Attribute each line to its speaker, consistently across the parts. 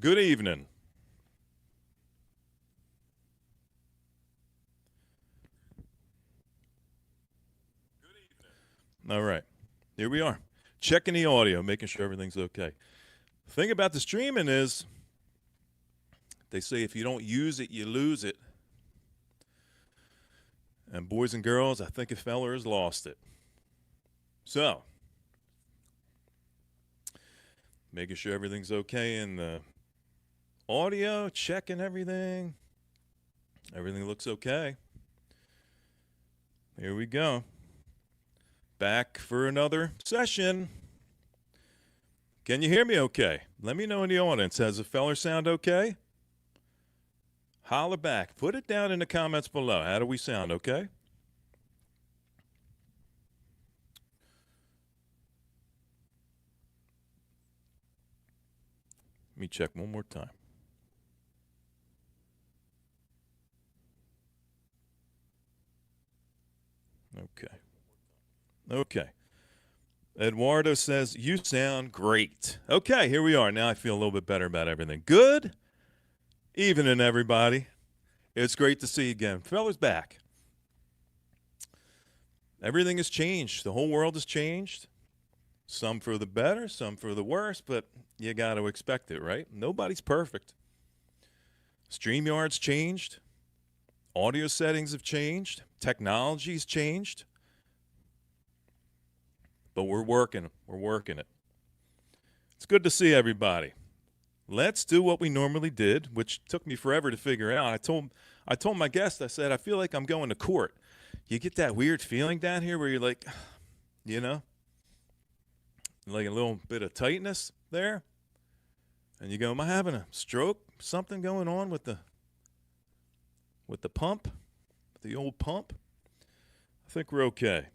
Speaker 1: Good evening. All right. Here we are. Checking the audio, making sure everything's okay. The thing about the streaming is they say if you don't use it, you lose it. And boys and girls, I think a feller has lost it. So, making sure everything's okay in the audio, checking everything. Everything looks okay. Here we go. Back for another session. Can you hear me okay? Let me know in the audience. Does the feller sound okay? Holler back. Put it down in the comments below. How do we sound, okay? Let me check one more time. Okay. Okay. Eduardo says, you sound great. Okay, here we are. Now I feel a little bit better about everything. Good evening, everybody. It's great to see you again. Fellas back. Everything has changed. The whole world has changed. Some for the better, some for the worse, but you got to expect it, right? Nobody's perfect. StreamYard's changed. Audio settings have changed. Technology's changed. But we're working. We're working it. It's good to see everybody. Let's do what we normally did, which took me forever to figure out. I told my guest, I said, I feel like I'm going to court. You get that weird feeling down here where you're like, you know, like a little bit of tightness there. And you go, am I having a stroke? Something going on with the pump? The old pump? I think we're okay.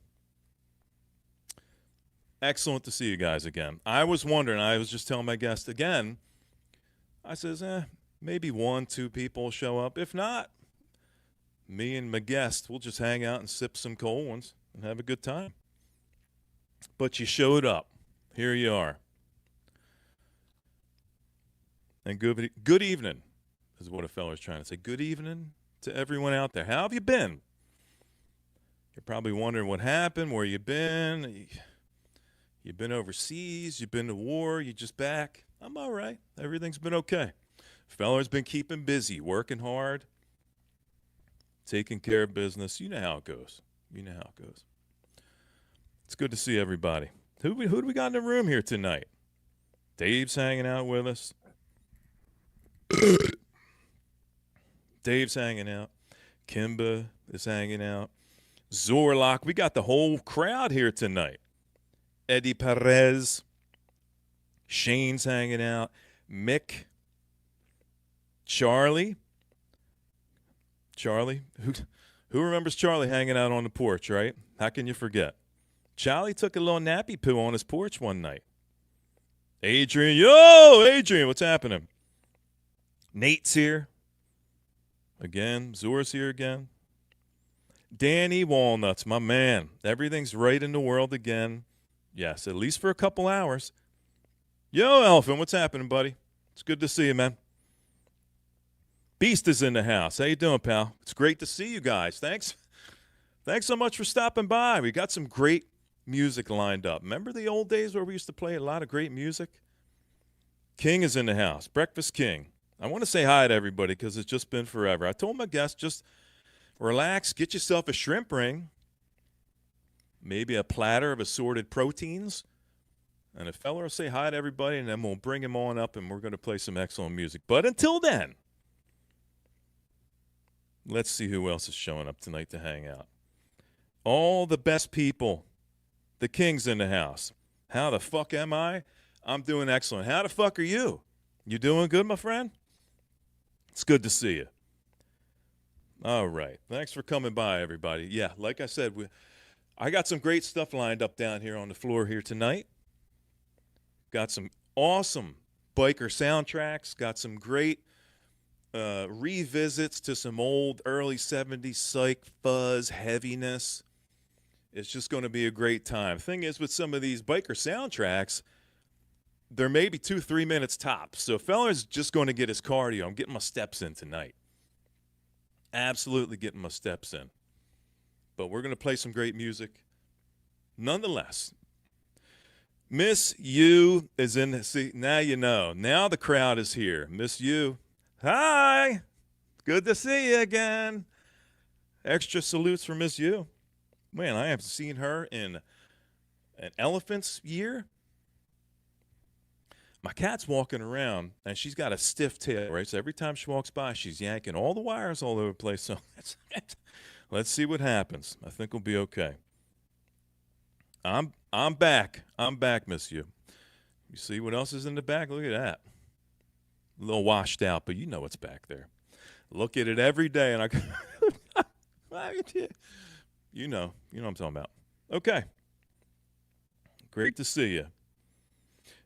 Speaker 1: Excellent to see you guys again. I was wondering, I was just telling my guest again, I says, maybe 1, 2 people will show up. If not, me and my guest will just hang out and sip some cold ones and have a good time. But you showed up. Here you are. And good evening is what a feller's trying to say. Good evening to everyone out there. How have you been? You're probably wondering what happened, where you been. You've been overseas, you've been to war, you just back. I'm all right. Everything's been okay. Feller's been keeping busy, working hard, taking care of business. You know how it goes. You know how it goes. It's good to see everybody. Who do we got in the room here tonight? Dave's hanging out with us. Dave's hanging out. Kimba is hanging out. Zorlock. We got the whole crowd here tonight. Eddie Perez. Shane's hanging out. Mick. Charlie. Who remembers Charlie hanging out on the porch, right? How can you forget? Charlie took a little nappy poo on his porch one night. Adrian. Yo, Adrian, what's happening? Nate's here. Again. Zor's here again. Danny Walnuts, my man. Everything's right in the world again. Yes, at least for a couple hours. Yo, Elephant, what's happening, buddy? It's good to see you, man. Beast is in the house. How you doing, pal? It's great to see you guys. Thanks so much for stopping by. We got some great music lined up. Remember the old days where we used to play a lot of great music? King is in the house. Breakfast King. I want to say hi to everybody because it's just been forever. I told my guests, just relax, get yourself a shrimp ring. Maybe a platter of assorted proteins. And a fella will say hi to everybody, and then we'll bring him on up, and we're going to play some excellent music. But until then, let's see who else is showing up tonight to hang out. All the best people. The King's in the house. How the fuck am I? I'm doing excellent. How the fuck are you? You doing good, my friend? It's good to see you. All right. Thanks for coming by, everybody. Yeah, like I said, I got some great stuff lined up down here on the floor here tonight. Got some awesome biker soundtracks. Got some great revisits to some old early 70s psych, fuzz, heaviness. It's just going to be a great time. Thing is, with some of these biker soundtracks, There may be 2-3 minutes tops. So fella's just going to get his cardio. I'm getting my steps in tonight. Absolutely getting my steps in. But we're going to play some great music. Nonetheless, Miss U is in the seat. Now you know. Now the crowd is here. Miss U, hi. Good to see you again. Extra salutes for Miss U. Man, I haven't seen her in an elephant's year. My cat's walking around, and she's got a stiff tail, right? So every time she walks by, she's yanking all the wires all over the place. So let's see what happens. I think we'll be okay. I'm back. I'm back, Miss U. You see what else is in the back? Look at that. A little washed out, but you know what's back there. Look at it every day, and you know what I'm talking about. Okay. Great to see you.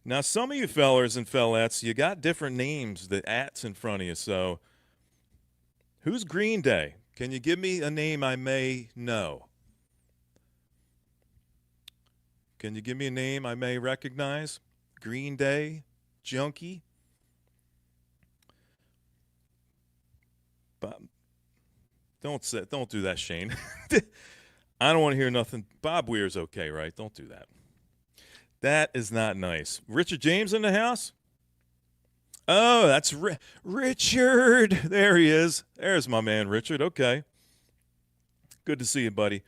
Speaker 1: Now, some of you fellers and fellettes, you got different names, the ats in front of you. So, who's Green Day? Can you give me a name I may know? Can you give me a name I may recognize? Green Day, Junkie. Bob, don't do that, Shane. I don't want to hear nothing. Bob Weir's okay, right? Don't do that. That is not nice. Richard James in the house? Oh, that's Richard. There he is. There's my man, Richard. Okay. Good to see you, buddy.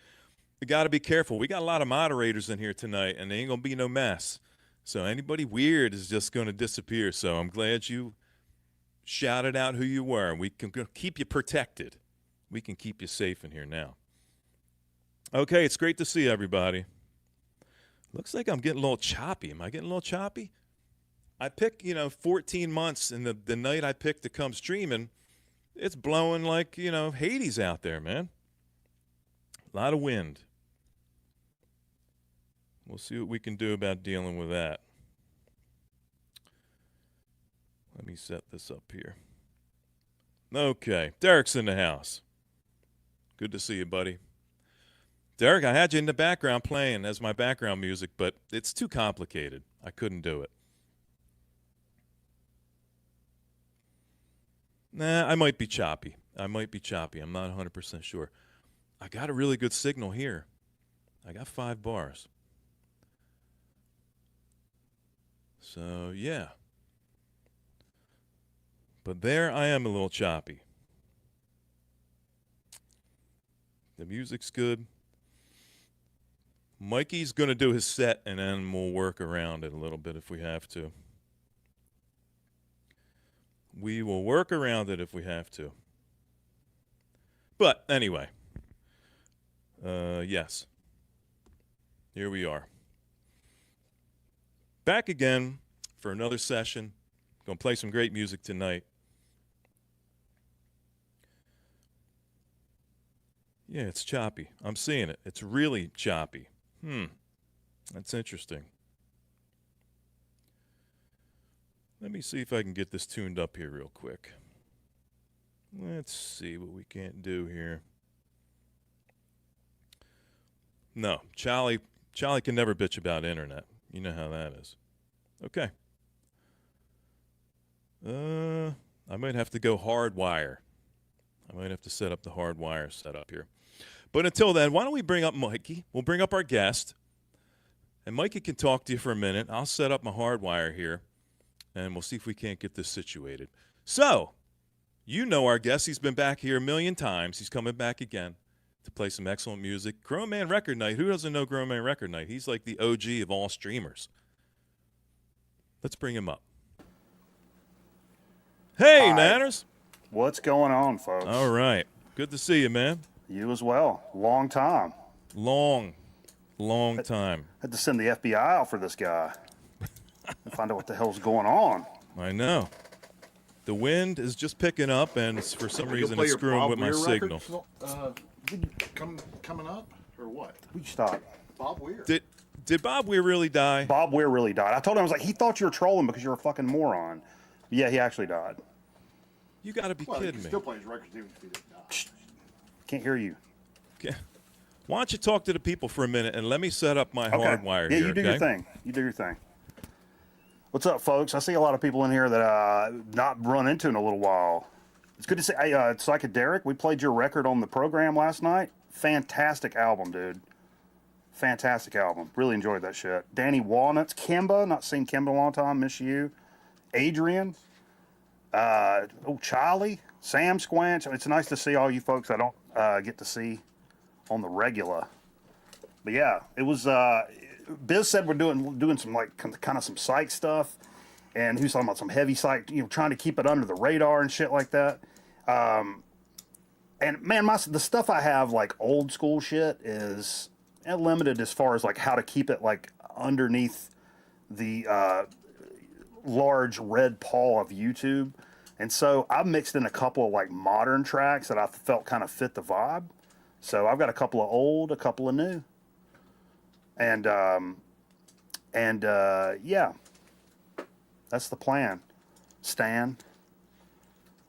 Speaker 1: We got to be careful. We got a lot of moderators in here tonight, and there ain't going to be no mess. So anybody weird is just going to disappear. So I'm glad you shouted out who you were. We can keep you protected. We can keep you safe in here now. Okay, it's great to see everybody. Looks like I'm getting a little choppy. Am I getting a little choppy? I pick, 14 months, and the night I picked to come streaming, it's blowing like, Hades out there, man. A lot of wind. We'll see what we can do about dealing with that. Let me set this up here. Okay, Derek's in the house. Good to see you, buddy. Derek, I had you in the background playing as my background music, but it's too complicated. I couldn't do it. Nah, I might be choppy. I'm not 100% sure. I got a really good signal here. I got 5 bars. So, yeah. But there I am a little choppy. The music's good. Mikey's going to do his set, and then we'll work around it a little bit if we have to. We will work around it if we have to. But anyway, yes. Here we are. Back again for another session. Going to play some great music tonight. Yeah, it's choppy. I'm seeing it. It's really choppy. That's interesting. Let me see if I can get this tuned up here real quick. Let's see what we can't do here. No, Charlie can never bitch about internet. You know how that is. Okay. I might have to go hardwire. I might have to set up the hardwire setup here. But until then, why don't we bring up Mikey? We'll bring up our guest. And Mikey can talk to you for a minute. I'll set up my hardwire here. And we'll see if we can't get this situated. So, you know our guest. He's been back here a million times. He's coming back again to play some excellent music. Grown Man Record Night. Who doesn't know Grown Man Record Night? He's like the OG of all streamers. Let's bring him up. Hey,
Speaker 2: Hi.
Speaker 1: Manners.
Speaker 2: What's going on, folks?
Speaker 1: All right. Good to see you, man.
Speaker 2: You as well. Long time.
Speaker 1: Long time.
Speaker 2: Had to send the FBI out for this guy and find out what the hell's going on.
Speaker 1: I know. The wind is just picking up, and for some reason it's screwing with my signal.
Speaker 3: Coming up, or what?
Speaker 2: We stop.
Speaker 3: Bob Weir.
Speaker 1: Did Bob Weir really die?
Speaker 2: Bob Weir really died. I told him, I was like, he thought you were trolling because you're a fucking moron. But yeah, he actually died.
Speaker 1: You got to be
Speaker 3: Well, he
Speaker 1: kidding
Speaker 3: can
Speaker 1: me.
Speaker 3: still play his records even if he didn't die.
Speaker 2: Can't hear you.
Speaker 1: Okay. Why don't you talk to the people for a minute and let me set up my
Speaker 2: Okay.
Speaker 1: hardwire
Speaker 2: yeah,
Speaker 1: here,
Speaker 2: you do
Speaker 1: okay?
Speaker 2: your thing. You do your thing. What's up, folks? I see a lot of people in here that not run into in a little while. It's good to see. Hey, Psychedelic, we played your record on the program last night. Fantastic album, dude. Fantastic album. Really enjoyed that shit. Danny Walnuts, Kimba. Not seen Kimba in a long time. Miss you. Adrian. Charlie. Sam Squanch. It's nice to see all you folks I don't get to see on the regular. But yeah, it was. Biz said we're doing some like kind of some psych stuff, and he was talking about some heavy psych, trying to keep it under the radar and shit like that. And man, the stuff I have, like old school shit, is limited as far as like how to keep it like underneath the large red paw of YouTube. And so I mixed in a couple of like modern tracks that I felt kind of fit the vibe. So I've got a couple of old, a couple of new. And yeah, that's the plan. Stan.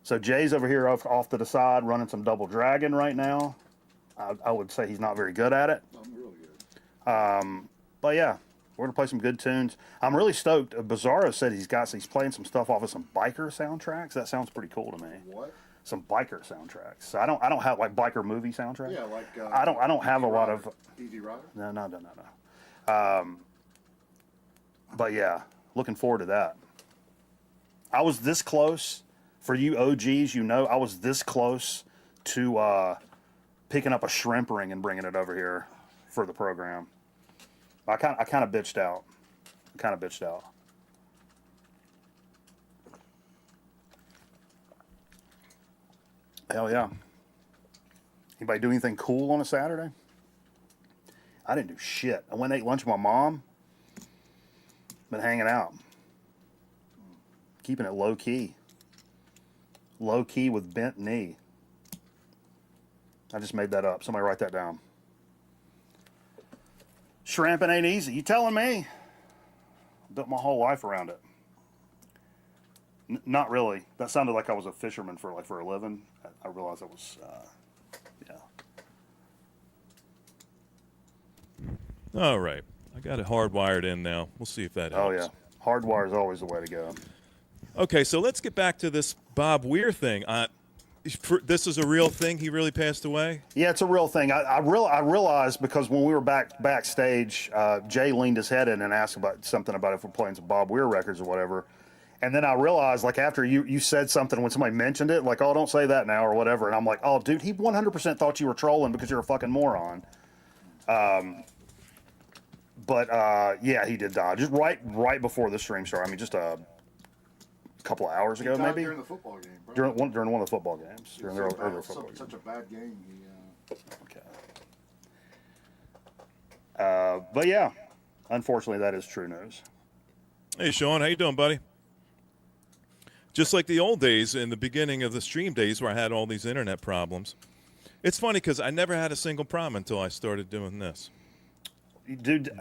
Speaker 2: So Jay's over here off to the side running some Double Dragon right now. I would say he's not very good at it.
Speaker 3: I'm really good.
Speaker 2: But yeah, we're gonna play some good tunes. I'm really stoked. Bizarro said he's playing some stuff off of some biker soundtracks. That sounds pretty cool to me.
Speaker 3: What?
Speaker 2: Some biker soundtracks. So I don't have like biker movie soundtracks.
Speaker 3: Yeah, like
Speaker 2: I don't have a lot of.
Speaker 3: Easy Rider.
Speaker 2: No. But yeah, looking forward to that. I was this close. For you OGs, I was this close to picking up a shrimp ring and bringing it over here for the program. I kind of bitched out. Hell yeah. Anybody do anything cool on a Saturday? I didn't do shit. I went and ate lunch with my mom. Been hanging out. Keeping it low key. Low key with bent knee. I just made that up. Somebody write that down. Shrimping ain't easy. You telling me? Built my whole life around it. Not really. That sounded like I was a fisherman for a living. I realized I was, yeah.
Speaker 1: All right. I got it hardwired in now. We'll see if that helps.
Speaker 2: Oh, yeah. Hardwire is always the way to go.
Speaker 1: Okay, so let's get back to this Bob Weir thing. This is a real thing? He really passed away?
Speaker 2: Yeah, it's a real thing. I realized because when we were backstage, Jay leaned his head in and asked about something about if we're playing some Bob Weir records or whatever. And then I realized, like, after you said something when somebody mentioned it, like, oh, don't say that now or whatever. And I'm like, oh, dude, he 100% thought you were trolling because you're a fucking moron. But yeah, he did die. Just right before the stream started. I mean, just a couple of hours ago, maybe?
Speaker 3: During the football game, bro.
Speaker 2: During one of the football games. During their earlier football game.
Speaker 3: Such a bad game.
Speaker 2: Okay. But yeah, unfortunately, that is true news.
Speaker 1: Hey, Sean, how you doing, buddy? Just like the old days in the beginning of the stream days where I had all these internet problems. It's funny because I never had a single problem until I started doing this.
Speaker 2: Dude,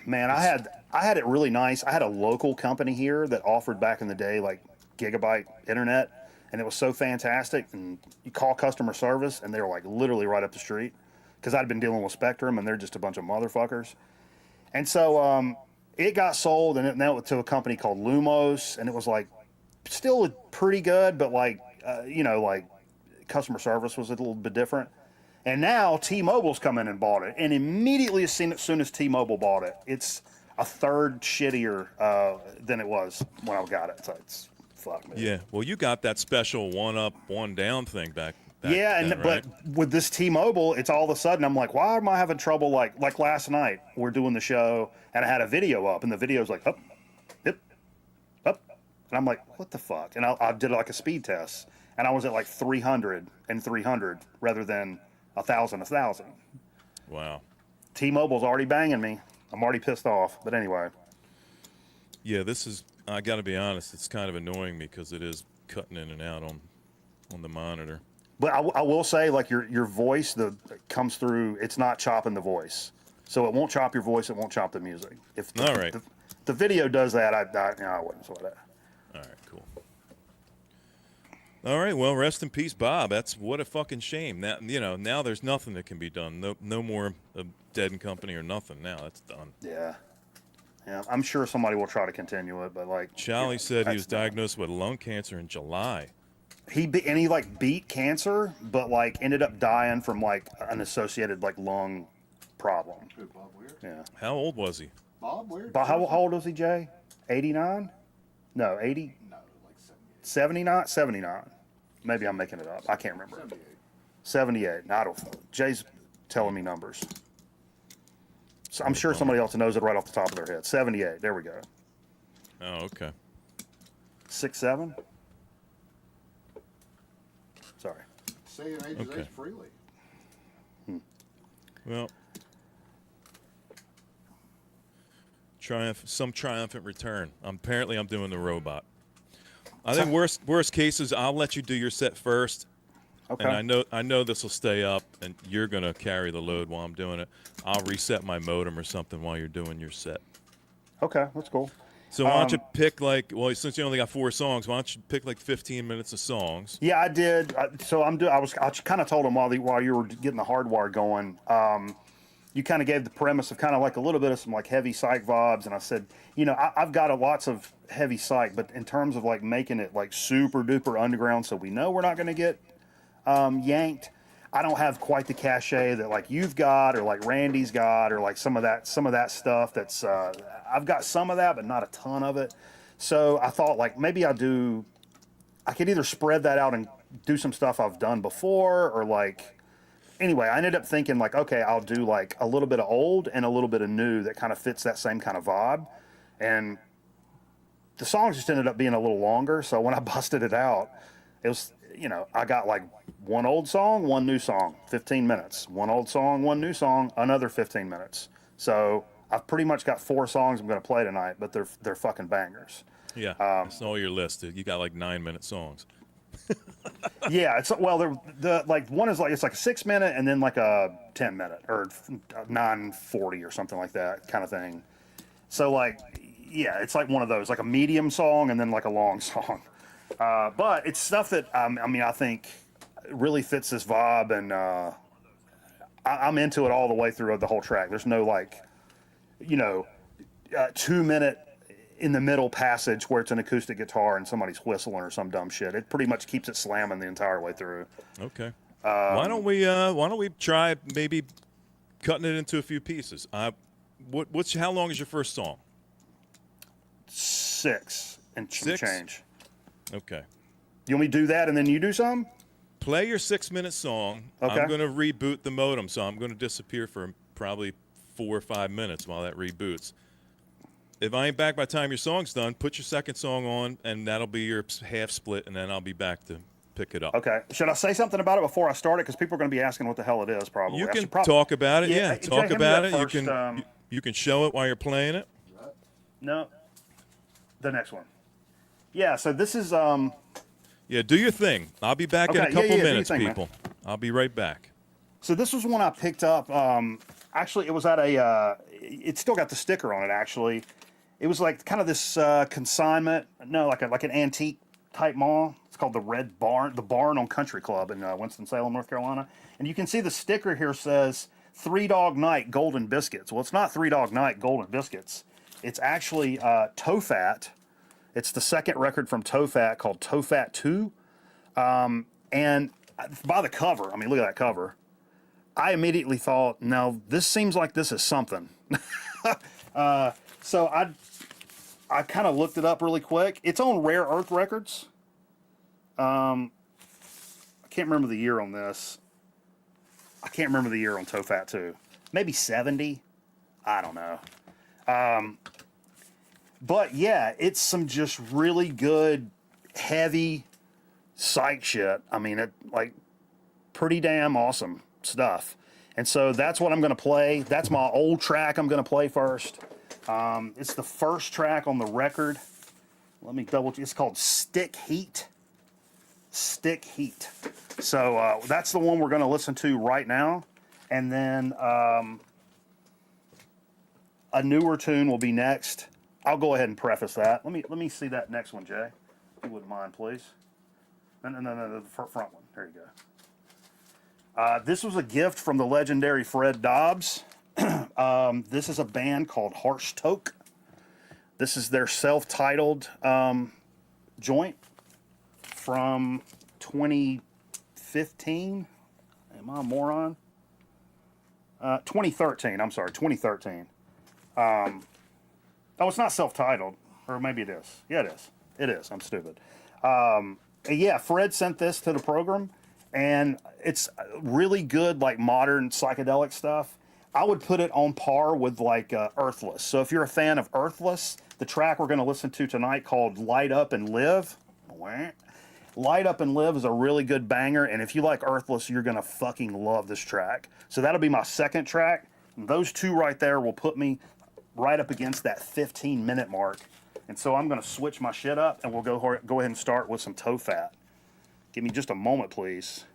Speaker 2: man, I had it really nice. I had a local company here that offered back in the day like gigabyte internet, and it was so fantastic. And you call customer service, and they were like literally right up the street because I'd been dealing with Spectrum, and they're just a bunch of motherfuckers. And so it got sold, and it went to a company called Lumos, and it was like still pretty good, but like like customer service was a little bit different. And now T-Mobile's come in and bought it, and immediately as soon as T-Mobile bought it, it's a third shittier than it was when I got it. So it's fuck me.
Speaker 1: Yeah, well, you got that special one up, one down thing back
Speaker 2: yeah,
Speaker 1: then, right?
Speaker 2: But with this T-Mobile, it's all of a sudden I'm like, why am I having trouble? Like last night, we're doing the show, and I had a video up, and the video's like up, and I'm like, what the fuck? And I did like a speed test, and I was at like 300 and 300 rather than 1,000.
Speaker 1: Wow.
Speaker 2: T-Mobile's already banging me. I'm already pissed off. But anyway.
Speaker 1: Yeah, this is, I got to be honest, it's kind of annoying me because it is cutting in and out on the monitor.
Speaker 2: But I will say, like, your voice comes through, it's not chopping the voice. So it won't chop your voice, it won't chop the music. If
Speaker 1: All right.
Speaker 2: The video does that, I wouldn't sweat it.
Speaker 1: All right, cool. All right, well, rest in peace, Bob. That's what a fucking shame. Now, now there's nothing that can be done. No more Dead and Company or nothing. Now that's done.
Speaker 2: Yeah. Yeah, I'm sure somebody will try to continue it, but like
Speaker 1: Charlie said he was
Speaker 2: that's not-
Speaker 1: diagnosed with lung cancer in July.
Speaker 2: he like beat cancer, but like ended up dying from like an associated like lung problem.
Speaker 3: Good Bob Weir.
Speaker 2: Yeah.
Speaker 1: How old was he?
Speaker 3: Bob Weir.
Speaker 2: But how old was he, Jay? 89? No, 80?
Speaker 3: No, like 78.
Speaker 2: 79? 79. Maybe I'm making it up. I can't remember.
Speaker 3: 78.
Speaker 2: 78. No, I don't. Jay's telling me numbers. So I'm sure somebody else knows it right off the top of their head. 78. There we go.
Speaker 1: Oh, okay.
Speaker 2: 6'7"? Sorry.
Speaker 3: Saying ages
Speaker 1: Okay.
Speaker 3: age freely.
Speaker 1: Well, some triumphant return. Apparently, I'm doing the robot. I think worst cases, I'll let you do your set first,
Speaker 2: Okay.
Speaker 1: and I know this will stay up, and you're gonna carry the load while I'm doing it. I'll reset my modem or something while you're doing your set.
Speaker 2: Okay, that's cool.
Speaker 1: So why don't you pick since you only got 4 songs, why don't you pick like 15 minutes of songs?
Speaker 2: Yeah, I did. So I kind of told him while you were getting the hardwire going. You kind of gave the premise of kind of like a little bit of some like heavy psych vibes, and I said, I've got lots of heavy psych, but in terms of like making it like super duper underground, so we know we're not going to get yanked. I don't have quite the cachet that like you've got or like Randy's got or like some of that stuff. That's I've got some of that, but not a ton of it. So I thought like maybe I could either spread that out and do some stuff I've done before or like. Anyway, I ended up thinking like, okay, I'll do like a little bit of old and a little bit of new that kind of fits that same kind of vibe. And the songs just ended up being a little longer. So when I busted it out, it was, I got like one old song, one new song, 15 minutes. One old song, one new song, another 15 minutes. So I've pretty much got 4 songs I'm going to play tonight, but they're fucking bangers.
Speaker 1: Yeah, that's all your list. You got like 9-minute songs.
Speaker 2: Yeah, the like one is like it's like a 6-minute and then like a 10-minute or 9:40 or something like that kind of thing. So like, yeah, it's like one of those like a medium song and then like a long song. But it's stuff that I think really fits this vibe, and I'm into it all the way through the whole track. There's no like, 2-minute in the middle passage where it's an acoustic guitar and somebody's whistling or some dumb shit. It pretty much keeps it slamming the entire way through.
Speaker 1: Okay. Why don't we try maybe cutting it into a few pieces? How long is your first song?
Speaker 2: 6 and
Speaker 1: 6?
Speaker 2: change.
Speaker 1: Okay.
Speaker 2: You want me to do that and then you do some?
Speaker 1: Play your 6-minute song.
Speaker 2: Okay.
Speaker 1: I'm going to reboot the modem, so I'm going to disappear for probably 4 or 5 minutes while that reboots. If I ain't back by the time your song's done, put your second song on, and that'll be your half split, and then I'll be back to pick it up.
Speaker 2: Okay. Should I say something about it before I start it? Because people are going to be asking what the hell it is, probably.
Speaker 1: You can talk about it. Yeah,
Speaker 2: Jay,
Speaker 1: talk
Speaker 2: hand me
Speaker 1: about
Speaker 2: that
Speaker 1: it.
Speaker 2: first,
Speaker 1: You can show it while you're playing it.
Speaker 2: No. The next one. Yeah, so this is...
Speaker 1: Yeah, do your thing. I'll be back in a
Speaker 2: Okay,
Speaker 1: couple
Speaker 2: do your
Speaker 1: minutes,
Speaker 2: thing, man.
Speaker 1: people. I'll be right back.
Speaker 2: So this was one I picked up. Actually, it was at a... it's still got the sticker on it, actually. It was like kind of this consignment. No, like an antique type mall. It's called the Red Barn. The Barn on Country Club in Winston-Salem, North Carolina. And you can see the sticker here says 3 Dog Night Golden Biscuits. Well, it's not 3 Dog Night Golden Biscuits. It's actually Tofat. It's the second record from Tofat called Tofat 2. And by the cover, I mean, look at that cover. I immediately thought, now this seems like this is something. So I kind of looked it up really quick. It's on Rare Earth Records. I can't remember the year on this. I can't remember the year on Tofat 2. Maybe 70. I don't know. But yeah, it's some just really good, heavy psych shit. I mean, it like pretty damn awesome stuff. And so that's what I'm going to play. That's my old track I'm going to play first. It's the first track on the record. Let me double check. It's called Stick Heat. Stick Heat. So that's the one we're going to listen to right now. And then a newer tune will be next. I'll go ahead and preface that. Let me see that next one, Jay. If you wouldn't mind, please. No, the front one. There you go. This was a gift from the legendary Fred Dobbs. This is a band called Harsh Toke. This is their self-titled joint from 2015. Am I a moron? 2013. I'm sorry, 2013. Oh, it's not self-titled, or maybe it is. Yeah, it is. It is. I'm stupid. Yeah, Fred sent this to the program, and it's really good, like modern psychedelic stuff. I would put it on par with like Earthless. So if you're a fan of Earthless, the track we're going to listen to tonight called Light Up and Live. Light Up and Live is a really good banger, and if you like Earthless, you're going to fucking love this track. So that'll be my second track. And those two right there will put me right up against that 15-minute mark. And so I'm going to switch my shit up, and we'll go ahead and start with some toe fat. Give me just a moment, please.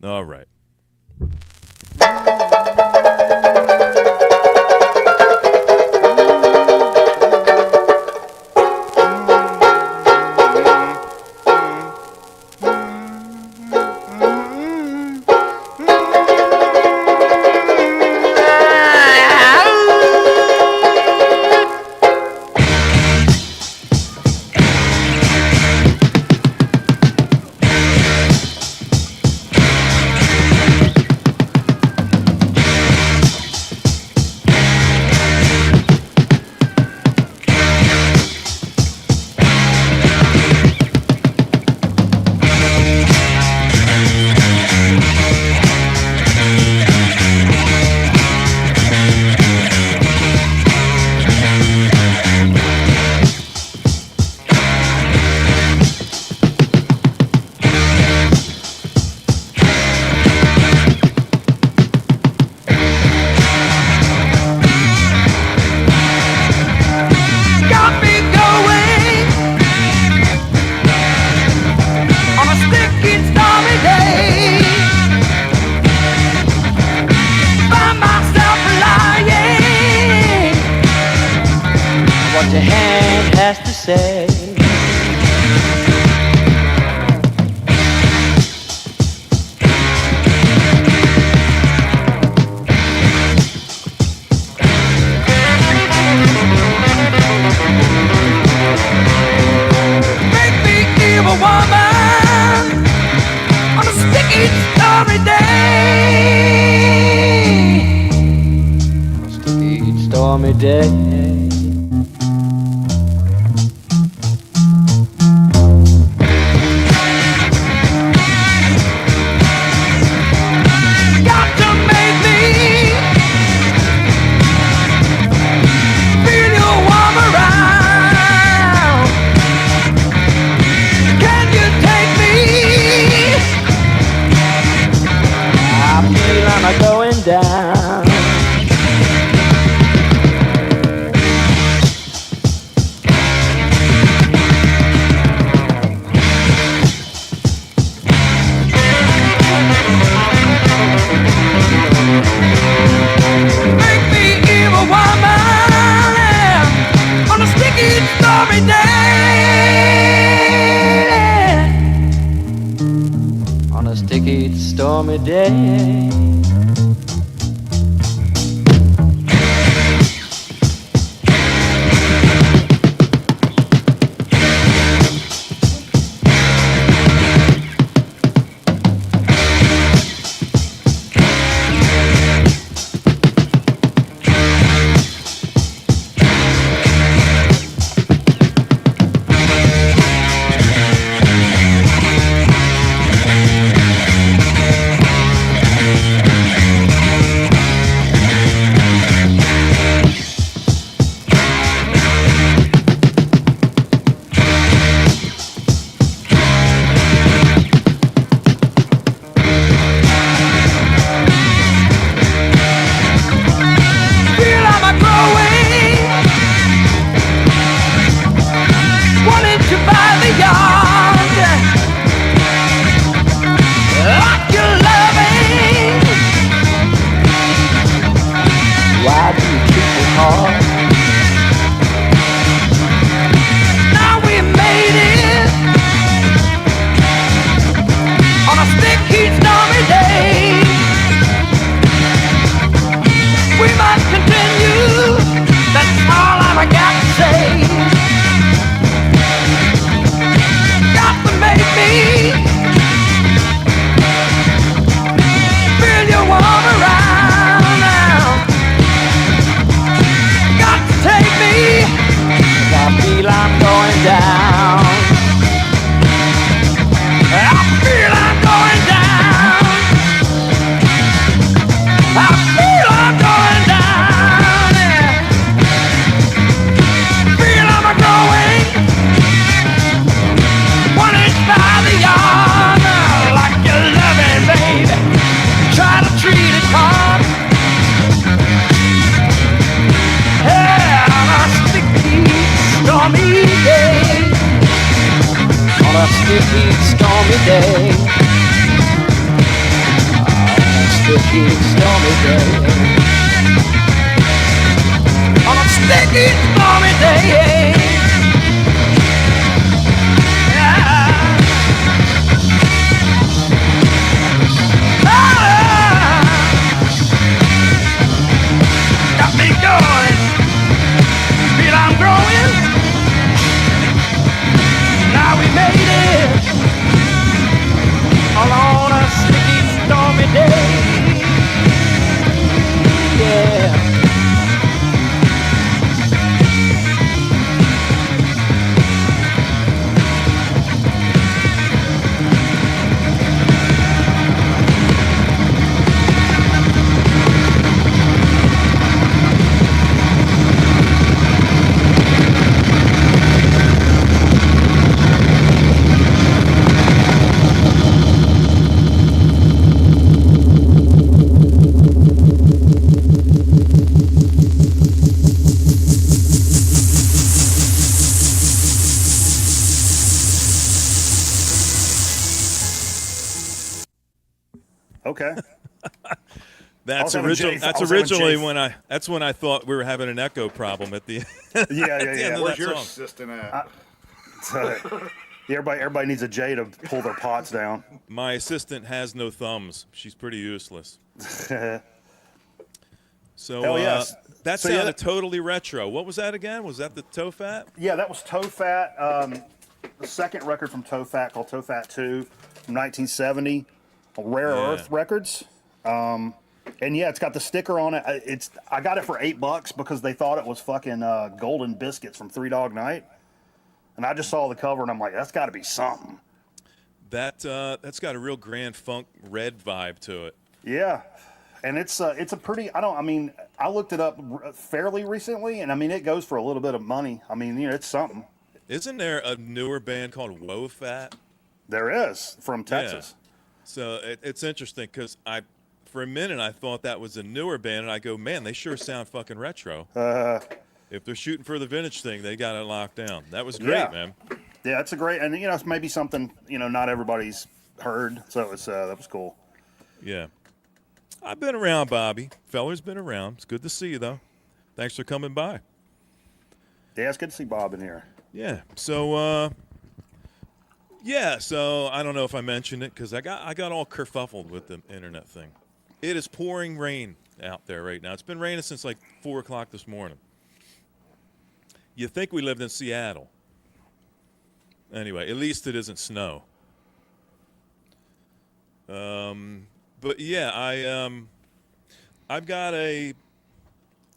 Speaker 1: All right.
Speaker 4: stormy day. day. On a sticky, stormy day. On a sticky, stormy day. Yeah. Got me going, feel I'm growing. Now we made it, all on a sticky, stormy day. Yeah.
Speaker 2: Okay.
Speaker 1: That's
Speaker 2: I was having
Speaker 1: original.
Speaker 2: Jay-
Speaker 1: That's
Speaker 2: I was having
Speaker 1: originally
Speaker 2: Jay-
Speaker 1: when I. That's when I thought we were having an echo problem at the.
Speaker 2: Yeah,
Speaker 1: at the
Speaker 2: yeah,
Speaker 1: end
Speaker 2: yeah.
Speaker 1: of
Speaker 3: Where's
Speaker 1: that
Speaker 3: your
Speaker 1: song.
Speaker 3: assistant at?
Speaker 2: Yeah, everybody needs a J to pull their pots down.
Speaker 1: My assistant has no thumbs. She's pretty useless. So
Speaker 2: Hell yes.
Speaker 1: that
Speaker 2: So, yeah,
Speaker 1: sounded
Speaker 2: that-
Speaker 1: totally retro. What was that again? Was that the Toe Fat?
Speaker 2: Yeah, that was Toe Fat. The second record from Toe Fat called Toe Fat 2 from 1970 on Rare
Speaker 1: Yeah.
Speaker 2: Earth Records. And yeah, it's got the sticker on it. I got it for $8 because they thought it was fucking Golden Biscuits from Three Dog Night. And I just saw the cover and I'm like, that's got to be something.
Speaker 1: That's got a real Grand Funk Red vibe to it.
Speaker 2: Yeah. And it's a pretty, I looked it up fairly recently and I mean, it goes for a little bit of money. I mean, it's something.
Speaker 1: Isn't there a newer band called Woe Fat?
Speaker 2: There is from Texas.
Speaker 1: So it's interesting because for a minute I thought that was a newer band, and I go, man, they sure sound fucking retro. If they're shooting for the vintage thing, they got it locked down. That was great,
Speaker 2: Yeah.
Speaker 1: man.
Speaker 2: Yeah, it's a great, and it's maybe something not everybody's heard, so it's that was cool.
Speaker 1: Yeah. I've been around, Bobby. Feller's been around. It's good to see you, though. Thanks for coming by.
Speaker 2: Yeah, it's good to see Bob in here.
Speaker 1: Yeah. So, so I don't know if I mentioned it because I got all kerfuffled with the internet thing. It is pouring rain out there right now. It's been raining since like 4 o'clock this morning. You think we lived in Seattle. Anyway, at least it isn't snow. But yeah, I've got a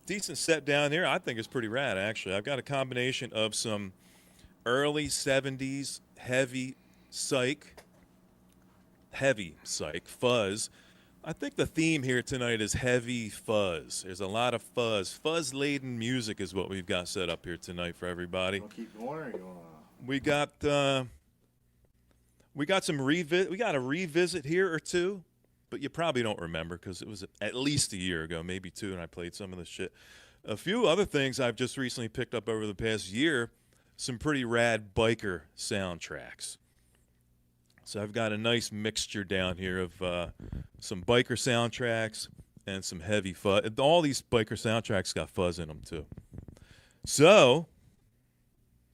Speaker 1: decent set down here. I think it's pretty rad, actually. I've got a combination of some early 70s heavy psych, fuzz. I think the theme here tonight is heavy fuzz. There's a lot of fuzz. Fuzz-laden music is what we've got set up here tonight for everybody.
Speaker 3: Wanna keep going, or you wanna?
Speaker 1: We got some revisit. We got a revisit here or two, but you probably don't remember because it was at least a year ago, maybe 2, and I played some of this shit. A few other things I've just recently picked up over the past year, some pretty rad biker soundtracks. So I've got a nice mixture down here of some biker soundtracks and some heavy fuzz. All these biker soundtracks got fuzz in them too. So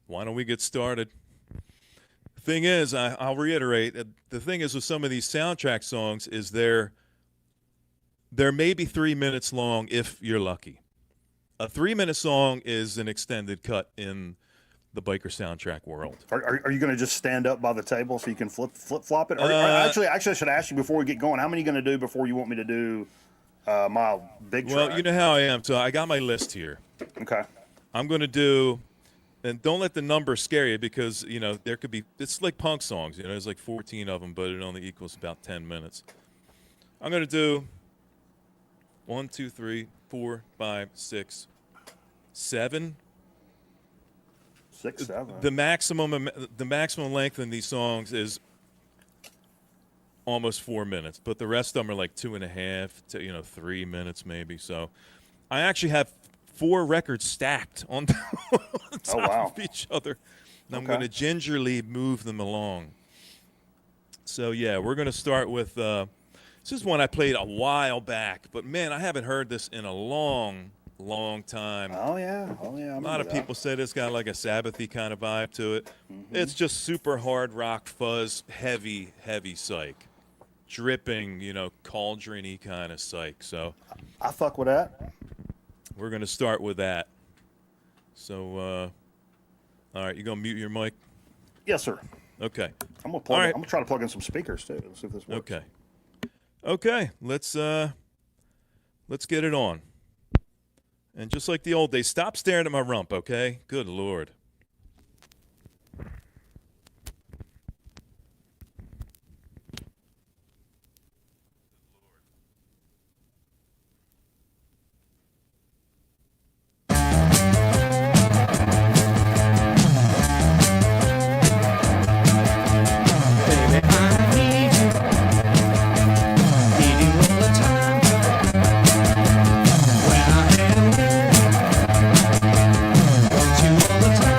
Speaker 1: why don't we get started? The thing is, I'll reiterate, the thing is with some of these soundtrack songs is they're maybe 3 minutes long if you're lucky. A 3-minute song is an extended cut in the biker soundtrack world.
Speaker 2: Are you going to just stand up by the table so you can flip flop it? Actually, I should ask you before we get going. How many are you going to do before you want me to do my big track?
Speaker 1: Well, you know how I am. So I got my list here.
Speaker 2: Okay.
Speaker 1: I'm going to do, and don't let the number scare you because, there could be, it's like punk songs. There's like 14 of them, but it only equals about 10 minutes. I'm going to do 1, 2, 3, 4, 5, 6, 7.
Speaker 2: 6, 7.
Speaker 1: The maximum length in these songs is almost 4 minutes, but the rest of them are like 2.5 to 3 minutes maybe. So I actually have 4 records stacked on top
Speaker 2: wow.
Speaker 1: of each other. And I'm
Speaker 2: Okay.
Speaker 1: going to gingerly move them along. So yeah, we're gonna start with this is one I played a while back, but man, I haven't heard this in a long time.
Speaker 2: Oh yeah, I
Speaker 1: A lot
Speaker 2: remember
Speaker 1: of
Speaker 2: that.
Speaker 1: people say it's got like a Sabbathy kind of vibe to it. It's just super hard rock fuzz, heavy psych, dripping, cauldron-y kind of psych. So
Speaker 2: I fuck with that.
Speaker 1: we're gonna start with that. So all right, you gonna mute your mic?
Speaker 2: Yes, sir.
Speaker 1: Okay.
Speaker 2: I'm gonna plug.
Speaker 1: All right.
Speaker 2: I'm gonna try to plug in some speakers too. Let's see if this works.
Speaker 1: Okay. Let's get it on. And just like the old days, stop staring at my rump, okay? Good Lord.
Speaker 4: Baby, I need you. Need you all the time. When I am with you, want you all the time.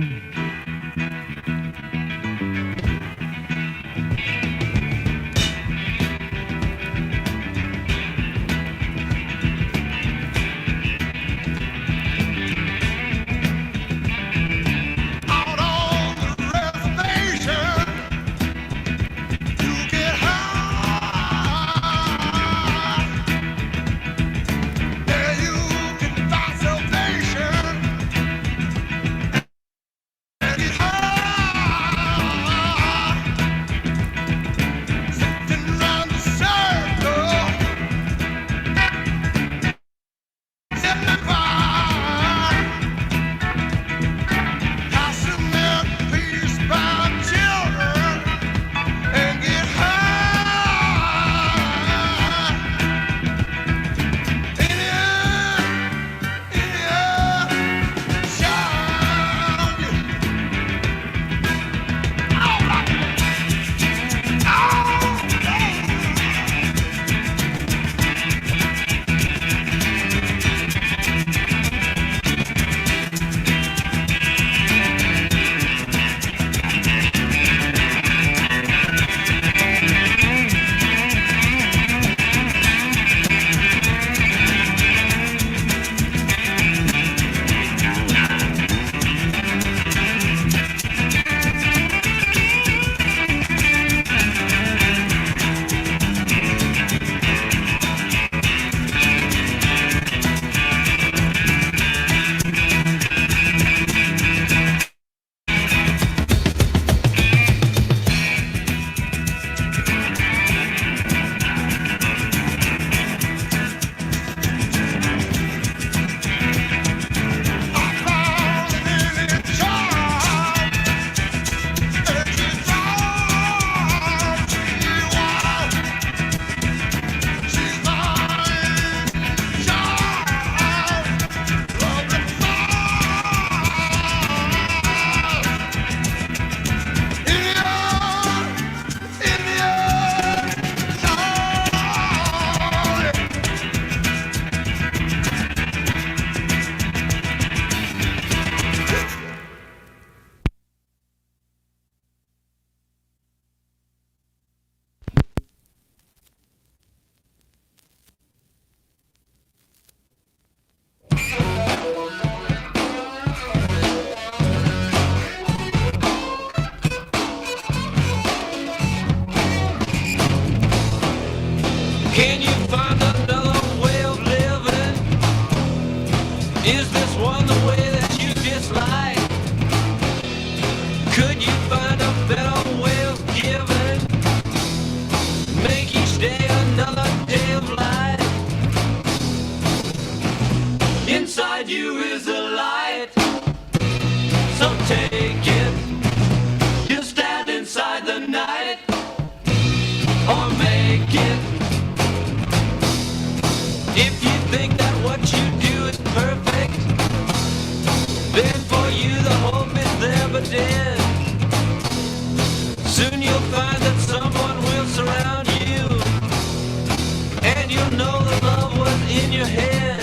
Speaker 4: Out on the reservation, you get high. There you can find salvation and get high. Sitting round the circle, setting fire. Passing out peace by children and get high. In the sound. Can you find another way of living? Is this one the way that you dislike? Could you find a better way of giving? Make each day another day of light. Inside you is a light, so take it. You stand inside the night, or make it. If you think that what you do is perfect, then for you the hope is there but dead. Soon you'll find that someone will surround you, and you'll know the love was in your head.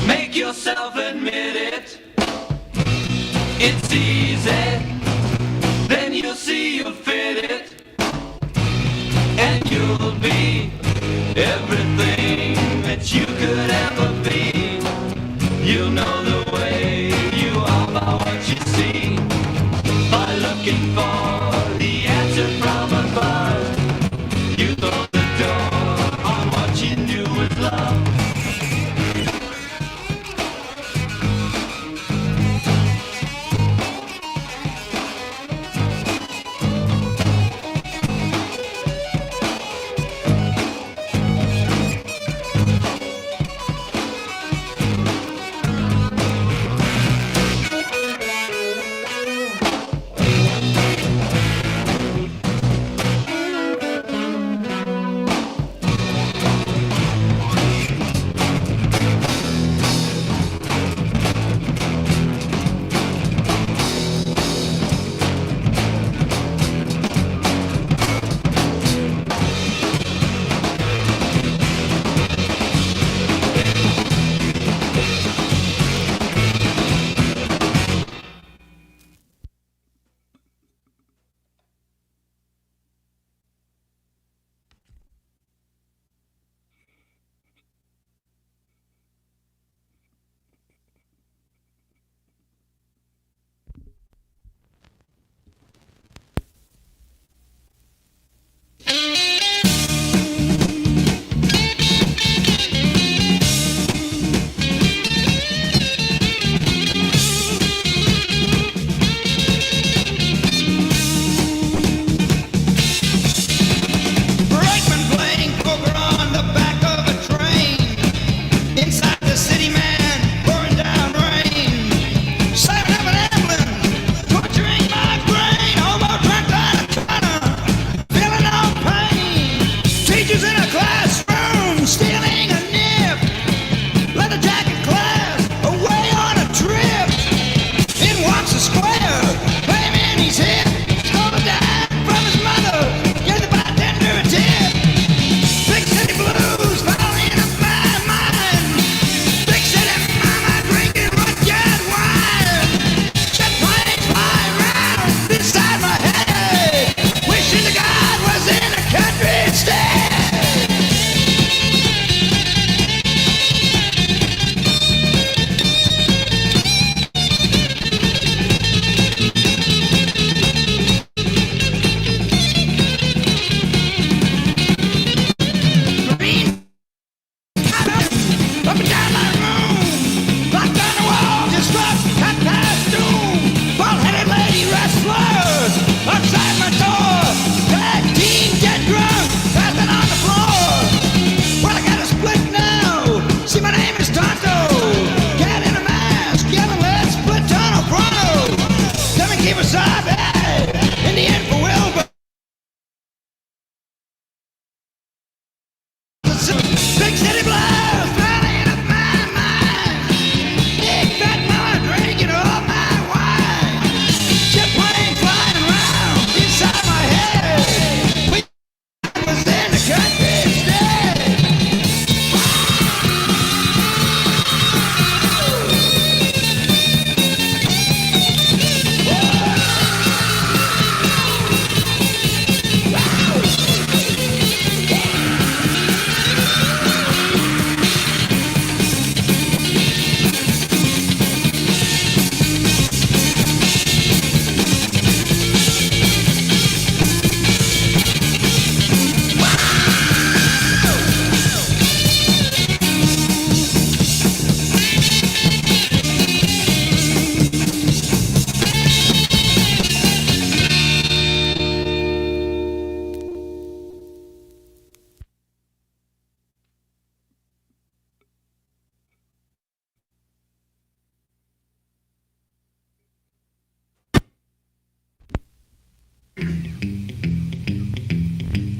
Speaker 4: Make yourself admit it. It's easy. Then you'll see you'll fit it, and you'll be everything that you could ever be. You'll know the way you are by what you see, by looking for the answer from above. You throw the door on what you knew was love.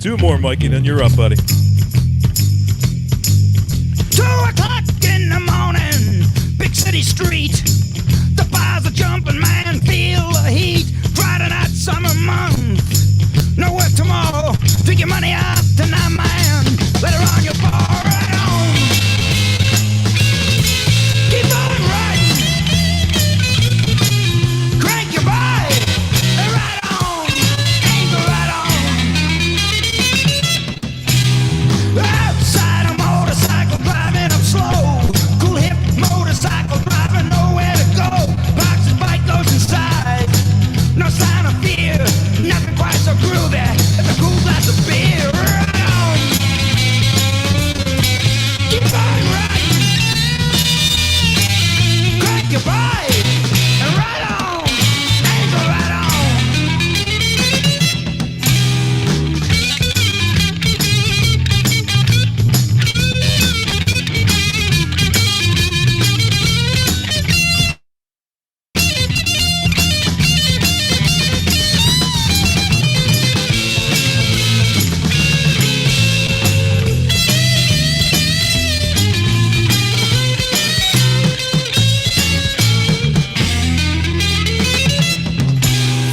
Speaker 1: Two more, Mikey, then you're up, buddy.
Speaker 5: 2 o'clock in the morning, big city street. The bars are jumping, man, feel the heat. Friday night, summer month, no work tomorrow. Take your money out tonight, man. Later on, you'll fall right on. Keep on riding. Crank your bike. Right on. Angle right on. Outside a motorcycle driving up slow. Cool hip motorcycle driving, nowhere to go. Box his bike goes inside. No sign of fear. Nothing quite so groovy as a cool glass of beer. Right on. Keep on riding. Crank your bike. And right on. Angle right on.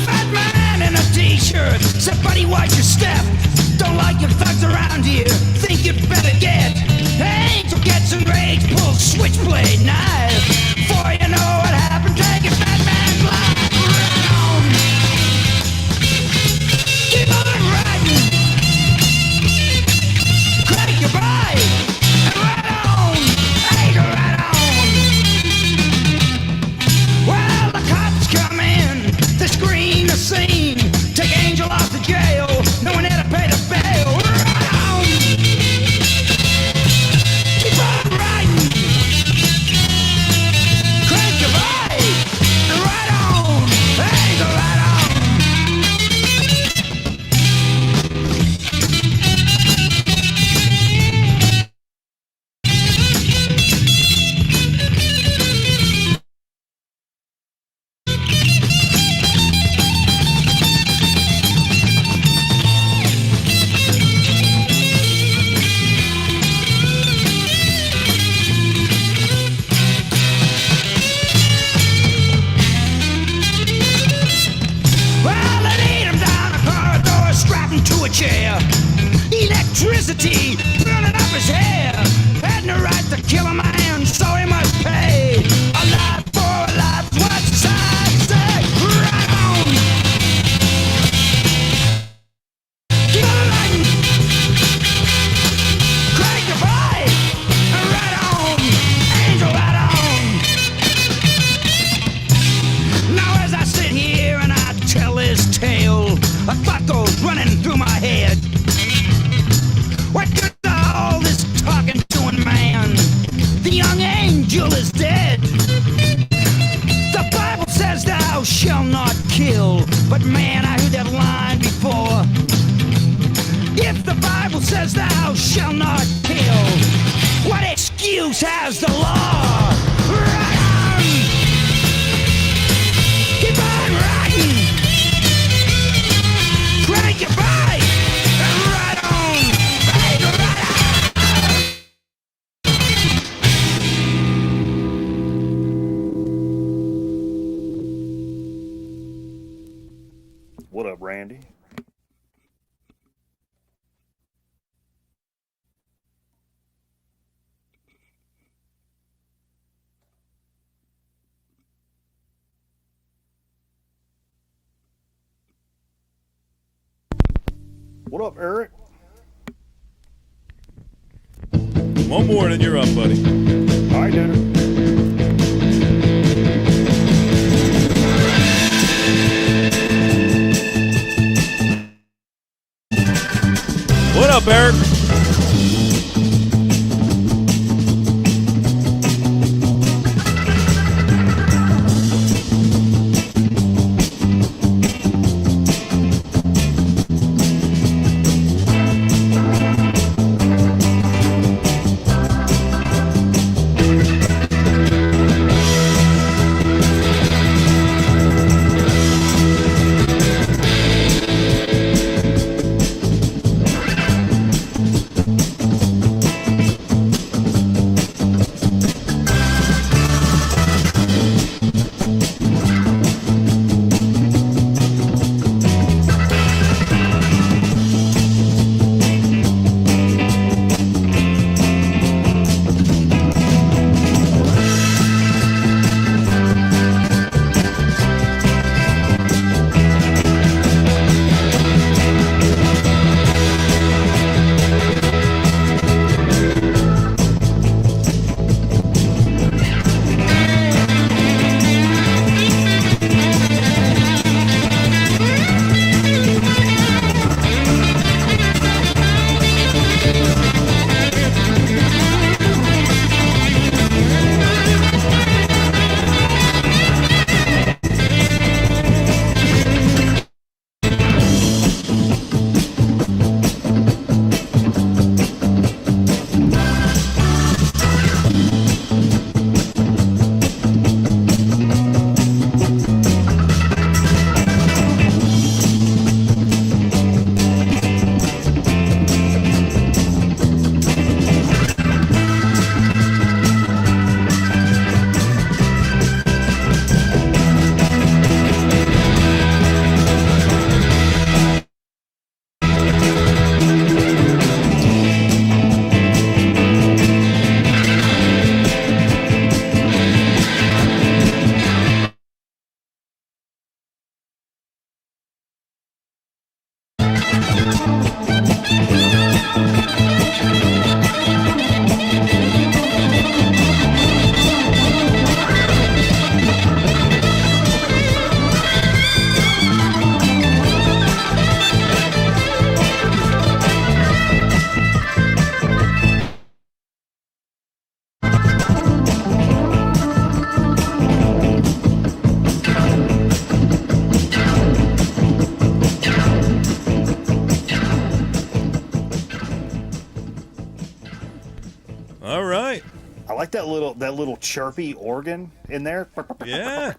Speaker 5: Fat man in a t-shirt said, buddy, watch your step. Don't like your thugs around here. Think you'd better get. Angel gets enraged, pulls switchblade knife. Before you know what happened, take it, fat man's life. Right on. Keep on riding. Crank your bike. And right on. Angle right on. Well, the cops come in, they screen the scene. Take Angel off to jail, no one had to pay the bail. Right on. Keep on riding. Crank your bike. And right on. Angel right on. Well, they lead him down a corridor, strapped him to a chair. Electricity burning up his hair. Had no right to kill a man, so he must pay. A life for a life, what society say? Right on. Keep on riding. Crank your bike. Right on. Angel right on. Now as I sit here and I tell this tale, a thought goes running through my head. What good is all this talking to a man? The young angel is dead. The Bible says thou shalt not kill. But man, I heard that line before. If the Bible says thou shalt not kill, what excuse has the law? Right on. Keep on riding. Crank your bike. And right on. Right on.
Speaker 2: What up, Randy? What up, Eric?
Speaker 1: One more, then you're up, buddy.
Speaker 2: All right, dude.
Speaker 1: What up, Eric?
Speaker 2: like that little chirpy organ in there.
Speaker 1: Yeah.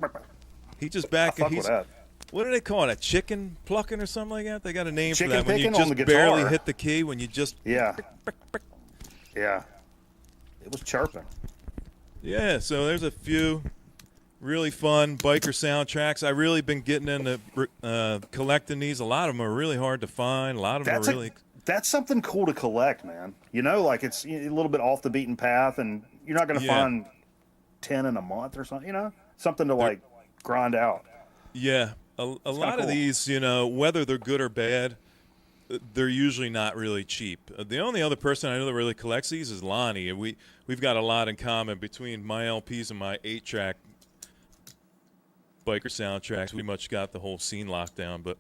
Speaker 1: He just
Speaker 2: I
Speaker 1: back.
Speaker 2: fuck with
Speaker 1: He's
Speaker 2: that.
Speaker 1: what do they call it? A chicken plucking or something like that? They got a name
Speaker 2: Chicken
Speaker 1: for that when you
Speaker 2: picking on
Speaker 1: just
Speaker 2: the
Speaker 1: barely
Speaker 2: guitar.
Speaker 1: hit the key. When you just
Speaker 2: Yeah. Yeah. It was chirping.
Speaker 1: yeah. So there's a few really fun biker soundtracks. I've really been getting into collecting these. A lot of them are really hard to find. A lot of them are really.
Speaker 2: That's something cool to collect, man. You know, like it's a little bit off the beaten path, and you're not going to
Speaker 1: Yeah.
Speaker 2: find 10 in a month or something. You know, something to like grind out.
Speaker 1: Yeah, a lot of
Speaker 2: cool.
Speaker 1: these, whether they're good or bad, they're usually not really cheap. The only other person I know that really collects these is Lonnie. We've got a lot in common between my LPs and my 8-track biker soundtracks. We much got the whole scene locked down. But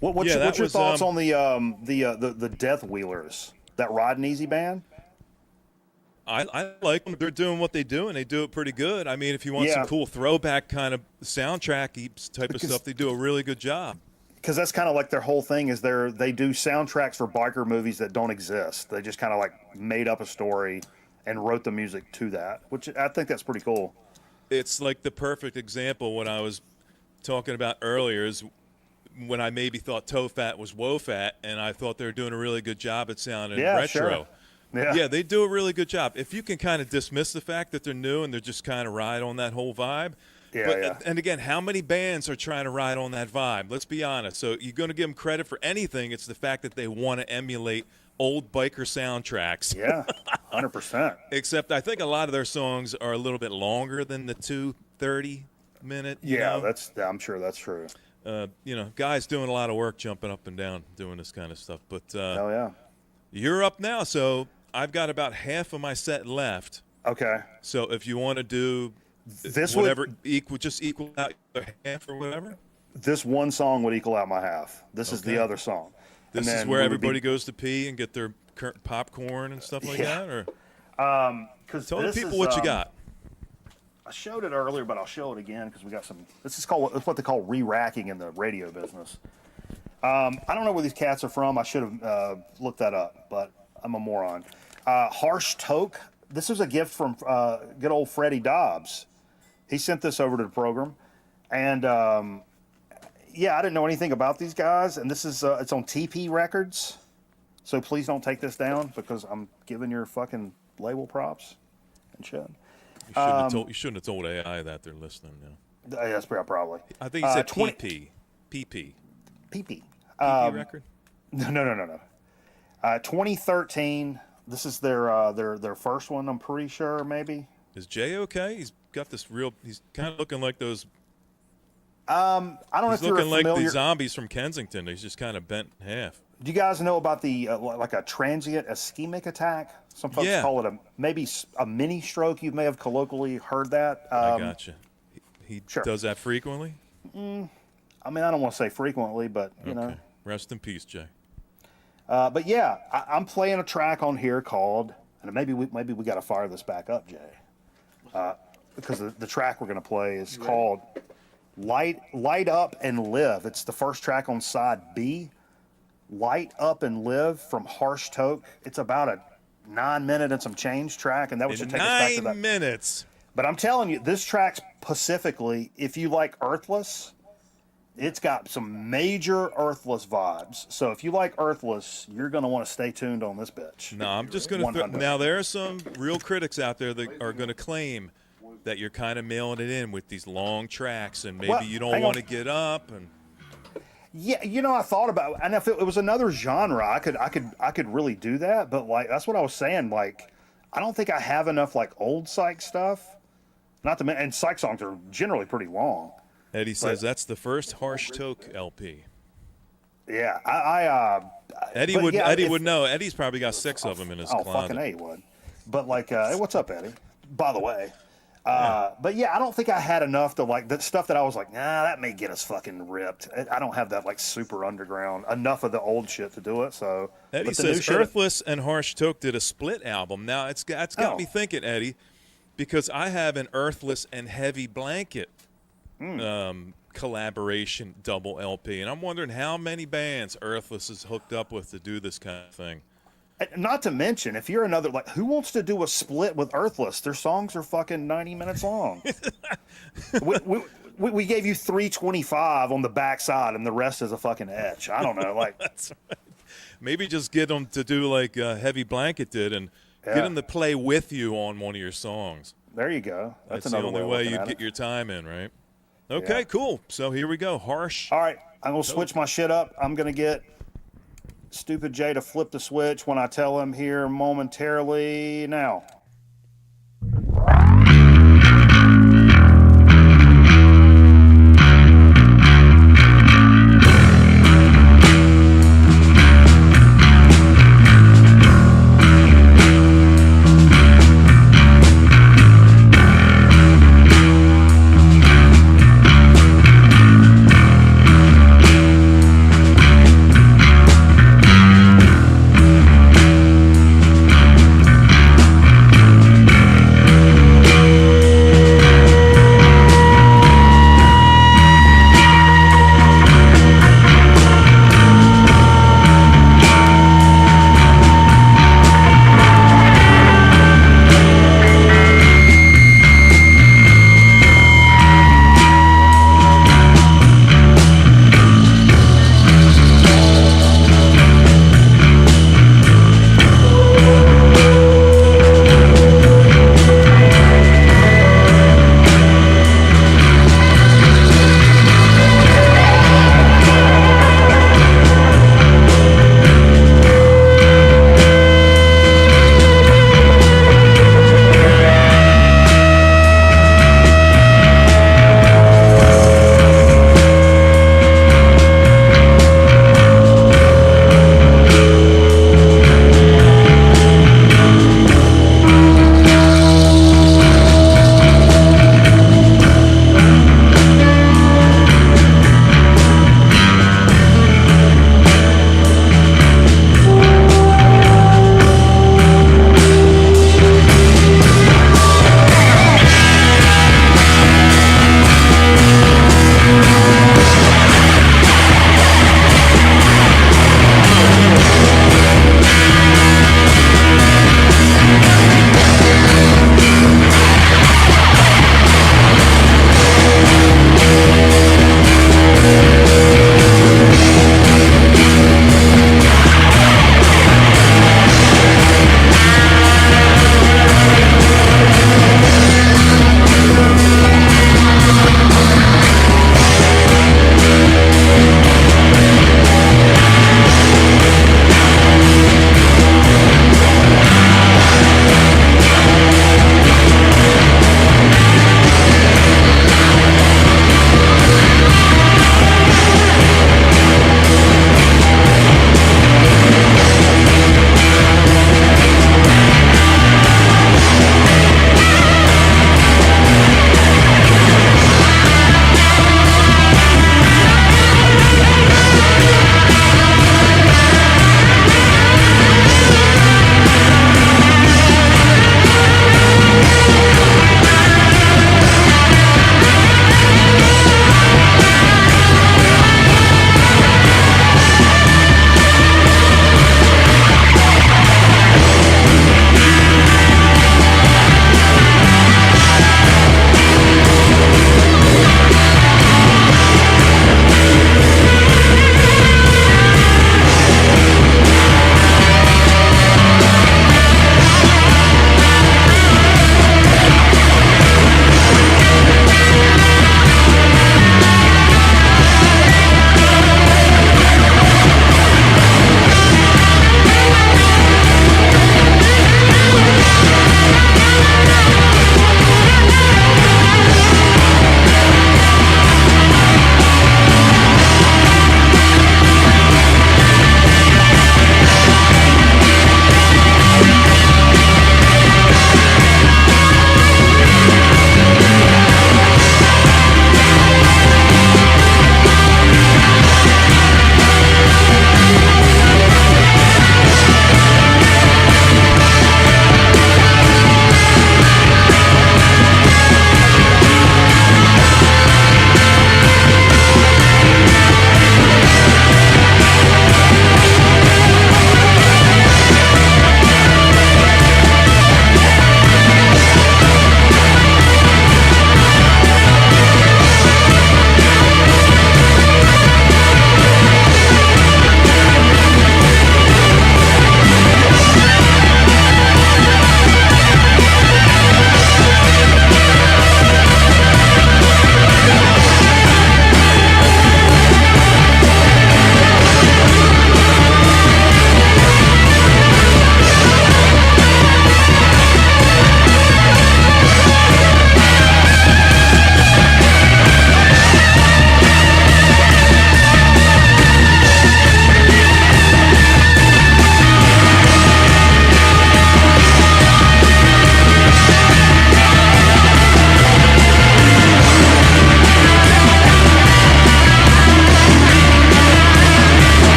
Speaker 2: What's
Speaker 1: that
Speaker 2: your
Speaker 1: was,
Speaker 2: thoughts on the Death Wheelers, that Rod and Easy band?
Speaker 1: I like them. They're doing what they do, and they do it pretty good. I mean, if you want
Speaker 2: Yeah.
Speaker 1: some cool throwback kind of soundtrack type of
Speaker 2: Because-
Speaker 1: stuff, they do a really good job.
Speaker 2: Because that's kind of like their whole thing is they do soundtracks for biker movies that don't exist. They just kind of like made up a story and wrote the music to that, which I think that's pretty cool.
Speaker 1: It's like the perfect example what I was talking about earlier is when I maybe thought Toe Fat was Woe Fat, and I thought they were doing a really good job at sounding
Speaker 2: Yeah,
Speaker 1: retro.
Speaker 2: sure. Yeah.
Speaker 1: Yeah, they do a really good job. If you can kind of dismiss the fact that they're new and they're just kind of ride on that whole vibe.
Speaker 2: Yeah,
Speaker 1: But,
Speaker 2: yeah.
Speaker 1: And again, how many bands are trying to ride on that vibe? Let's be honest. So you're going to give them credit for anything. It's the fact that they want to emulate old biker soundtracks.
Speaker 2: Yeah, 100%.
Speaker 1: Except I think a lot of their songs are a little bit longer than the 2:30-minute.
Speaker 2: Yeah, I'm sure that's true.
Speaker 1: Guys doing a lot of work jumping up and down doing this kind of stuff. But
Speaker 2: Hell yeah.
Speaker 1: you're up now, so I've got about half of my set left.
Speaker 2: Okay.
Speaker 1: So if you want to do
Speaker 2: This
Speaker 1: whatever, equal out your half or whatever.
Speaker 2: This one song would equal out my half. This is the
Speaker 1: Okay.
Speaker 2: other song.
Speaker 1: This
Speaker 2: And
Speaker 1: is
Speaker 2: then
Speaker 1: where
Speaker 2: we would
Speaker 1: everybody
Speaker 2: be-
Speaker 1: goes to pee and get their popcorn and stuff like
Speaker 2: Yeah.
Speaker 1: that. Or
Speaker 2: 'cause
Speaker 1: tell the
Speaker 2: this
Speaker 1: people
Speaker 2: is,
Speaker 1: what you got.
Speaker 2: I showed it earlier, but I'll show it again because we got some. It's what they call re-racking in the radio business. I don't know where these cats are from. I should have looked that up, but I'm a moron. Harsh Toke. This is a gift from good old Freddie Dobbs. He sent this over to the program, and yeah, I didn't know anything about these guys. And this is it's on TP Records, so please don't take this down because I'm giving your fucking label props and shit.
Speaker 1: You shouldn't have told AI that they're listening now.
Speaker 2: Yes, probably.
Speaker 1: I think you said
Speaker 2: 20
Speaker 1: PP. PP.
Speaker 2: PP.
Speaker 1: record?
Speaker 2: No. 2013. This is their first one. I'm pretty sure, maybe.
Speaker 1: Is Jay okay? He's got this real. He's kind of looking like those.
Speaker 2: I don't know
Speaker 1: He's
Speaker 2: if you're
Speaker 1: looking like
Speaker 2: familiar.
Speaker 1: the zombies from Kensington. He's just kind of bent in half.
Speaker 2: Do you guys know about the like a transient ischemic attack? Some folks
Speaker 1: Yeah.
Speaker 2: call it a mini stroke. You may have colloquially heard that.
Speaker 1: I gotcha. He
Speaker 2: sure.
Speaker 1: does that frequently.
Speaker 2: I mean, I don't want to say frequently, but you know.
Speaker 1: Okay. Rest in peace, Jay.
Speaker 2: But yeah, I'm playing a track on here called, and maybe we got to fire this back up, Jay, because the track we're gonna play is called "Light Up and Live." It's the first track on side B. "Light Up and Live" from Harsh Toke. It's about a 9-minute and some change track, and that
Speaker 1: In
Speaker 2: should take us back to
Speaker 1: 9
Speaker 2: that.
Speaker 1: minutes.
Speaker 2: But I'm telling you, this track specifically, if you like Earthless, it's got some major Earthless vibes. So if you like Earthless, you're going to want to stay tuned on this bitch.
Speaker 1: No, I'm just going to.
Speaker 2: 100.
Speaker 1: Now there are some real critics out there that are going to claim that you're kind of mailing it in with these long tracks, and maybe
Speaker 2: Well,
Speaker 1: you don't
Speaker 2: hang
Speaker 1: want
Speaker 2: on.
Speaker 1: to get up. And
Speaker 2: Yeah, I thought about, and if it was another genre, I could really do that. But like, that's what I was saying. Like, I don't think I have enough like old psych stuff. Not to mention, and psych songs are generally pretty long.
Speaker 1: Eddie says that's the first Harsh Toke LP.
Speaker 2: Yeah,
Speaker 1: Eddie
Speaker 2: but
Speaker 1: would.
Speaker 2: yeah,
Speaker 1: Eddie
Speaker 2: if-
Speaker 1: would know. Eddie's probably got 6 of them in his
Speaker 2: Oh,
Speaker 1: closet.
Speaker 2: fucking A, he would. But like, hey, what's up, Eddie? By the way. But yeah, I don't think I had enough to like the stuff that I was like, nah, that may get us fucking ripped. I don't have that like super underground enough of the old shit to do it. So
Speaker 1: Eddie
Speaker 2: but the new
Speaker 1: says
Speaker 2: shit-
Speaker 1: Earthless and Harsh Toke did a split album. Now it's got
Speaker 2: Oh.
Speaker 1: me thinking, Eddie, because I have an Earthless and Heavy Blanket collaboration double LP, and I'm wondering how many bands Earthless is hooked up with to do this kind of thing.
Speaker 2: Not to mention, if you're another, like, who wants to do a split with Earthless? Their songs are fucking 90 minutes long. we gave you 325 on the backside, and the rest is a fucking etch. I don't know, like.
Speaker 1: That's right. Maybe just get them to do like Heavy Blanket did, and get
Speaker 2: Yeah.
Speaker 1: them to play with you on one of your songs.
Speaker 2: There you go.
Speaker 1: That's the
Speaker 2: another
Speaker 1: only
Speaker 2: of
Speaker 1: way
Speaker 2: looking
Speaker 1: you
Speaker 2: at
Speaker 1: get
Speaker 2: it.
Speaker 1: your time in, right? Okay,
Speaker 2: Yeah.
Speaker 1: cool. So here we go. Harsh.
Speaker 2: All right, I'm gonna switch my shit up. I'm gonna get Stupid J to flip the switch when I tell him here momentarily now.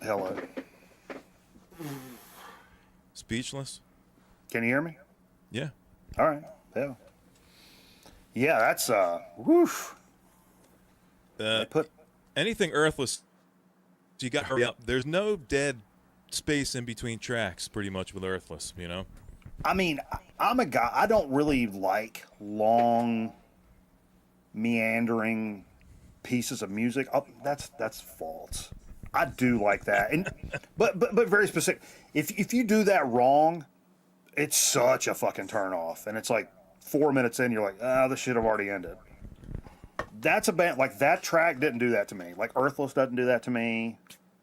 Speaker 2: Hello.
Speaker 1: Speechless?
Speaker 2: Can you hear me?
Speaker 1: Yeah.
Speaker 2: All right. Yeah. Yeah, that's woof. They put
Speaker 1: Anything Earthless, you got to hurry up. There's no dead space in between tracks, pretty much, with Earthless, you know?
Speaker 2: I mean, I'm a guy. I don't really like long, meandering pieces of music. Oh, that's false. I do like that, and but very specific. If you do that wrong, it's such a fucking turn off, and it's like 4 minutes in, you're like, this shit have already ended. That's a band like that track didn't do that to me. Like Earthless doesn't do that to me.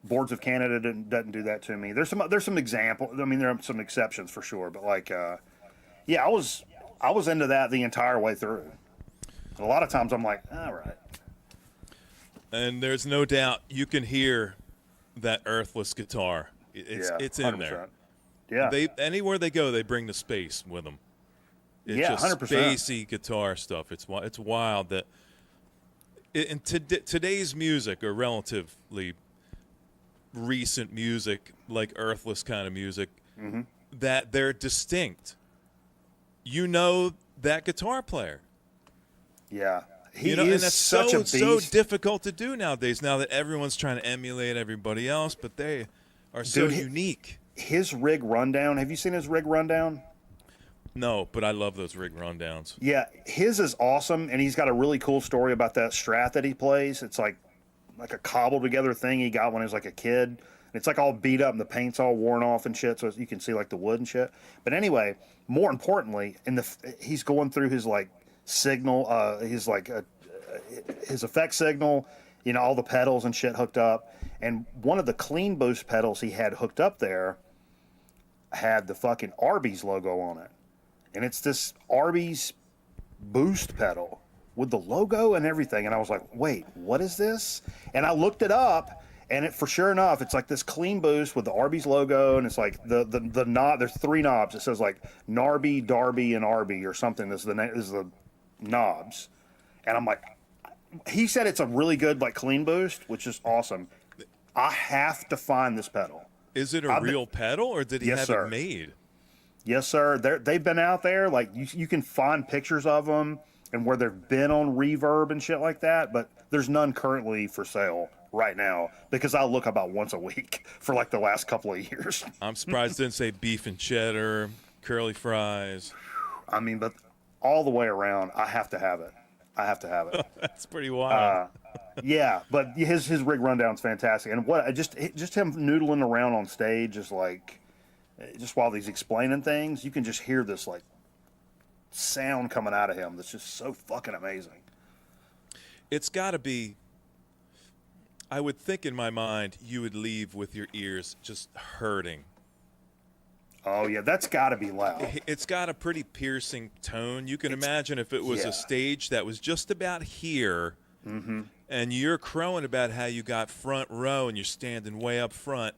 Speaker 2: Boards of Canada doesn't do that to me. There's some examples. I mean, there are some exceptions for sure, but like, yeah, I was into that the entire way through. A lot of times I'm like, all right.
Speaker 1: And there's no doubt you can hear that Earthless guitar. It's in
Speaker 2: 100%.
Speaker 1: there.
Speaker 2: Yeah.
Speaker 1: Anywhere they go, they bring the space with them. It's
Speaker 2: Yeah,
Speaker 1: just
Speaker 2: 100%.
Speaker 1: spacey guitar stuff. It's wild that in today's music, or relatively recent music, like Earthless kind of music, that they're distinct. You know that guitar player.
Speaker 2: Yeah. He
Speaker 1: You know, and
Speaker 2: is
Speaker 1: that's
Speaker 2: such a beast.
Speaker 1: so difficult to do nowadays. Now that everyone's trying to emulate everybody else, but they are so
Speaker 2: Dude,
Speaker 1: unique.
Speaker 2: His rig rundown. Have you seen his rig rundown?
Speaker 1: No, but I love those rig rundowns.
Speaker 2: Yeah, his is awesome, and he's got a really cool story about that Strat that he plays. It's like a cobbled together thing he got when he was like a kid. And it's like all beat up and the paint's all worn off and shit, so you can see like the wood and shit. But anyway, more importantly, he's going through his like signal, his effect signal, you know, all the pedals and shit hooked up. And one of the clean boost pedals he had hooked up there had the fucking Arby's logo on it. And it's this Arby's boost pedal with the logo and everything. And I was like, wait, what is this? And I looked it up, and for sure enough, it's like this clean boost with the Arby's logo, and it's like the knob. There's 3 knobs. It says like Narby, Darby, and Arby or something. This is the knobs. And I'm like, he said it's a really good like clean boost, which is awesome. I have to find this pedal.
Speaker 1: Is it a real pedal, or did he
Speaker 2: Yes,
Speaker 1: have
Speaker 2: sir.
Speaker 1: it made?
Speaker 2: Yes, sir. They've been out there. Like you can find pictures of them and where they've been on Reverb and shit like that. But there's none currently for sale right now because I look about once a week for like the last couple of years.
Speaker 1: I'm surprised it didn't say beef and cheddar, curly fries.
Speaker 2: I mean, but all the way around, I have to have it. I have to have it.
Speaker 1: That's pretty wild.
Speaker 2: Yeah, but his rig rundown's fantastic. And what just him noodling around on stage is like. Just while he's explaining things, you can just hear this like sound coming out of him that's just so fucking amazing.
Speaker 1: It's got to be. I would think in my mind you would leave with your ears just hurting.
Speaker 2: Oh yeah, that's got to be loud.
Speaker 1: It's got a pretty piercing tone. You can imagine if it was
Speaker 2: yeah.
Speaker 1: a stage that was just about here, and you're crowing about how you got front row and you're standing way up front.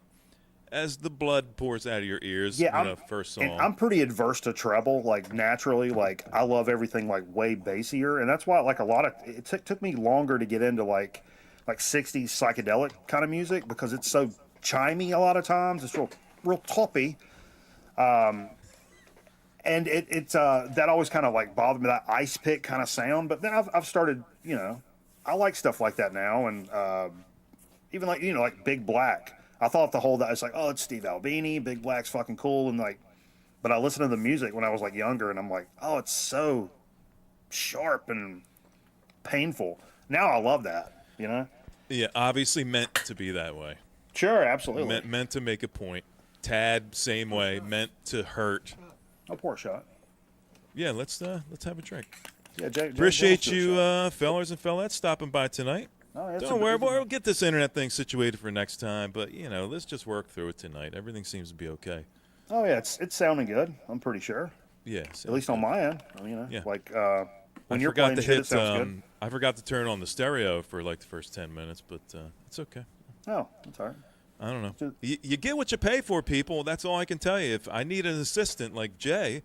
Speaker 1: As the blood pours out of your ears,
Speaker 2: Yeah,
Speaker 1: first song.
Speaker 2: And I'm pretty adverse to treble, like naturally. Like I love everything like way bassier, and that's why like it took me longer to get into like 60s psychedelic kind of music because it's so chimey a lot of times. It's real toppy, and it's that always kind of like bothered me, that ice pick kind of sound. But then I've started, you know, I like stuff like that now, and even like like Big Black. I thought it's like, oh, it's Steve Albini, Big Black's fucking cool, and like, but I listened to the music when I was like younger, and I'm like, oh, it's so sharp and painful. Now I love that, you know?
Speaker 1: Yeah, obviously meant to be that way.
Speaker 2: Sure, absolutely.
Speaker 1: Meant to make a point. Tad, same way, meant to hurt.
Speaker 2: I'll pour a shot.
Speaker 1: Yeah, let's have a drink.
Speaker 2: Yeah, Jay,
Speaker 1: Appreciate
Speaker 2: James, do a
Speaker 1: you,
Speaker 2: shot.
Speaker 1: fellers and fellettes, stopping by tonight.
Speaker 2: Oh, it's
Speaker 1: Don't
Speaker 2: a-
Speaker 1: worry,
Speaker 2: it's a-
Speaker 1: we'll get this internet thing situated for next time. But let's just work through it tonight. Everything seems to be okay.
Speaker 2: Oh yeah, it's sounding good. I'm pretty sure.
Speaker 1: Yes.
Speaker 2: At least on my end. I mean,
Speaker 1: Yeah.
Speaker 2: like
Speaker 1: I
Speaker 2: when you're
Speaker 1: forgot
Speaker 2: playing
Speaker 1: to
Speaker 2: shit, it
Speaker 1: hit.
Speaker 2: sounds good.
Speaker 1: I forgot to turn on the stereo for like the first 10 minutes, but it's okay.
Speaker 2: Oh, that's all right.
Speaker 1: I don't know.
Speaker 2: Just-
Speaker 1: You get what you pay for, people. That's all I can tell you. If I need an assistant like Jay,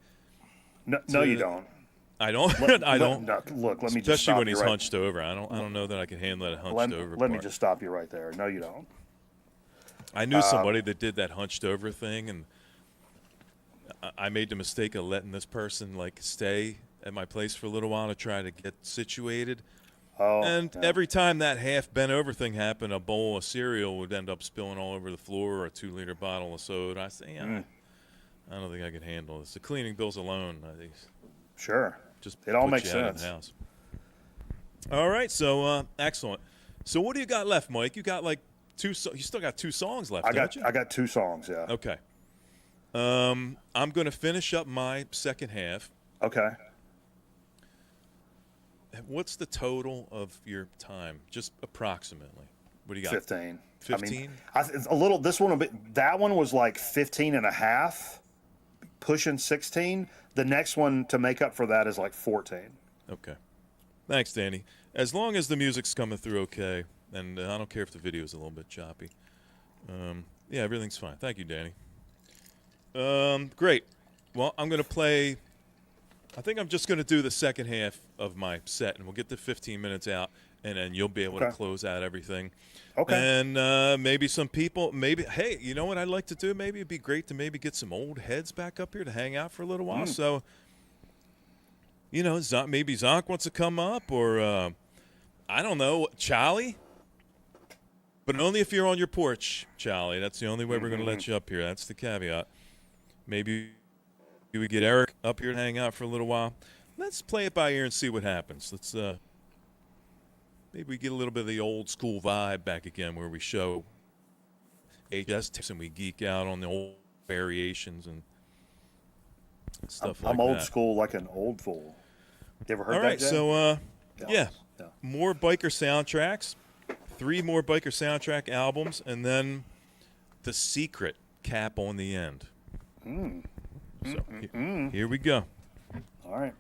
Speaker 2: No, you don't.
Speaker 1: I don't. I don't.
Speaker 2: Look, let me just
Speaker 1: Especially
Speaker 2: stop
Speaker 1: when
Speaker 2: you
Speaker 1: he's
Speaker 2: right.
Speaker 1: hunched over. I don't know that I can handle that hunched over.
Speaker 2: Let me
Speaker 1: part.
Speaker 2: just stop you right there. No, you don't.
Speaker 1: I knew somebody that did that hunched over thing, and I made the mistake of letting this person like stay at my place for a little while to try to get situated.
Speaker 2: Oh,
Speaker 1: And
Speaker 2: yeah.
Speaker 1: every time that half bent over thing happened, a bowl of cereal would end up spilling all over the floor, or a 2-liter bottle of soda. I say, I don't think I could handle this. The cleaning bills alone, I think,
Speaker 2: Sure.
Speaker 1: just
Speaker 2: It all
Speaker 1: put
Speaker 2: makes
Speaker 1: you out of
Speaker 2: sense.
Speaker 1: the house. All right, so excellent. So what do you got left, Mike? You got like you still got 2 songs left, don't you?
Speaker 2: I got 2 songs. Yeah.
Speaker 1: Okay. I'm going to finish up my second half.
Speaker 2: Okay.
Speaker 1: What's the total of your time, just approximately? What do you got?
Speaker 2: 15.
Speaker 1: 15?
Speaker 2: I mean, it's a little. This one a bit. That one was like 15 and a half, pushing 16. The next one to make up for that is like 14.
Speaker 1: Okay. Thanks, Danny. As long as the music's coming through okay, and I don't care if the video's a little bit choppy. Yeah, everything's fine. Thank you, Danny. Great. Well, I'm going to play. I think I'm just going to do the second half of my set, and we'll get the 15 minutes out, and then you'll be able to
Speaker 2: Okay.
Speaker 1: close out everything.
Speaker 2: Okay.
Speaker 1: And maybe some people, hey, you know what I'd like to do? Maybe it'd be great to maybe get some old heads back up here to hang out for a little while. So, you know, maybe Zonk wants to come up, or I don't know, Charlie. But only if you're on your porch, Charlie. That's the only way we're going to let you up here. That's the caveat. Maybe we get Eric up here to hang out for a little while. Let's play it by ear and see what happens. Let's maybe we get a little bit of the old school vibe back again, where we show HS tips and we geek out on the old variations and stuff like
Speaker 2: I'm
Speaker 1: that.
Speaker 2: old school, like an old fool. You ever heard
Speaker 1: All
Speaker 2: that?
Speaker 1: right,
Speaker 2: Jay?
Speaker 1: so yeah,
Speaker 2: Yeah.
Speaker 1: more biker soundtracks, 3 more biker soundtrack albums, and then the secret cap on the end. So here we go.
Speaker 2: All right.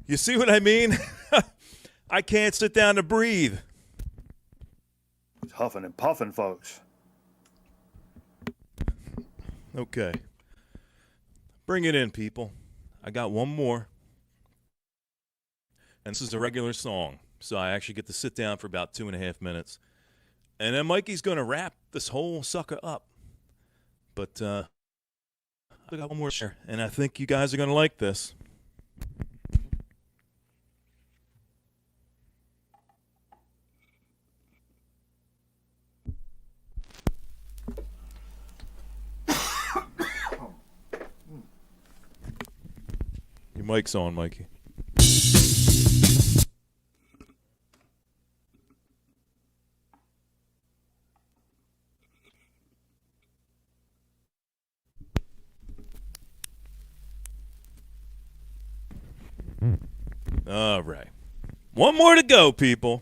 Speaker 1: You see what I mean? I can't sit down to breathe.
Speaker 2: Huffing and puffing, folks.
Speaker 1: Okay. Bring it in, people. I got one more. And this is a regular song. So I actually get to sit down for about 2.5 minutes. And then Mikey's going to wrap this whole sucker up. But I got one more share. And I think you guys are going to like this. Your mic's on, Mikey. All right. One more to go, people.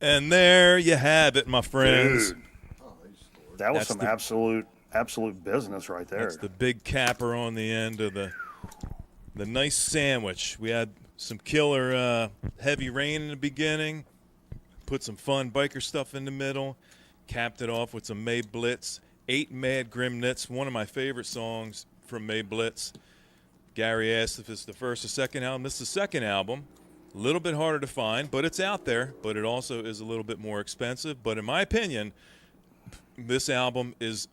Speaker 1: And there you have it, my friends.
Speaker 2: Dude, that was
Speaker 1: That's
Speaker 2: some
Speaker 1: the-
Speaker 2: absolute business right there.
Speaker 1: That's the big capper on the end of the nice sandwich. We had some killer heavy rain in the beginning, put some fun biker stuff in the middle, capped it off with some May Blitz, 8 Mad Grim Knits, one of my favorite songs from May Blitz. Gary asked if it's the first or second album. This is the second album. A little bit harder to find, but it's out there. But it also is a little bit more expensive. But in my opinion, this album is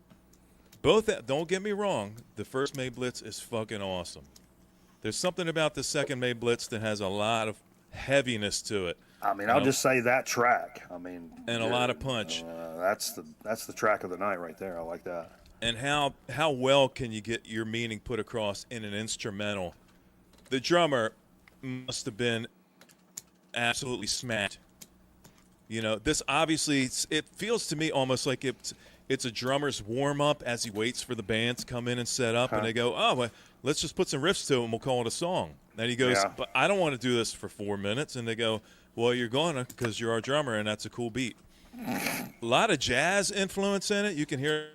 Speaker 1: both. Don't get me wrong. The first May Blitz is fucking awesome. There's something about the second May Blitz that has a lot of heaviness to it.
Speaker 2: I mean, I'll just say that track. I mean,
Speaker 1: and a lot of punch.
Speaker 2: That's the track of the night right there. I like that.
Speaker 1: And how well can you get your meaning put across in an instrumental? The drummer must have been absolutely smacked. You know, this obviously, it feels to me almost like it's a drummer's warm-up as he waits for the band to come in and set up, and they go, oh, well, let's just put some riffs to it and we'll call it a song. And he goes, but I don't want to do this for 4 minutes. And they go, well, you're going to because you're our drummer, and that's a cool beat. A lot of jazz influence in it. You can hear,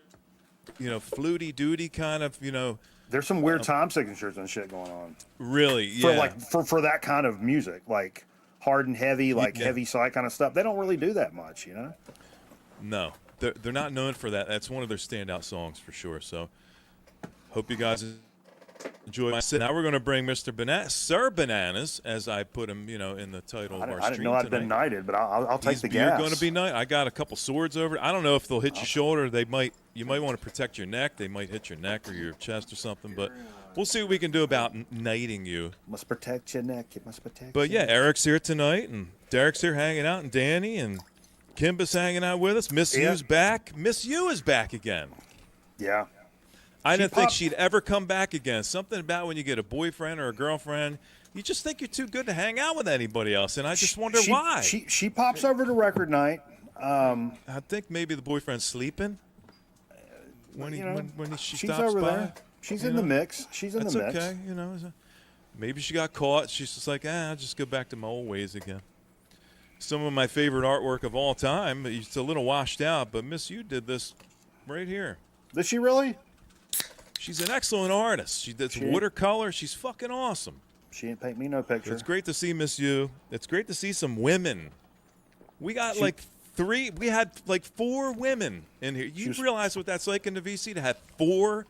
Speaker 1: you know, fluty-duty kind of, you know.
Speaker 2: There's some weird time signatures and shit going on.
Speaker 1: Really, yeah.
Speaker 2: For that kind of music, like hard and heavy, like heavy side kind of stuff. They don't really do that much, you know?
Speaker 1: No, they're not known for that. That's one of their standout songs for sure. So hope you guys enjoy my set. Now we're going to bring Mr. Sir Bananas, as I put him, you know, in the title of our stream.
Speaker 2: I didn't know I'd been knighted, but I'll take the gas.
Speaker 1: You're going to be knighted. I got a couple swords over it. I don't know if they'll hit your shoulder. You might want to protect your neck. They might hit your neck or your chest or something, but we'll see what we can do about knighting you.
Speaker 2: Must protect your neck. You must protect.
Speaker 1: But yeah, Eric's here tonight, and Derek's here hanging out, and Danny, and Kimba's hanging out with us. Miss U's back. Miss U is back again.
Speaker 2: Yeah.
Speaker 1: I didn't think she'd ever come back again. Something about when you get a boyfriend or a girlfriend, you just think you're too good to hang out with anybody else, and I just wonder why.
Speaker 2: She pops over to record night.
Speaker 1: I think maybe the boyfriend's sleeping when she
Speaker 2: she's
Speaker 1: stops
Speaker 2: over
Speaker 1: by.
Speaker 2: there. She's in the mix. She's in the mix.
Speaker 1: That's okay, you know. Maybe she got caught. She's just like, I'll just go back to my old ways again. Some of my favorite artwork of all time. It's a little washed out, but Miss U did this right here.
Speaker 2: Did she really?
Speaker 1: She's an excellent artist. She does watercolor. She's fucking awesome.
Speaker 2: She didn't paint me no picture.
Speaker 1: It's great to see Miss U. It's great to see some women. We got we had like 4 women in here. You realize what that's like in the VC to have 4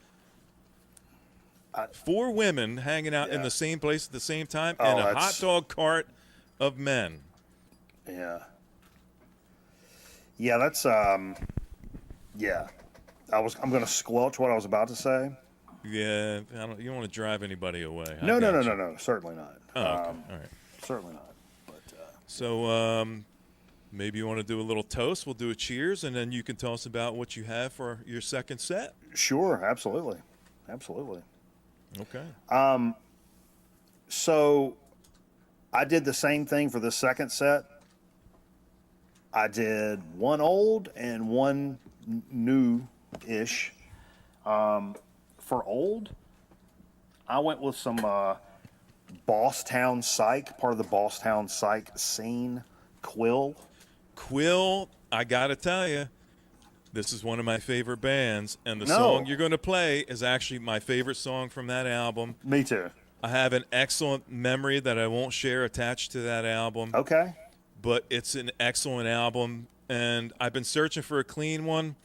Speaker 1: women hanging out in the same place at the same time and a hot dog cart of men.
Speaker 2: Yeah. Yeah, that's yeah. I'm going to squelch what I was about to say.
Speaker 1: Yeah, you don't want to drive anybody away.
Speaker 2: No, certainly not.
Speaker 1: Oh, okay. All right.
Speaker 2: Certainly not. But
Speaker 1: so maybe you want to do a little toast. We'll do a cheers, and then you can tell us about what you have for your second set.
Speaker 2: Sure, absolutely.
Speaker 1: Okay.
Speaker 2: So I did the same thing for the second set. I did one old and one new-ish. For old, I went with some Bosstown Psych, part of the Bosstown Psych scene, Quill.
Speaker 1: Quill, I got to tell you, this is one of my favorite bands, and the song you're going to play is actually my favorite song from that album.
Speaker 2: Me too.
Speaker 1: I have an excellent memory that I won't share attached to that album.
Speaker 2: Okay.
Speaker 1: But it's an excellent album, and I've been searching for a clean one.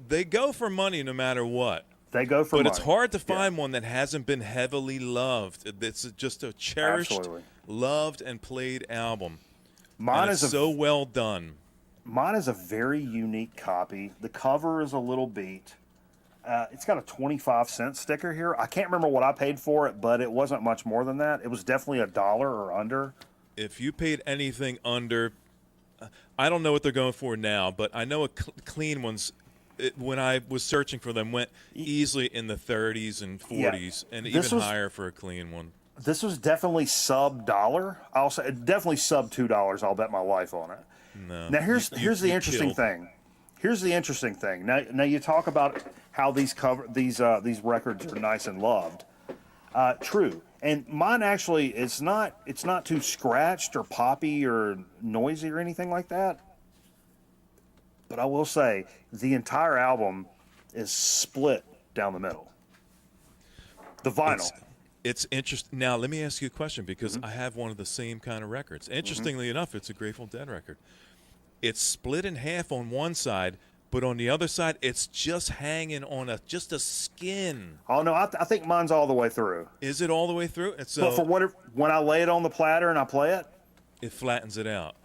Speaker 1: They go for money no matter what.
Speaker 2: They go for money.
Speaker 1: But it's hard to find one that hasn't been heavily loved. It's just a cherished, loved, and played album.
Speaker 2: Mine is
Speaker 1: so well done.
Speaker 2: Mine is a very unique copy. The cover is a little beat. It's got a 25-cent sticker here. I can't remember what I paid for it, but it wasn't much more than that. It was definitely $1 or under.
Speaker 1: If you paid anything under, I don't know what they're going for now, but I know clean ones. When I was searching for them, went easily in the 30s and 40s, and even higher for a clean one.
Speaker 2: This was definitely sub-$1. I'll say definitely sub-$2. I'll bet my life on it.
Speaker 1: No.
Speaker 2: Now here's the interesting thing. Here's the interesting thing. Now you talk about how these records are nice and loved. True. And mine actually, it's not too scratched or poppy or noisy or anything like that. But I will say, the entire album is split down the middle. The vinyl.
Speaker 1: It's interesting. Now, let me ask you a question, because I have one of the same kind of records. Interestingly enough, it's a Grateful Dead record. It's split in half on one side, but on the other side, it's just hanging on just a skin.
Speaker 2: Oh, no, I think mine's all the way through.
Speaker 1: Is it all the way through? And so
Speaker 2: But for whatever, when I lay it on the platter and I play it,
Speaker 1: it flattens it out.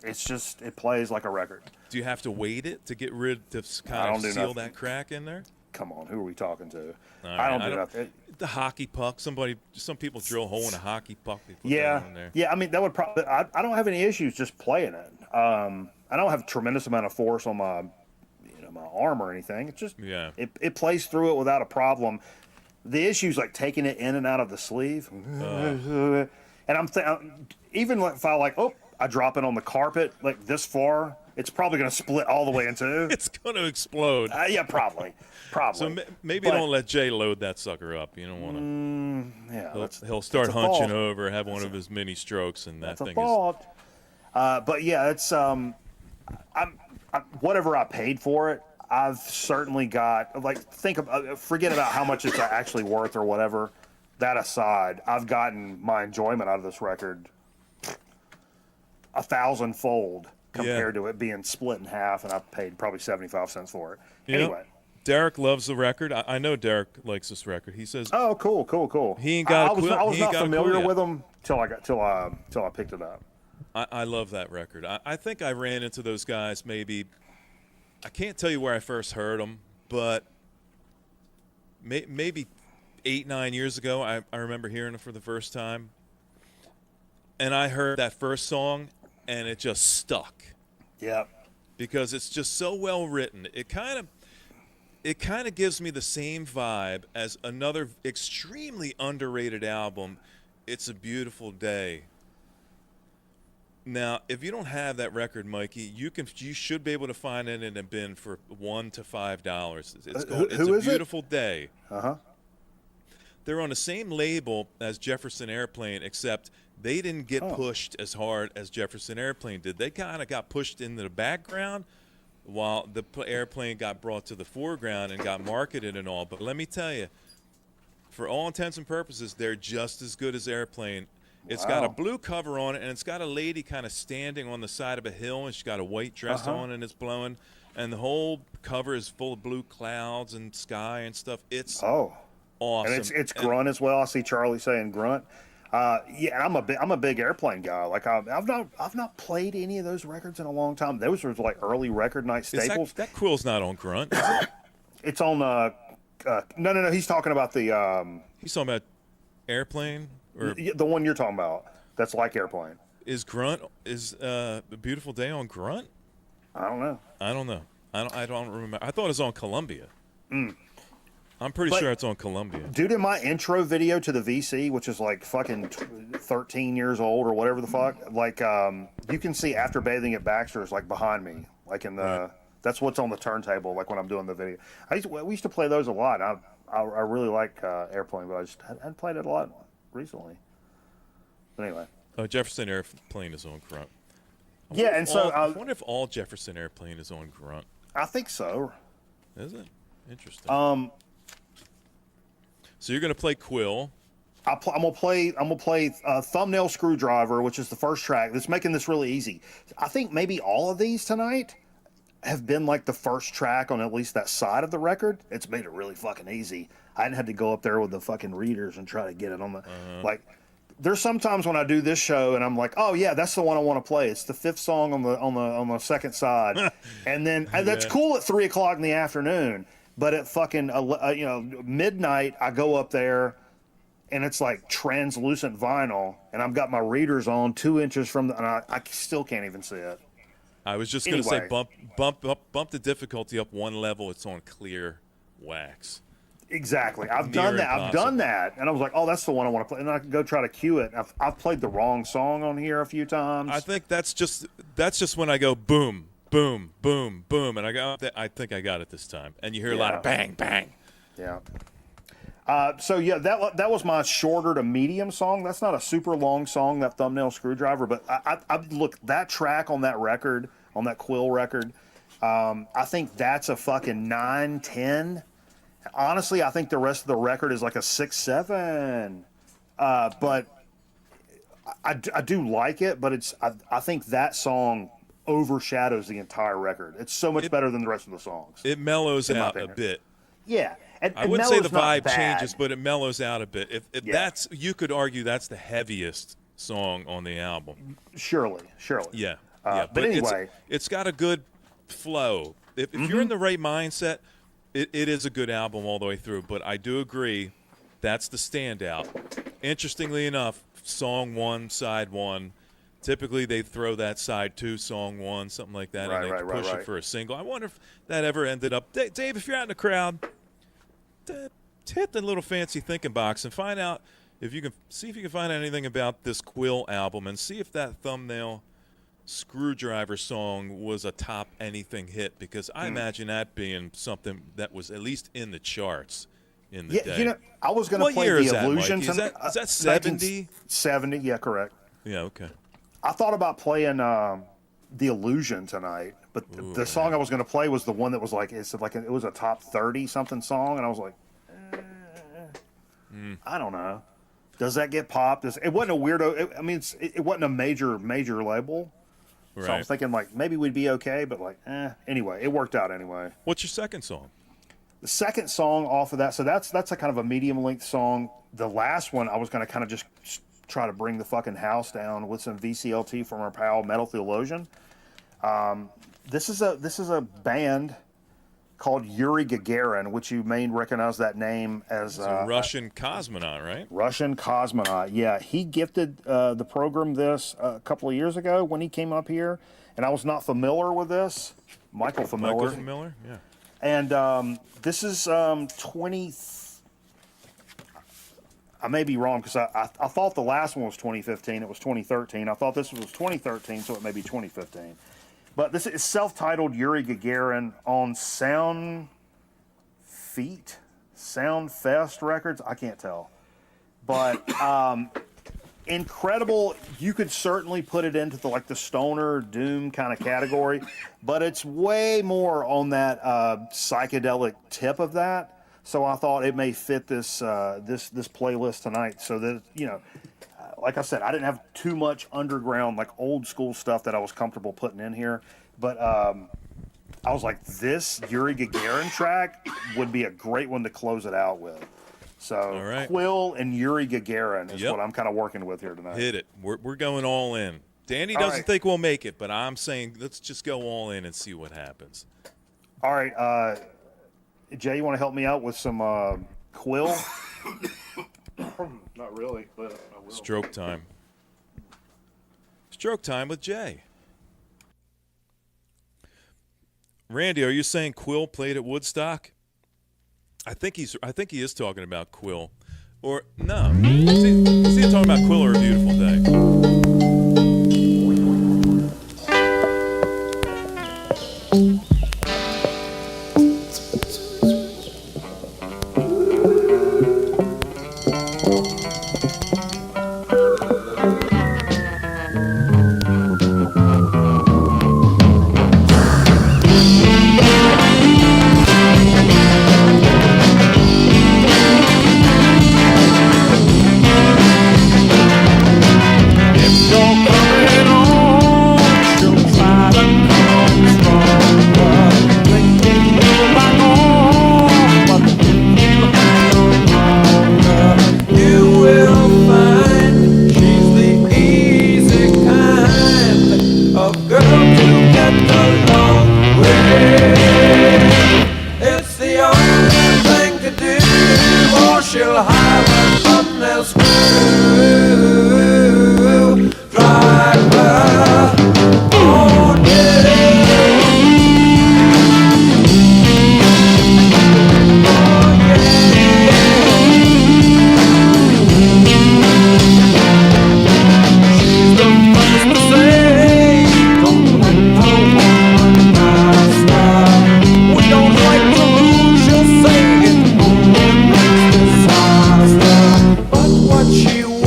Speaker 2: it plays like a record.
Speaker 1: Do you have to weight it to get rid, to
Speaker 2: I
Speaker 1: kind
Speaker 2: don't
Speaker 1: of
Speaker 2: do
Speaker 1: seal
Speaker 2: nothing.
Speaker 1: that crack in there?
Speaker 2: Come on, who are we talking to?
Speaker 1: All
Speaker 2: I don't
Speaker 1: right,
Speaker 2: do nothing.
Speaker 1: The hockey puck. Some people drill a hole in a hockky puck. They put
Speaker 2: Yeah,
Speaker 1: that in there.
Speaker 2: yeah. I mean, that would probably. I don't have any issues just playing it. I don't have a tremendous amount of force on my, my arm or anything. It's just it plays through it without a problem. The issue's like taking it in and out of the sleeve, and even if I drop it on the carpet like this far, it's probably going to split all the way in two.
Speaker 1: It's going to explode.
Speaker 2: Yeah, probably.
Speaker 1: So maybe don't let Jay load that sucker up. You don't want to.
Speaker 2: Yeah,
Speaker 1: He'll start
Speaker 2: a
Speaker 1: hunching
Speaker 2: thought.
Speaker 1: over, have one of his mini strokes, and that
Speaker 2: That's a
Speaker 1: thing is.
Speaker 2: thought. But yeah, it's whatever I paid for it. I've certainly got forget about how much it's actually worth or whatever. That aside, I've gotten my enjoyment out of this record 1,000-fold compared to it being split in half, and I paid probably 75 cents for it. Anyway.
Speaker 1: Derek loves the record. I know Derek likes this record. He says,
Speaker 2: "Oh, cool."
Speaker 1: He ain't got.
Speaker 2: I was not familiar
Speaker 1: yet.
Speaker 2: with them till I picked it up.
Speaker 1: I love that record. I think I ran into those guys maybe. I can't tell you where I first heard them, but maybe 8-9 years ago. I remember hearing them for the first time, and I heard that first song, and it just stuck.
Speaker 2: Yeah.
Speaker 1: Because it's just so well written. It kind of gives me the same vibe as another extremely underrated album, It's a Beautiful Day. Now, if you don't have that record, Mikey, you should be able to find it in a bin for $1 to $5. It's called It's a Beautiful Day.
Speaker 2: Uh-huh.
Speaker 1: They're on the same label as Jefferson Airplane, except they didn't get pushed as hard as Jefferson Airplane did. They kind of got pushed into the background while the Airplane got brought to the foreground and got marketed and all. But let me tell you, for all intents and purposes, they're just as good as Airplane. It's got a blue cover on it, and it's got a lady kind of standing on the side of a hill, and she's got a white dress on, and it's blowing. And the whole cover is full of blue clouds and sky and stuff. It's awesome.
Speaker 2: And it's grunt as well. I see Charlie saying grunt. Yeah, I'm a big Airplane guy. Like I've not played any of those records in a long time. Those were like early record night staples.
Speaker 1: That Quill's not on Grunt, is it?
Speaker 2: It's on. No. He's talking about the.
Speaker 1: He's talking about Airplane, or
Speaker 2: the one you're talking about. That's like Airplane.
Speaker 1: Is Grunt A Beautiful Day on Grunt?
Speaker 2: I don't know.
Speaker 1: I don't remember. I thought it was on Columbia. I'm pretty sure it's on Columbia.
Speaker 2: Dude, in my intro video to the VC, which is like fucking 13 years old or whatever the fuck, like you can see After Bathing at Baxter's like behind me, like in the that's what's on the turntable, like when I'm doing the video. We used to play those a lot. I really like Airplane, but I just hadn't played it a lot recently. But anyway.
Speaker 1: Jefferson Airplane is on Grunt. I wonder if all Jefferson Airplane is on Grunt.
Speaker 2: I think so.
Speaker 1: Is it? Interesting. So you're gonna play Quill.
Speaker 2: I'm gonna play Thumbnail Screwdriver, which is the first track. That's making this really easy. I think maybe all of these tonight have been like the first track on at least that side of the record. It's made it really fucking easy. I hadn't had to go up there with the fucking readers and try to get it on the like. There's sometimes when I do this show and I'm like, oh yeah, that's the one I want to play. It's the fifth song on the second side, and that's cool at 3 o'clock in the afternoon. But at fucking midnight, I go up there, and it's like translucent vinyl, and I've got my readers on 2 inches from and I still can't even see it.
Speaker 1: I was just gonna say bump the difficulty up one level. It's on clear wax.
Speaker 2: Exactly. I've done that, and I was like, oh, that's the one I want to play, and I can go try to cue it. I've played the wrong song on here a few times.
Speaker 1: I think that's just when I go boom. Boom, boom, boom, and I think I got it this time. And you hear a lot of bang, bang.
Speaker 2: Yeah. So yeah, that was my shorter to medium song. That's not a super long song, that Thumbnail Screwdriver, but I look, that track on that record, on that Quill record, I think that's a fucking 9-10. Honestly, I think the rest of the record is like a 6-7. But I do like it, but I think that song overshadows the entire record. It's so much better than the rest of the songs.
Speaker 1: It mellows out a bit.
Speaker 2: Yeah.
Speaker 1: I wouldn't say the
Speaker 2: Mellow's not
Speaker 1: vibe changes,
Speaker 2: bad.
Speaker 1: but it mellows out a bit. If
Speaker 2: Yeah.
Speaker 1: that's, you could argue that's the heaviest song on the album.
Speaker 2: Surely.
Speaker 1: Yeah. Yeah.
Speaker 2: But anyway.
Speaker 1: It's got a good flow. If you're in the right mindset, it is a good album all the way through. But I do agree, that's the standout. Interestingly enough, song 1, side 1. Typically, they throw that side 2, song 1, something like that, and they push it for a single. I wonder if that ever ended up. Dave, if you're out in the crowd, hit the little fancy thinking box and find out if you can find out anything about this Quill album, and see if that Thumbnail Screwdriver song was a top anything hit, because I imagine that being something that was at least in the charts in the day.
Speaker 2: You know, I was going to
Speaker 1: What
Speaker 2: play
Speaker 1: year
Speaker 2: The
Speaker 1: is that,
Speaker 2: Illusion.
Speaker 1: Mikey? Is that 70?
Speaker 2: 70, yeah, correct.
Speaker 1: Yeah, okay.
Speaker 2: I thought about playing The Illusion tonight, but the song I was going to play was the one that was like, it was a top 30 something song, and I was like, I don't know. Does that get popped? It wasn't a weirdo. It wasn't a major label.
Speaker 1: Right.
Speaker 2: So I was thinking like maybe we'd be okay, but like, anyway, it worked out anyway.
Speaker 1: What's your second song?
Speaker 2: The second song off of that, so that's a kind of a medium length song. The last one I was going to kind of just try to bring the fucking house down with some VCLT from our pal Metal Theologian. This is a band called Yuri Gagarin, which you may recognize that name as
Speaker 1: a Russian cosmonaut, right?
Speaker 2: Russian cosmonaut, yeah. He gifted the program this a couple of years ago when he came up here, and I was not familiar with this. Michael familiar,
Speaker 1: yeah.
Speaker 2: And this is 20. I may be wrong because I thought the last one was 2015. It was 2013. I thought this was 2013, so it may be 2015. But this is self-titled Yuri Gagarin on Sound Fest Records. I can't tell. But incredible. You could certainly put it into the stoner doom kind of category, but it's way more on that psychedelic tip of that. So I thought it may fit this playlist tonight. So that, like I said, I didn't have too much underground, old school stuff that I was comfortable putting in here. But I was like, this Yuri Gagarin track would be a great one to close it out with. So
Speaker 1: all right.
Speaker 2: Quill and Yuri Gagarin is what I'm kind of working with here tonight.
Speaker 1: Hit it. We're going all in. Danny
Speaker 2: All
Speaker 1: doesn't
Speaker 2: right.
Speaker 1: think we'll make it, but I'm saying let's just go all in and see what happens.
Speaker 2: All right, Jay, you want to help me out with some Quill?
Speaker 3: Not really, but I will.
Speaker 1: Stroke time. Stroke time with Jay. Randy, are you saying Quill played at Woodstock? I think he is talking about Quill. Or no. Is he talking about Quill or A Beautiful Day?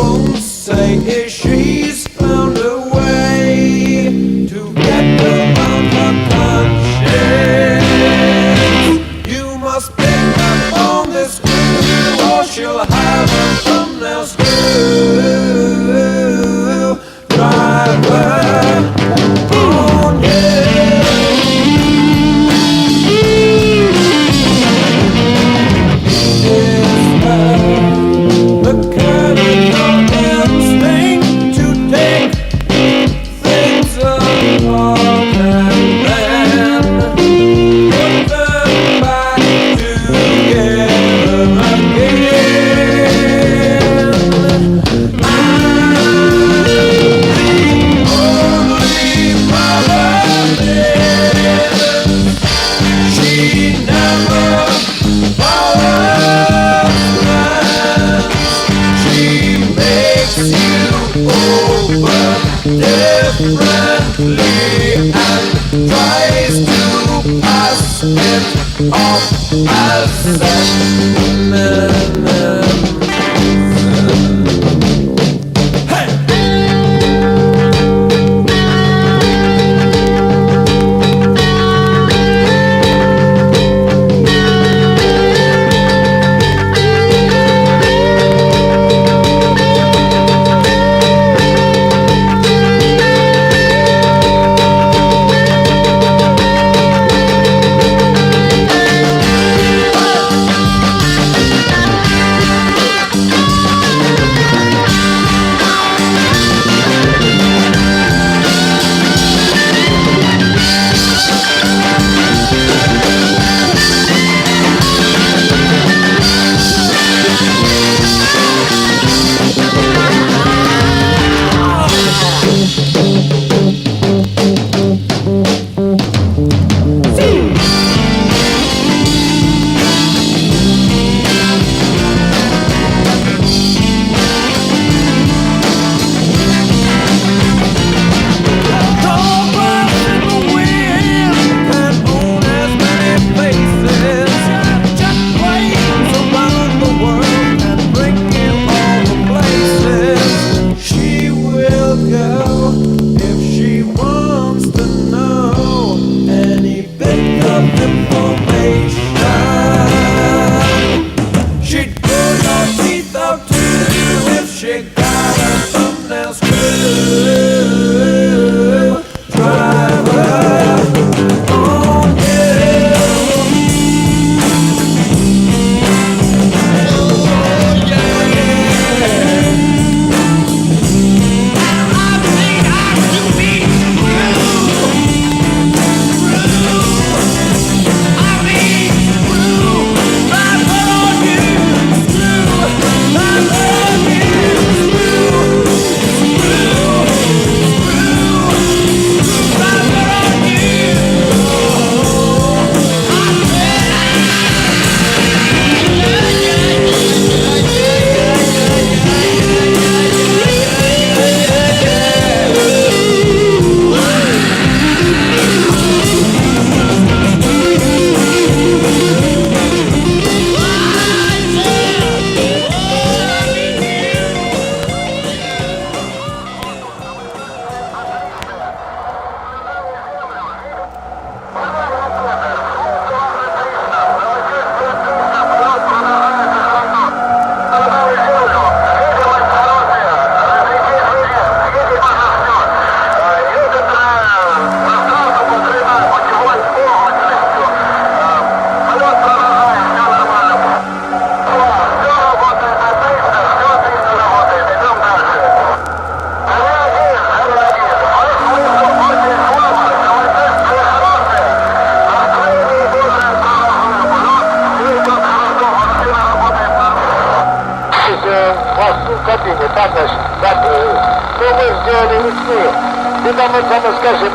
Speaker 6: won't say is she's found a way to get around her conscience. You must pick up on this screw or she'll have a thumbnail screw driver on you.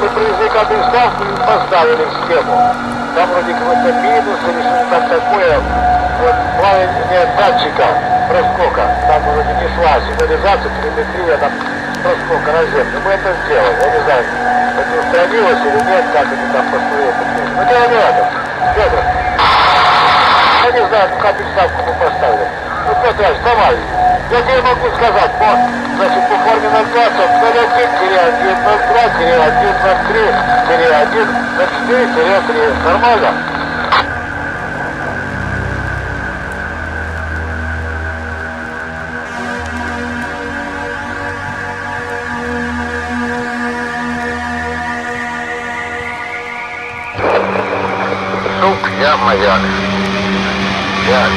Speaker 3: мы привезли как ставку и поставили в схему. Там вроде какой-то минус или что-то там такое. Вот плавание датчика проскока. Там вроде несла сигнализацию, телеметрия, там проскока на землю. Мы это сделали. Я не знаю, это устранилось или нет, как они там построили. Но дело не в этом. Федор. но не знаю, какую ставку мы поставили. Ну, Петрович, давай. Я тебе могу сказать, значит, по форме 020, 01-1, 02-1, 03-1, 04-3. Нормально? Сук, я маяк. Я...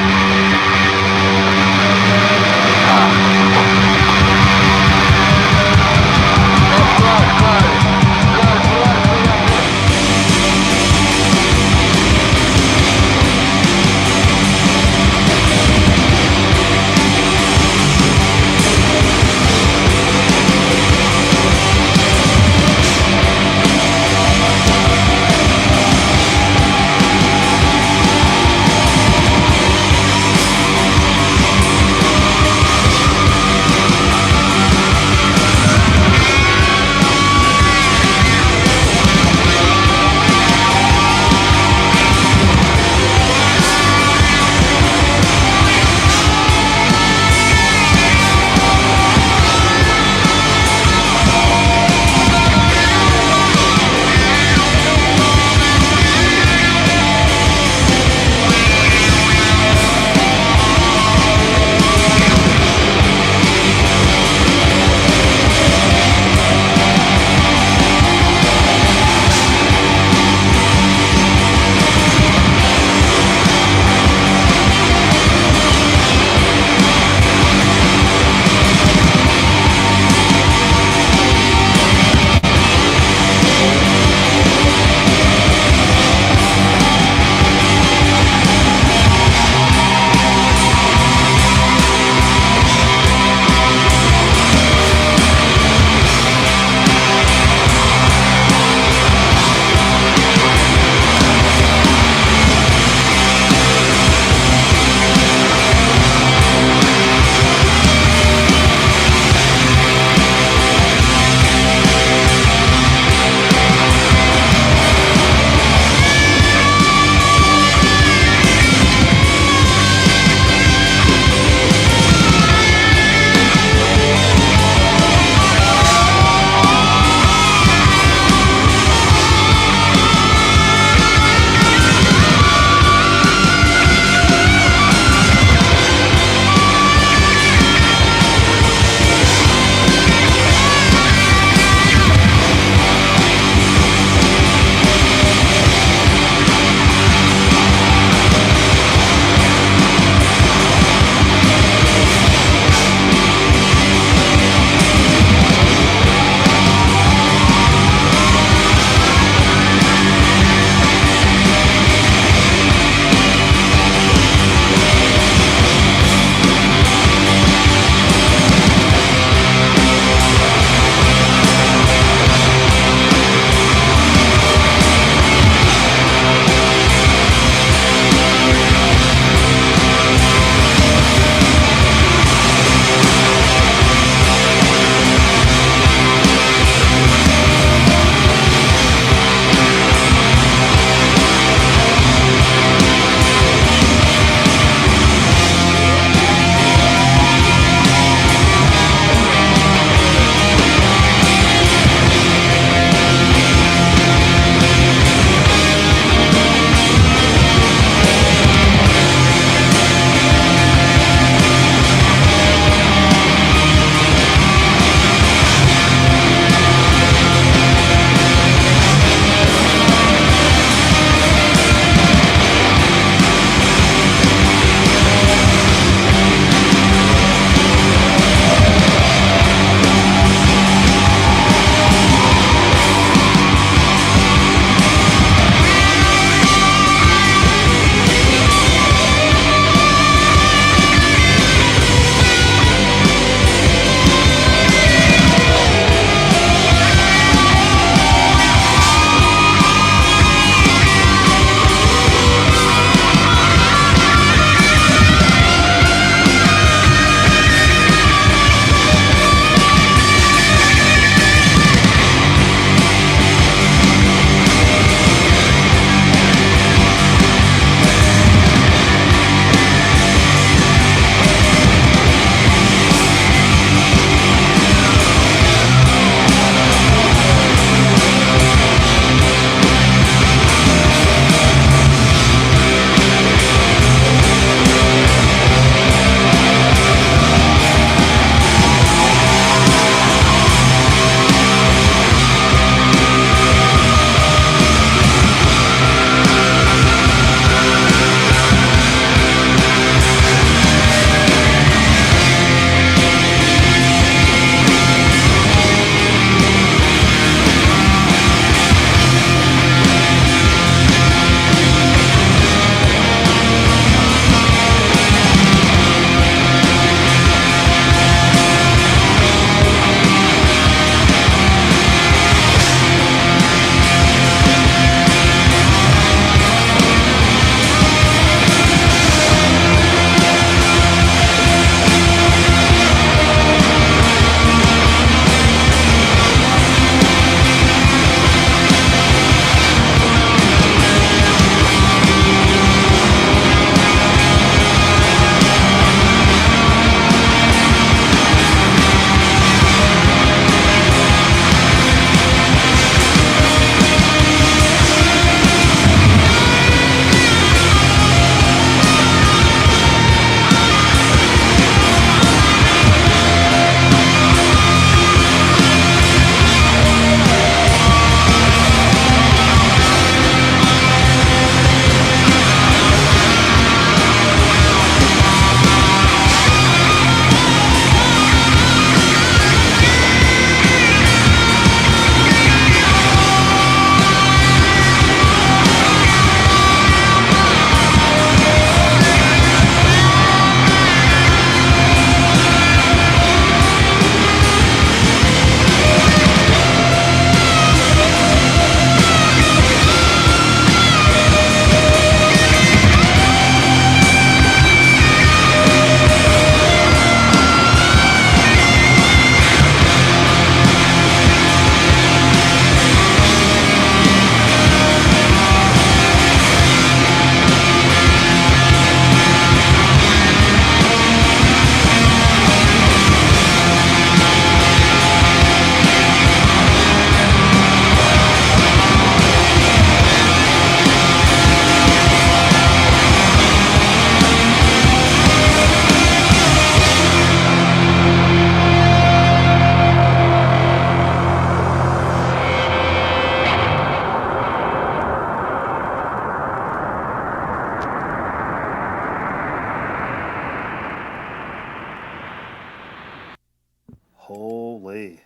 Speaker 2: Holy,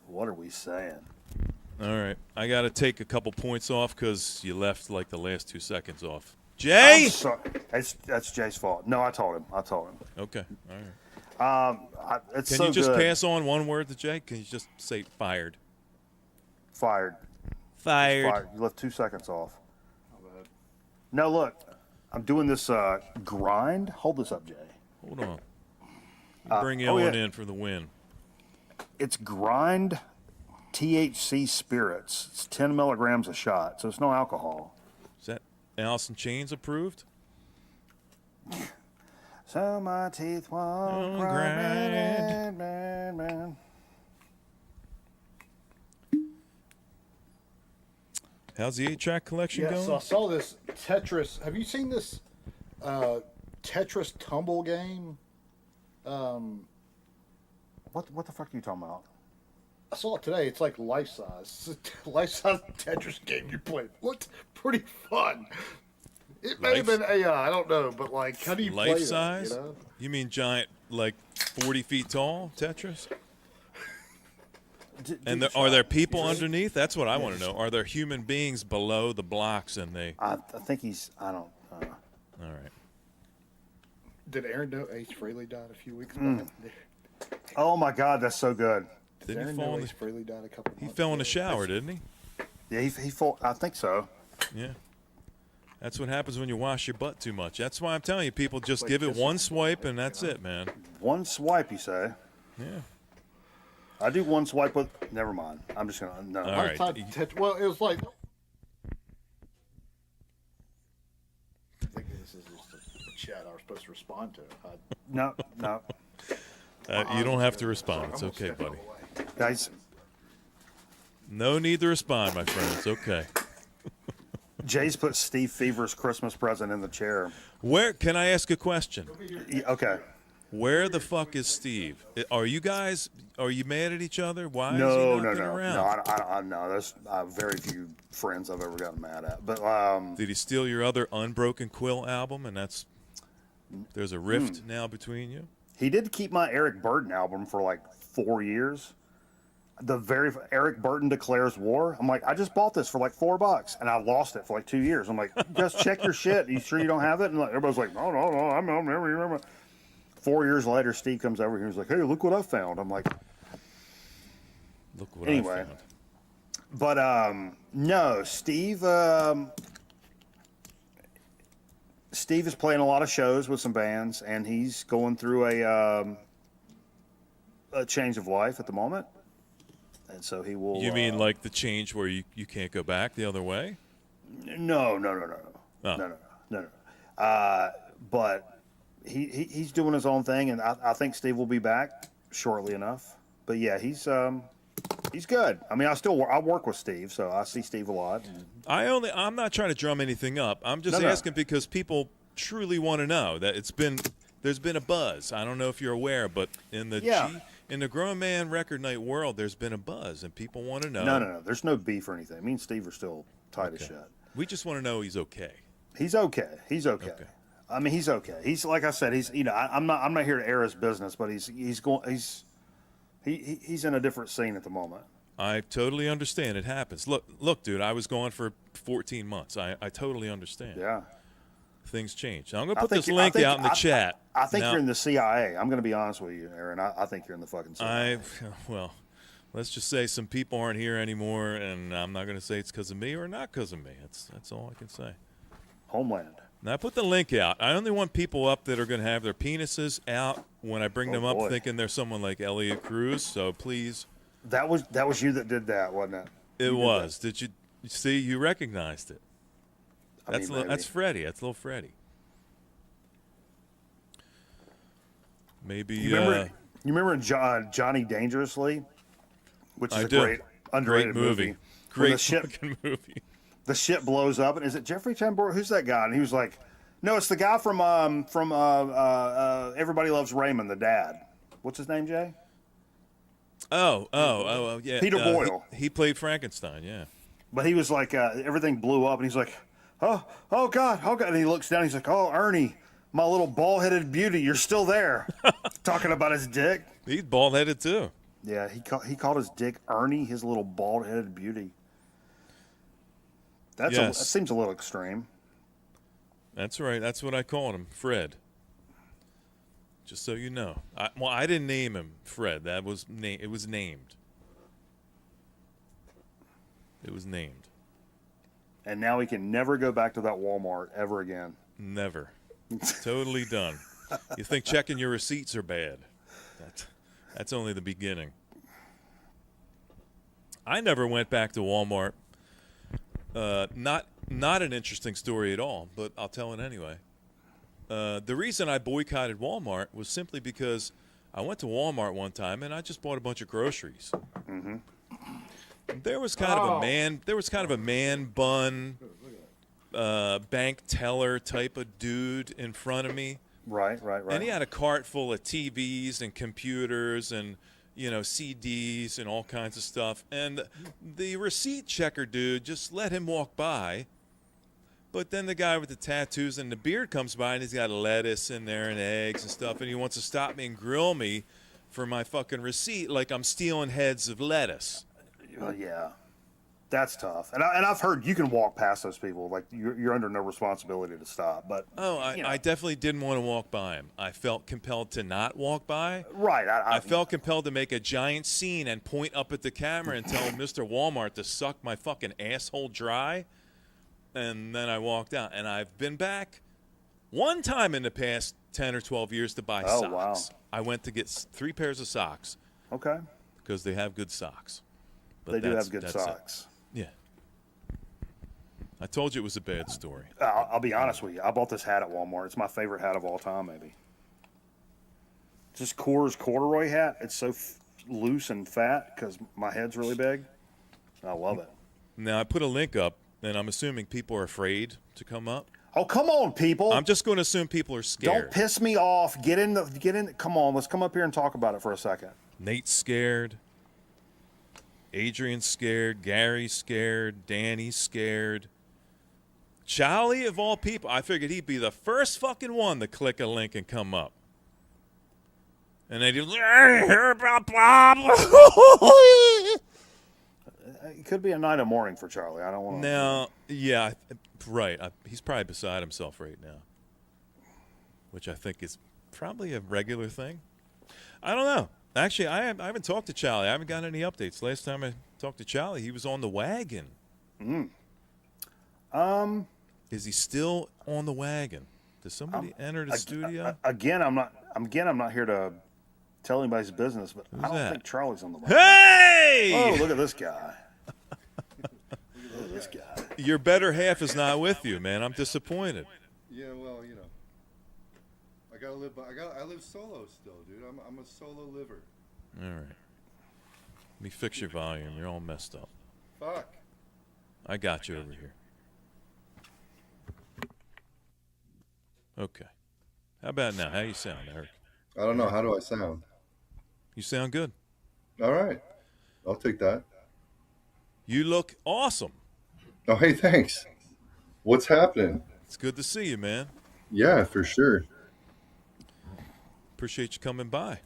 Speaker 2: what are we saying?
Speaker 1: All right. I got to take a couple points off because you left like the last 2 seconds off. Jay?
Speaker 2: I'm sorry. That's Jay's fault. No, I told him.
Speaker 1: Okay. All right.
Speaker 2: It's
Speaker 1: Can
Speaker 2: so
Speaker 1: you just
Speaker 2: good.
Speaker 1: pass on one word to Jay? Can you just say fired?
Speaker 2: Fired.
Speaker 1: Fired.
Speaker 2: You left 2 seconds off. No, look. I'm doing this grind. Hold this up, Jay.
Speaker 1: Hold on. Bring you on in for the win.
Speaker 2: It's grind THC spirits. It's 10 milligrams a shot, so it's no alcohol.
Speaker 1: Is that Alice in Chains approved?
Speaker 2: So my teeth won't
Speaker 1: grind.
Speaker 2: man.
Speaker 1: How's the 8-track collection going?
Speaker 7: So I saw this Tetris. Have you seen this Tetris tumble game?
Speaker 2: What the fuck are you talking about?
Speaker 7: I saw it today. It's like life size. It's a life size Tetris game you play. Looked pretty fun. It may have been AI. I don't know, but like, how do you play
Speaker 1: Life size?
Speaker 7: that, you know?
Speaker 1: You mean giant, like 40 feet tall Tetris? And are there people underneath? That's what I want to know. Are there human beings below the blocks? And they?
Speaker 2: I think he's. I don't.
Speaker 1: All right.
Speaker 7: Did Aaron know Ace Frehley died a few weeks back?
Speaker 2: Oh my God, that's so good.
Speaker 1: Didn't he
Speaker 7: Aaron
Speaker 1: fall
Speaker 7: know
Speaker 1: in
Speaker 7: Ace
Speaker 1: the?
Speaker 7: Frehley died a couple.
Speaker 1: He
Speaker 7: months
Speaker 1: fell in the
Speaker 7: ago?
Speaker 1: shower, didn't he?
Speaker 2: Yeah, he fall. I think so.
Speaker 1: Yeah. That's what happens when you wash your butt too much. That's why I'm telling you, people just give it one swipe and that's it, man.
Speaker 2: One swipe, you say?
Speaker 1: Yeah.
Speaker 2: I do one swipe with. Never mind. I'm just gonna. No.
Speaker 1: All right.
Speaker 7: Well, it was like. I think this is just a chat I was supposed to respond to.
Speaker 2: No.
Speaker 1: You don't have to respond. It's okay, buddy.
Speaker 2: Guys,
Speaker 1: No need to respond, my friend. It's okay.
Speaker 2: Jay's put Steve Fever's Christmas present in the chair.
Speaker 1: Where can I ask a question?
Speaker 2: Yeah, okay.
Speaker 1: Where the fuck is Steve? Are you guys? Are you mad at each other? Why
Speaker 2: No,
Speaker 1: is he
Speaker 2: no,
Speaker 1: not
Speaker 2: no,
Speaker 1: been
Speaker 2: no.
Speaker 1: around?
Speaker 2: I know. There's very few friends I've ever gotten mad at. But
Speaker 1: Did he steal your other Unbroken Quill album? And there's a rift now between you.
Speaker 2: he did keep my Eric Burden album for like 4 years. The very Eric Burden Declares War. I'm like, I just bought this for like $4, and I lost it for like 2 years. I'm like, just check your shit. You sure you don't have it? And like, everybody's like, no, I'm remember. 4 years later, Steve comes over here and he's like, hey, look what I found. I'm like,
Speaker 1: Look what
Speaker 2: Anyway.
Speaker 1: I found.
Speaker 2: but no, Steve. Steve is playing a lot of shows with some bands, and he's going through a change of life at the moment. And so he will.
Speaker 1: You mean like the change where you can't go back the other way?
Speaker 2: No.
Speaker 1: Oh.
Speaker 2: No. But he's doing his own thing, and I think Steve will be back shortly enough. But yeah, he's good. I mean, I work with Steve, so I see Steve a lot.
Speaker 1: I'm not trying to drum anything up. I'm just asking because people truly want to know that there's been a buzz. I don't know if you're aware, but in the Grown Man Record Night world, there's been a buzz, and people want to know.
Speaker 2: No. There's no beef or anything. Me and Steve are still tight as shit.
Speaker 1: We just want to know he's okay.
Speaker 2: He's okay. I mean, he's okay. He's like I said. He's I'm not here to air his business, but he's in a different scene at the moment.
Speaker 1: I totally understand. It happens. Look, dude. I was gone for 14 months. I totally understand.
Speaker 2: Yeah.
Speaker 1: Things change. I'm gonna put this link out in the chat.
Speaker 2: I think
Speaker 1: Now,
Speaker 2: you're in the CIA. I'm gonna be honest with you, Aaron. I think you're in the fucking CIA.
Speaker 1: Well, let's just say some people aren't here anymore, and I'm not gonna say it's because of me or not because of me. That's all I can say.
Speaker 2: Homeland.
Speaker 1: Now I put the link out. I only want people up that are gonna have their penises out when I bring them up,
Speaker 2: boy.
Speaker 1: thinking they're someone like Elliot Cruz. So please.
Speaker 2: That was you that did that, wasn't it?
Speaker 1: It was. Did you see? You recognized it.
Speaker 2: I mean, maybe.
Speaker 1: That's Freddie. That's little Freddie. Maybe.
Speaker 2: You remember Johnny Dangerously, which is
Speaker 1: I
Speaker 2: a
Speaker 1: do.
Speaker 2: great underrated
Speaker 1: movie.
Speaker 2: When
Speaker 1: Great
Speaker 2: the ship,
Speaker 1: fucking movie.
Speaker 2: The ship blows up, and is it Jeffrey Tambor? Who's that guy? And he was like, "No, it's the guy from Everybody Loves Raymond, the dad. What's his name, Jay?
Speaker 1: Oh, yeah.
Speaker 2: Peter Boyle.
Speaker 1: He played Frankenstein, yeah.
Speaker 2: But he was like, everything blew up, and he's like, oh God. And he looks down, he's like, oh, Ernie, my little bald-headed beauty, you're still there. Talking about his dick.
Speaker 1: He's bald-headed, too.
Speaker 2: Yeah, he called his dick Ernie, his little bald headed beauty. That
Speaker 1: Yes,
Speaker 2: seems a little extreme.
Speaker 1: that's right. That's what I called him, Fred. Just so you know. I didn't name him Fred. That was it was named. It was named.
Speaker 2: And now he can never go back to that Walmart ever again.
Speaker 1: Never. Totally done. You think checking your receipts are bad? That's only the beginning. I never went back to Walmart. Not an interesting story at all, but I'll tell it anyway. The reason I boycotted Walmart was simply because I went to Walmart one time and I just bought a bunch of groceries.
Speaker 2: Mm-hmm.
Speaker 1: There was kind of a man bun, bank teller type of dude in front of me.
Speaker 2: Right.
Speaker 1: And he had a cart full of TVs and computers and, CDs and all kinds of stuff. And the receipt checker dude just let him walk by. But then the guy with the tattoos and the beard comes by and he's got lettuce in there and eggs and stuff. And he wants to stop me and grill me for my fucking receipt like I'm stealing heads of lettuce.
Speaker 2: Yeah. That's tough. And I've heard you can walk past those people. Like, you're under no responsibility to stop. But
Speaker 1: I definitely didn't want to walk by him. I felt compelled to not walk by.
Speaker 2: Right.
Speaker 1: I felt compelled to make a giant scene and point up at the camera and tell Mr. Walmart to suck my fucking asshole dry. And then I walked out. And I've been back one time in the past 10 or 12 years to buy socks.
Speaker 2: Wow.
Speaker 1: I went to get 3 pairs of socks.
Speaker 2: Okay.
Speaker 1: Because they have good socks. But
Speaker 2: they do have good socks.
Speaker 1: Yeah. I told you it was a bad story.
Speaker 2: I'll be honest with you. I bought this hat at Walmart. It's my favorite hat of all time, maybe. It's this Coors corduroy hat. It's so loose and fat because my head's really big. I love it.
Speaker 1: Now, I put a link up, and I'm assuming people are afraid to come up.
Speaker 2: Oh, come on, people.
Speaker 1: I'm just going to assume people are scared.
Speaker 2: Don't piss me off. Get in. Come on. Let's come up here and talk about it for a second.
Speaker 1: Nate's scared. Adrian's scared. Gary's scared. Danny's scared. Charlie, of all people, I figured he'd be the first fucking one to click a link and come up. And they'd hear about Bob.
Speaker 2: It could be a night of mourning for Charlie. I don't want to.
Speaker 1: Now, yeah, right. He's probably beside himself right now, which I think is probably a regular thing. I don't know. Actually, I haven't talked to Charlie. I haven't gotten any updates. Last time I talked to Charlie, he was on the wagon. Is he still on the wagon? Does somebody enter the studio?
Speaker 2: Again, I'm not here to tell anybody's business, but I don't think Charlie's on the wagon.
Speaker 1: Hey!
Speaker 2: Oh, look at this guy. Look at this guy.
Speaker 1: Your better half is not with you, man. I'm disappointed.
Speaker 8: Yeah, well, I gotta live. I live solo still, dude. I'm a solo liver.
Speaker 1: All right. Let me fix your volume. You're all messed up.
Speaker 8: Fuck.
Speaker 1: I got you over here. Okay. How about now? How you sound, Eric?
Speaker 8: I don't know. How do I sound?
Speaker 1: You sound good.
Speaker 8: All right. I'll take that.
Speaker 1: You look awesome.
Speaker 8: Oh, hey, thanks. What's happening?
Speaker 1: It's good to see you, man.
Speaker 8: Yeah, for sure.
Speaker 1: Appreciate you coming by.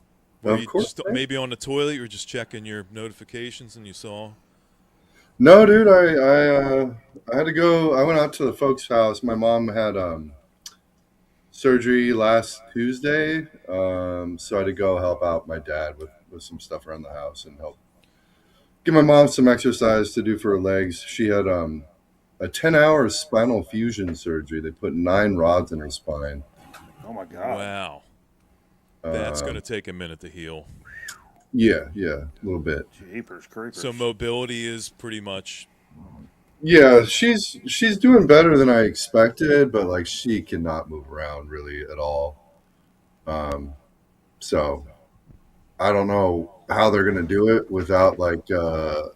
Speaker 8: Of course.
Speaker 1: Maybe on the toilet, you were just checking your notifications and you saw.
Speaker 8: No, dude. I had to go. I went out to the folks' house. My mom had surgery last Tuesday, so I had to go help out my dad with some stuff around the house and help give my mom some exercise to do for her legs. She had a 10-hour spinal fusion surgery. They put 9 rods in her spine.
Speaker 2: Oh my God!
Speaker 1: Wow, that's going to take a minute to heal.
Speaker 8: Yeah, a little bit.
Speaker 2: Jeepers creepers.
Speaker 1: So mobility is pretty much.
Speaker 8: Yeah, she's doing better than I expected, but like she cannot move around really at all. So I don't know how they're gonna do it without like a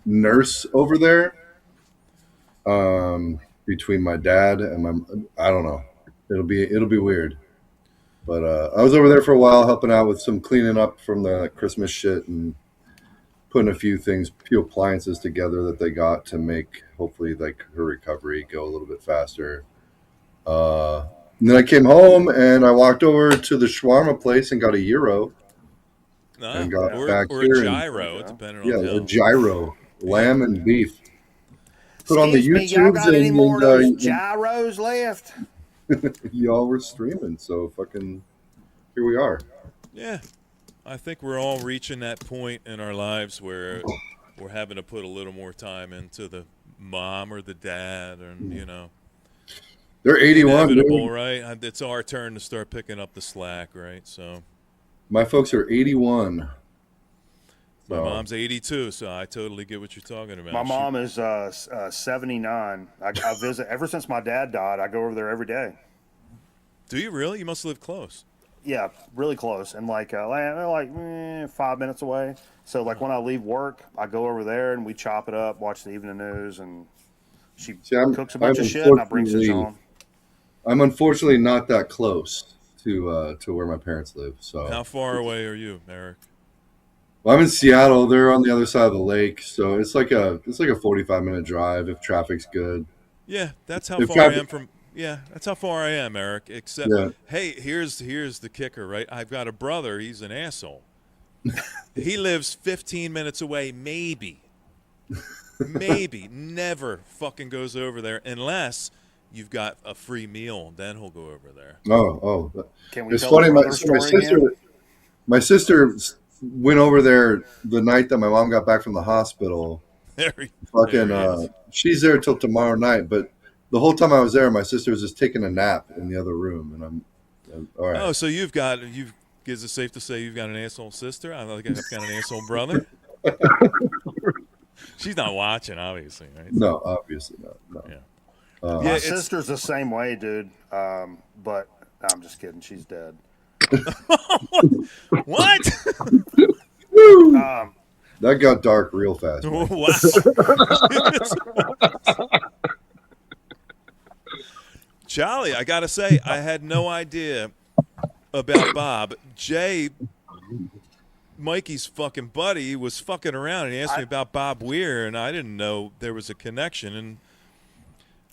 Speaker 8: nurse over there. Between my dad and I don't know. It'll be weird. But I was over there for a while helping out with some cleaning up from the Christmas shit and putting a few appliances together that they got to make hopefully like her recovery go a little bit faster. And then I came home and I walked over to the shawarma place and got a gyro. and got
Speaker 1: or
Speaker 8: back
Speaker 1: a
Speaker 8: here and
Speaker 1: gyro, depending
Speaker 8: yeah,
Speaker 1: on
Speaker 8: a
Speaker 1: how.
Speaker 8: gyro, lamb and beef. Put on the
Speaker 2: Excuse me, y'all
Speaker 8: YouTubes
Speaker 2: got any more of those
Speaker 8: and
Speaker 2: gyros left?
Speaker 8: y'all were streaming, so fucking here we are.
Speaker 1: Yeah, I think we're all reaching that point in our lives where we're having to put a little more time into the mom or the dad, and
Speaker 8: They're 81,
Speaker 1: inevitable,
Speaker 8: dude.
Speaker 1: right? It's our turn to start picking up the slack, right? So
Speaker 8: My folks are 81.
Speaker 1: my
Speaker 8: So
Speaker 1: mom's 82, so I totally get what you're talking about.
Speaker 2: My mom is 79. I visit ever since my dad died. I go over there every day.
Speaker 1: Do you really? You must live close.
Speaker 2: Yeah, really close, and like 5 minutes away. So like when I leave work, I go over there and we chop it up, watch the evening news, and she cooks a bunch of shit, and I bring some home.
Speaker 8: I'm unfortunately not that close to where my parents live. So
Speaker 1: How far away are you, Eric?
Speaker 8: well, I'm in Seattle. They're on the other side of the lake, so it's like a 45-minute drive if traffic's good.
Speaker 1: Yeah, that's how
Speaker 8: If
Speaker 1: far I
Speaker 8: traffic-
Speaker 1: am from. Yeah, that's how far I am, Eric. Except,
Speaker 8: Yeah.
Speaker 1: hey, here's the kicker, right? I've got a brother. He's an asshole. He lives 15 minutes away, maybe. Never fucking goes over there unless you've got a free meal. Then he'll go over there.
Speaker 8: Oh,
Speaker 2: Can we
Speaker 8: it's
Speaker 2: tell
Speaker 8: funny.
Speaker 2: the
Speaker 8: My
Speaker 2: brother story
Speaker 8: sister,
Speaker 2: again?
Speaker 8: my sister went over there the night that my mom got back from the hospital.
Speaker 1: There he is.
Speaker 8: She's there till tomorrow night, but the whole time I was there, my sister was just taking a nap in the other room, and I'm all right.
Speaker 1: Oh, so is it safe to say you've got an asshole sister? I think I've got an asshole brother. She's not watching, obviously, right?
Speaker 8: No, obviously not. No.
Speaker 1: Yeah.
Speaker 2: My sister's the same way, dude. But I'm just kidding. She's dead.
Speaker 1: What?
Speaker 8: That got dark real fast.
Speaker 1: Wow. Charlie, I gotta say, I had no idea about Bob. Jay, Mikey's fucking buddy, was fucking around and he asked me about Bob Weir, and I didn't know there was a connection. And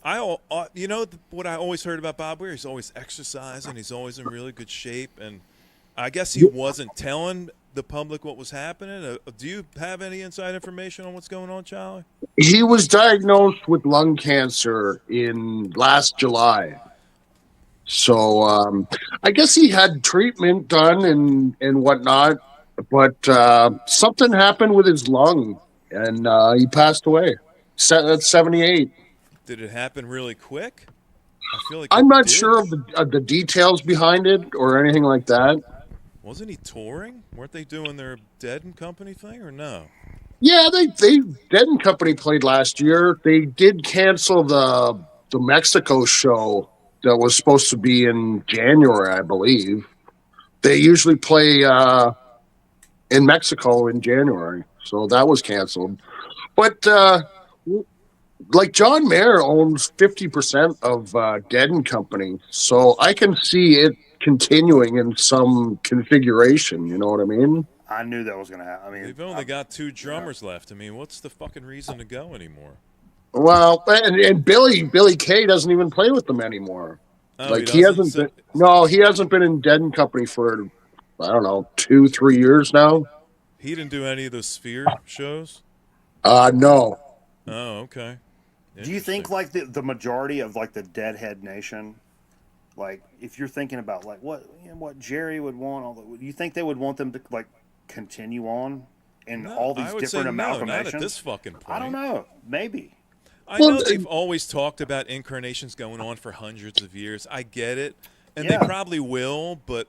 Speaker 1: what I always heard about Bob Weir? He's always exercising. He's always in really good shape, and I guess he wasn't telling the public what was happening. Do you have any inside information on what's going on, Charlie?
Speaker 9: He was diagnosed with lung cancer in last July. So I guess he had treatment done and whatnot, but something happened with his lung, and he passed away. At 78.
Speaker 1: Did it happen really quick? I feel like
Speaker 9: I'm
Speaker 1: it
Speaker 9: not
Speaker 1: did.
Speaker 9: sure of the details behind it or anything like that.
Speaker 1: Wasn't he touring? Weren't they doing their Dead and Company thing, or no?
Speaker 9: Yeah, they Dead and Company played last year. They did cancel the Mexico show that was supposed to be in January, I believe. They usually play in Mexico in January, so that was canceled. But like g.m.r.n owns 50% of Dead and Company, so I can see it continuing in some configuration. You know what I mean?
Speaker 2: I knew that was going to happen. I mean,
Speaker 1: They've only got 2 drummers left. I mean, what's the fucking reason to go anymore?
Speaker 9: Well, and Billy Kay doesn't even play with them anymore.
Speaker 1: Oh,
Speaker 9: Like he hasn't been. No, he hasn't been in Dead and Company for I don't know 2-3 years now.
Speaker 1: He didn't do any of those Sphere shows?
Speaker 9: No.
Speaker 1: Oh, okay.
Speaker 2: do you think like the majority of like the Deadhead Nation, like if you're thinking about like what Jerry would want, you think they would want them to like continue on in all these different amalgamations?
Speaker 1: Not at this fucking point.
Speaker 2: I don't know. Maybe.
Speaker 1: I know they've always talked about incarnations going on for hundreds of years. I get it, and they probably will, but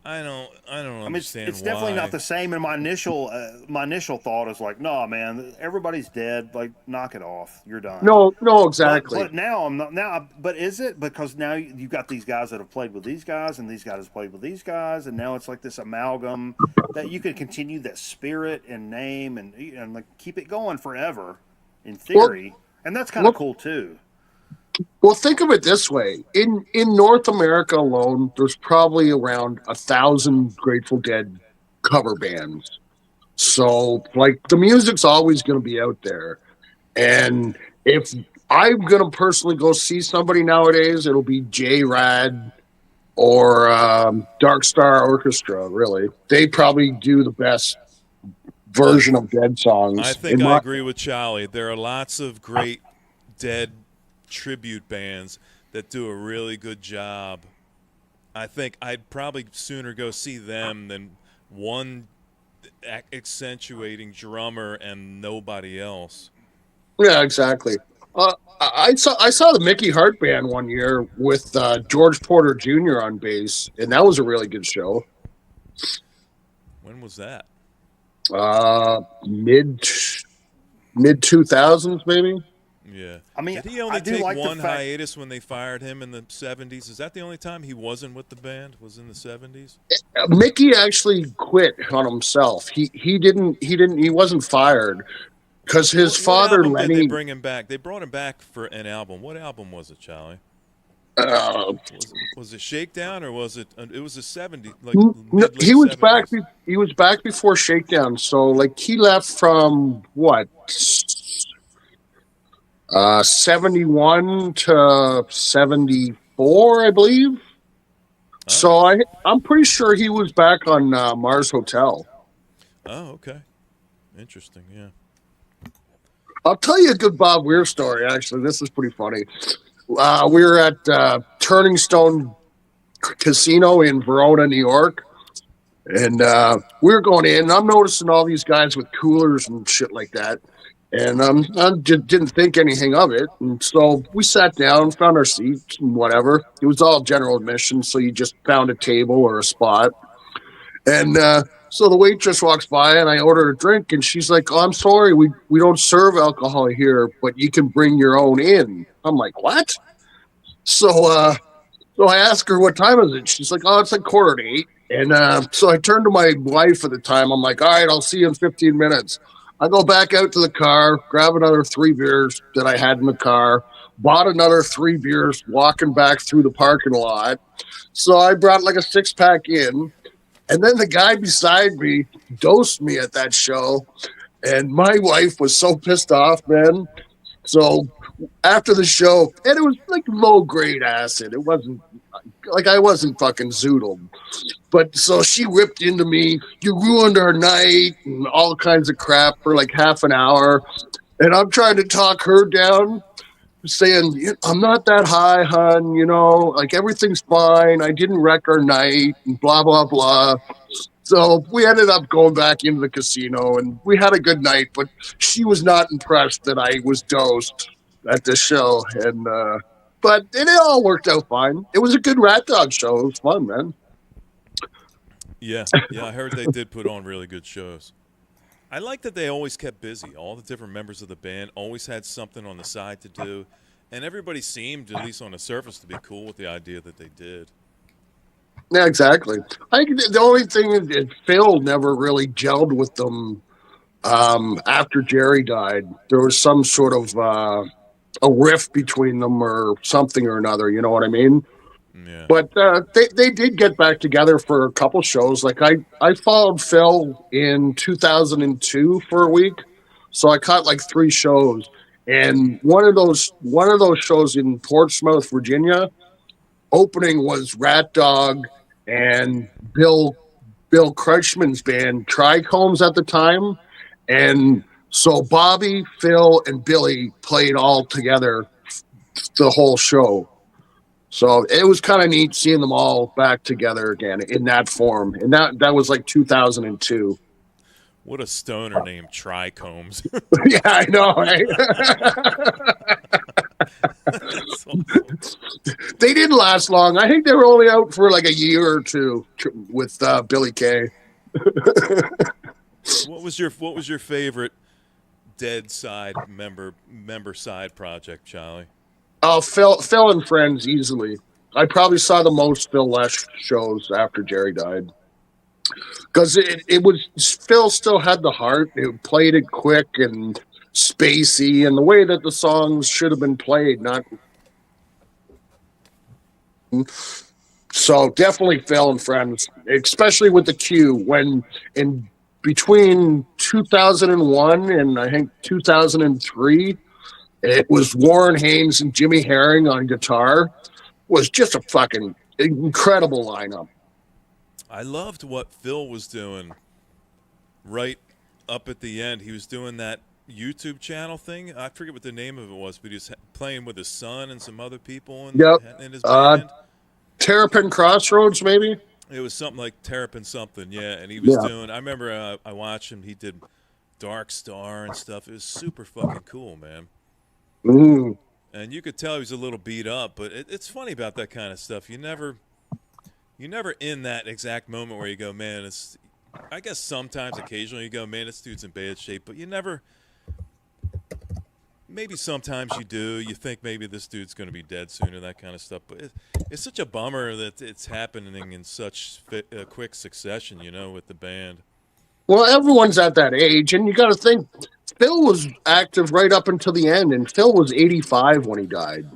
Speaker 1: I don't understand.
Speaker 2: It's definitely not the same. And my initial thought is like, no, man, everybody's dead. Like, knock it off. You're done.
Speaker 9: No, exactly.
Speaker 2: But now I'm not now. But is it because now you've got these guys that have played with these guys, and these guys have played with these guys, and now it's like this amalgam that you can continue that spirit and name and like keep it going forever, in theory, and that's kind of cool too.
Speaker 9: Well, think of it this way: in North America alone, there's probably around 1,000 Grateful Dead cover bands. So, like, the music's always going to be out there. And if I'm going to personally go see somebody nowadays, it'll be J-Rad or Dark Star Orchestra. Really, they probably do the best version of Dead songs.
Speaker 1: I think I agree with Charlie. There are lots of great Dead tribute bands that do a really good job. I think I'd probably sooner go see them than one accentuating drummer and nobody else.
Speaker 9: Yeah, exactly. I saw the Mickey Hart Band one year with George Porter Jr. on bass, and that was a really good show.
Speaker 1: When was that?
Speaker 9: Mid 2000s, maybe.
Speaker 1: Yeah.
Speaker 2: I mean,
Speaker 1: did he only
Speaker 2: I do
Speaker 1: take
Speaker 2: like the
Speaker 1: one
Speaker 2: fact-
Speaker 1: hiatus when they fired him in the 70s? Is that the only time he wasn't with the band? Was in the 70s?
Speaker 9: Mickey actually quit on himself. He wasn't fired because his
Speaker 1: What
Speaker 9: father
Speaker 1: album
Speaker 9: Lenny.
Speaker 1: did they bring him back? They brought him back for an album. What album was it, Charlie? Was it Shakedown or was it? It was the 70s. Like
Speaker 9: No,
Speaker 1: mid-late
Speaker 9: he was
Speaker 1: 70s.
Speaker 9: back. He was back before Shakedown. So like he left from what 71 to 74, I believe. So I'm pretty sure he was back on Mars Hotel.
Speaker 1: Oh, okay. Interesting. Yeah.
Speaker 9: I'll tell you a good Bob Weir story. Actually, this is pretty funny. We were at Turning Stone Casino in Verona, New York. And we were going in, and I'm noticing all these guys with coolers and shit like that. And I didn't think anything of it. And so we sat down, found our seats and whatever. It was all general admission, so you just found a table or a spot. And so the waitress walks by, and I order a drink, and she's like, "Oh, I'm sorry, we don't serve alcohol here, but you can bring your own in." I'm like, "What?" So I ask her, "What time is it?" She's like, "Oh, it's like 7:45. And so I turned to my wife at the time. I'm like, "All right, I'll see you in 15 minutes. I go back out to the car, grab another 3 beers that I had in the car, bought another 3 beers walking back through the parking lot. So I brought like a 6-pack in. And then the guy beside me dosed me at that show. And my wife was so pissed off, man. So after the show, and it was like low-grade acid. It wasn't like I wasn't fucking zoodled. But so she ripped into me. "You ruined our night," and all kinds of crap for like half an hour. And I'm trying to talk her down, saying, "I'm not that high, hon. Like everything's fine. I didn't wreck our night," and blah, blah, blah. So we ended up going back into the casino, and we had a good night. But she was not impressed that I was dosed at the show. But it all worked out fine. It was a good Rat Dog show. It was fun, man.
Speaker 1: Yeah, I heard they did put on really good shows. I like that they always kept busy. All the different members of the band always had something on the side to do, and everybody seemed, at least on the surface, to be cool with the idea that they did.
Speaker 9: Yeah, exactly. I think the only thing is Phil never really gelled with them after Jerry died. There was some sort of a rift between them or something or another. You know what I mean?
Speaker 1: Yeah.
Speaker 9: But they did get back together for a couple shows. Like I followed Phil in 2002 for a week, so I caught like 3 shows. And one of those shows in Portsmouth, Virginia, opening was Rat Dog and Bill Crutchman's band Trichomes at the time. And so Bobby, Phil, and Billy played all together the whole show. So it was kind of neat seeing them all back together again in that form. And that was like 2002.
Speaker 1: What a stoner name, Trichomes.
Speaker 9: Yeah, I know, right? They didn't last long. I think they were only out for like a year or two with Billy Kay.
Speaker 1: What was your favorite Dead side member side project, Charlie?
Speaker 9: Oh, Phil and Friends easily. I probably saw the most Phil Lesh shows after Jerry died. Because it was Phil still had the heart. It played it quick and spacey, and the way that the songs should have been played. Not so definitely Phil and Friends, especially with the Q. When in between 2001 and I think 2003, it was Warren Haynes and Jimmy Herring on guitar. Was just a fucking incredible lineup.
Speaker 1: I loved what Phil was doing right up at the end. He was doing that YouTube channel thing. I forget what the name of it was, but he was playing with his son and some other people in his band.
Speaker 9: Terrapin Crossroads, maybe?
Speaker 1: It was something like Terrapin something, yeah. And he was doing, I remember I watched him. He did Dark Star and stuff. It was super fucking cool, man.
Speaker 9: Mm.
Speaker 1: And you could tell he was a little beat up, but it's funny about that kind of stuff. You're never in that exact moment where you go, man, it's, I guess sometimes, occasionally you go, man, this dude's in bad shape, but you never, maybe sometimes you do. You think maybe this dude's going to be dead soon or that kind of stuff. But it's such a bummer that it's happening in such quick succession, with the band.
Speaker 9: Well, everyone's at that age, and you got to think Phil was active right up until the end, and Phil was 85 when he died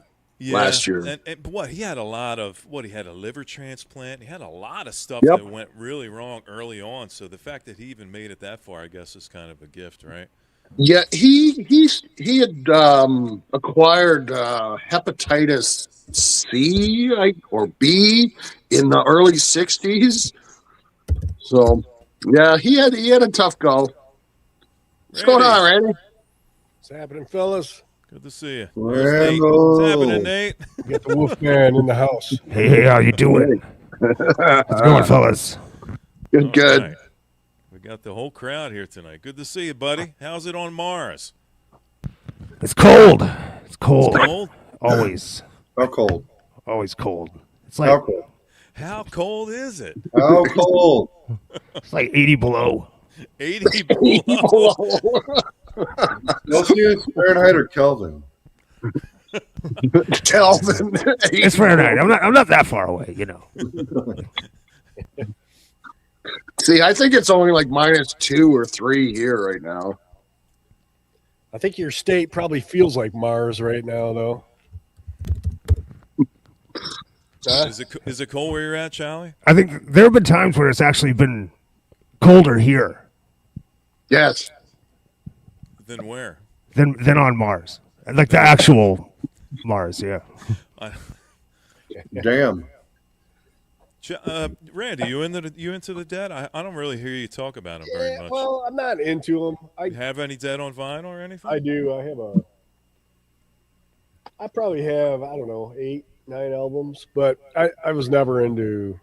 Speaker 9: last year.
Speaker 1: And what, he had he had a liver transplant. He had a lot of stuff that went really wrong early on. So the fact that he even made it that far, I guess, is kind of a gift, right?
Speaker 9: Yeah, he had acquired hepatitis C or B in the early 60s. So, yeah, he had a tough go. What's going on, Randy?
Speaker 10: What's happening, fellas?
Speaker 1: Good to see you. There's Nate. What's happening, Nate?
Speaker 10: We got the Wolfman in the house.
Speaker 11: Hey, how you doing? How's it going, fellas?
Speaker 9: Good.
Speaker 1: Right. We got the whole crowd here tonight. Good to see you, buddy. How's it on Mars?
Speaker 11: It's cold. It's cold.
Speaker 1: It's cold?
Speaker 11: Always.
Speaker 8: How cold?
Speaker 11: Always cold. It's like
Speaker 8: How cold?
Speaker 1: How cold is it?
Speaker 8: How cold?
Speaker 11: It's like 80 below.
Speaker 1: 80 below.
Speaker 8: Celsius, Fahrenheit, or Kelvin?
Speaker 9: Kelvin.
Speaker 11: It's Fahrenheit. I'm not that far away,
Speaker 9: See, I think it's only like -2 or 3 here right now.
Speaker 10: I think your state probably feels like Mars right now, though.
Speaker 1: Is it cold where you're at, Charlie?
Speaker 11: I think there have been times where it's actually been colder here.
Speaker 9: Yes.
Speaker 1: Then where?
Speaker 11: Than on Mars. Like the actual Mars, yeah.
Speaker 8: Damn.
Speaker 1: Randy, you into the Dead? I don't really hear you talk about them very much.
Speaker 10: Well, I'm not into them.
Speaker 1: You have any Dead on vinyl or anything?
Speaker 10: I do. I probably have, I don't know, 8, 9 albums, but I was never into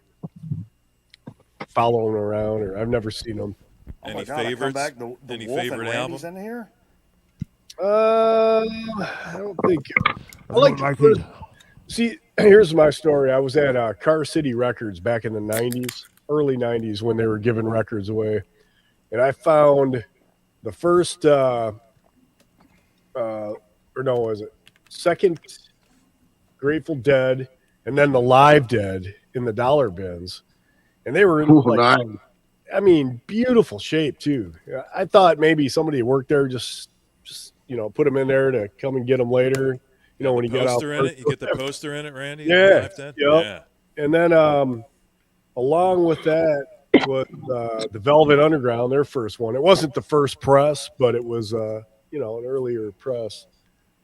Speaker 10: following around, or I've never seen them.
Speaker 1: Any favorites? Any favorite albums
Speaker 2: in here?
Speaker 10: I don't think. I like the see. Here's my story. I was at Car City Records back in the '90s, early '90s, when they were giving records away, and I found the first, second Grateful Dead, and then the Live Dead in the dollar bins, and they were in beautiful shape too. I thought maybe somebody worked there, just put them in there to come and get them later. When you get out.
Speaker 1: You get the poster in it, Randy.
Speaker 10: Yeah. Yeah. And then along with that was the Velvet Underground, their first one. It wasn't the first press, but it was an earlier press,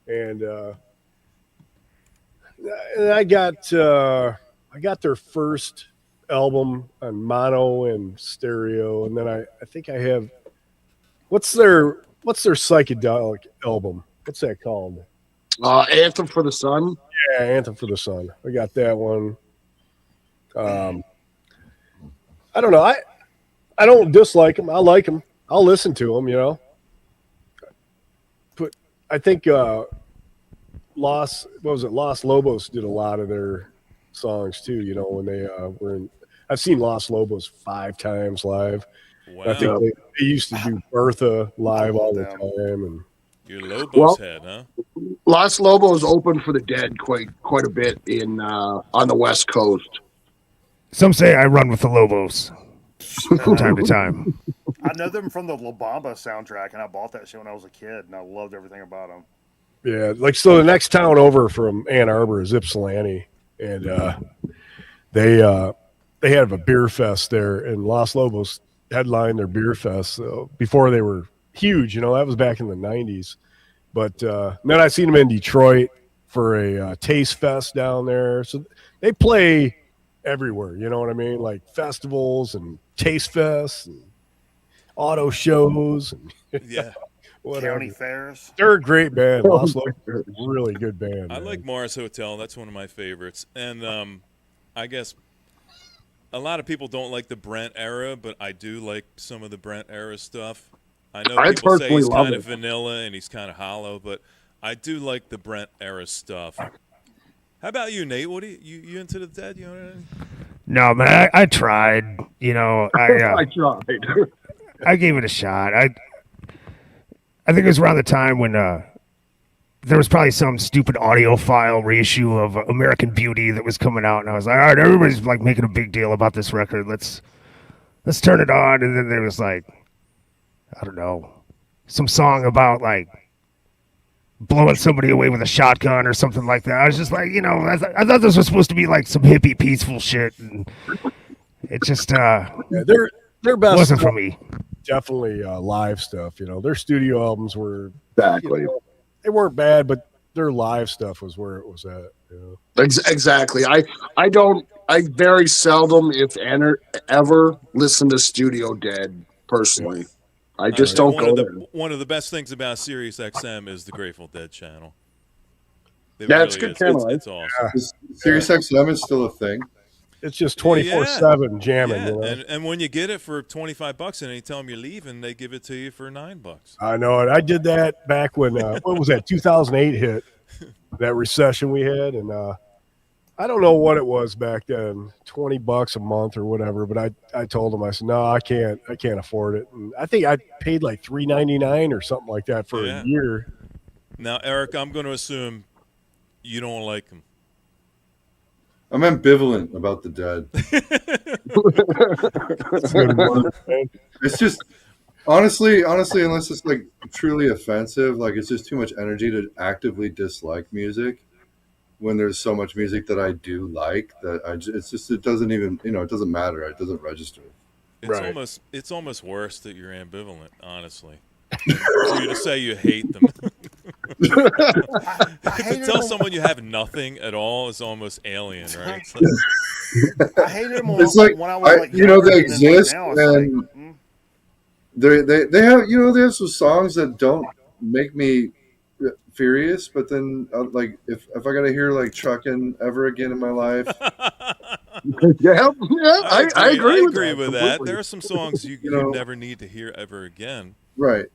Speaker 10: and I got their first album on mono and stereo, and then I think I have what's their psychedelic album? What's that called?
Speaker 9: Anthem for the Sun.
Speaker 10: Yeah, Anthem for the Sun. I got that one. I don't know. I don't dislike them. I like them. I'll listen to them. But I think Los Lobos did a lot of their songs too. When they were in. I've seen Los Lobos 5 times live.
Speaker 1: Wow.
Speaker 10: I think they used to do Bertha live all the time. And
Speaker 1: your Lobos head, huh?
Speaker 9: Los Lobos opened for the Dead quite a bit in on the West Coast.
Speaker 11: Some say I run with the Lobos from time to time.
Speaker 2: I know them from the La Bamba soundtrack, and I bought that shit when I was a kid, and I loved everything about them.
Speaker 10: Yeah, so the next town over from Ann Arbor is Ypsilanti, and they have a beer fest there, and Los Lobos headlined their beer fest before they were huge. That was back in the 90s. But then I seen them in Detroit for a Taste Fest down there. So they play everywhere. You know what I mean? Like festivals and taste fests and auto shows and
Speaker 1: Yeah.
Speaker 10: whatever.
Speaker 2: County fairs.
Speaker 10: They're a great band. Lost Lobos, really good band.
Speaker 1: I
Speaker 10: man.
Speaker 1: like Mars Hotel. That's one of my favorites. And I guess a lot of people don't like the Brent era, but I do like some of the Brent era stuff. I know
Speaker 9: I
Speaker 1: people say
Speaker 9: personally
Speaker 1: he's
Speaker 9: love
Speaker 1: kind
Speaker 9: it.
Speaker 1: of vanilla and he's kind of hollow, but I do like the Brent era stuff. How about you, Nate? What do you into the Dead? You know what I mean?
Speaker 11: No, man, I tried. You know,
Speaker 9: I tried.
Speaker 11: I gave it a shot. I think it was around the time when there was probably some stupid audiophile reissue of American Beauty that was coming out, and I was like, all right, everybody's like making a big deal about this record. Let's turn it on. And then there was like, I don't know, some song about like blowing somebody away with a shotgun or something like that. I was just like, you know, I thought this was supposed to be like some hippie peaceful shit, and it just
Speaker 10: Yeah, their best
Speaker 11: wasn't for
Speaker 10: stuff,
Speaker 11: me.
Speaker 10: definitely live stuff. You know, their studio albums were
Speaker 9: Exactly.
Speaker 10: you know, they weren't bad, but their live stuff was where it was at. You know?
Speaker 9: Exactly. I very seldom, if ever, listen to Studio Dead personally. I just don't go there.
Speaker 1: One of the best things about Sirius XM is the Grateful Dead channel. It
Speaker 9: Yeah, it's
Speaker 1: really
Speaker 9: good
Speaker 1: is.
Speaker 9: channel.
Speaker 1: It's awesome.
Speaker 8: Sirius XM is still a thing.
Speaker 10: It's just 24/7 jamming.
Speaker 1: Yeah,
Speaker 10: You know?
Speaker 1: and when you get it for $25 and you tell them you're leaving, they give it to you for $9.
Speaker 10: I know it. I did that back when what was that 2008 hit, that recession we had, and I don't know what it was back then, $20 a month or whatever. But I told him, I said, no, I can't afford it. And I think I paid like $3.99 or something like that for a year.
Speaker 1: Now, Eric, I'm going to assume you don't like them.
Speaker 8: I'm ambivalent about the Dead. It's just honestly, unless it's like truly offensive, like it's just too much energy to actively dislike music. When there's so much music that I do like, that it doesn't even, it doesn't matter. It doesn't register.
Speaker 1: It's almost worse that you're ambivalent, honestly. For you to say you hate them. To tell someone you have nothing at all is almost alien, right?
Speaker 2: I hated them
Speaker 8: It's like,
Speaker 2: when I was like,
Speaker 8: they
Speaker 2: younger,
Speaker 8: exist,
Speaker 2: and then, like, now it's
Speaker 8: and they have, they have some songs that don't make me furious, but then like if I gotta hear like Truckin' ever again in my life,
Speaker 9: I agree
Speaker 1: with that. There are some songs you never need to hear ever again.
Speaker 8: Right.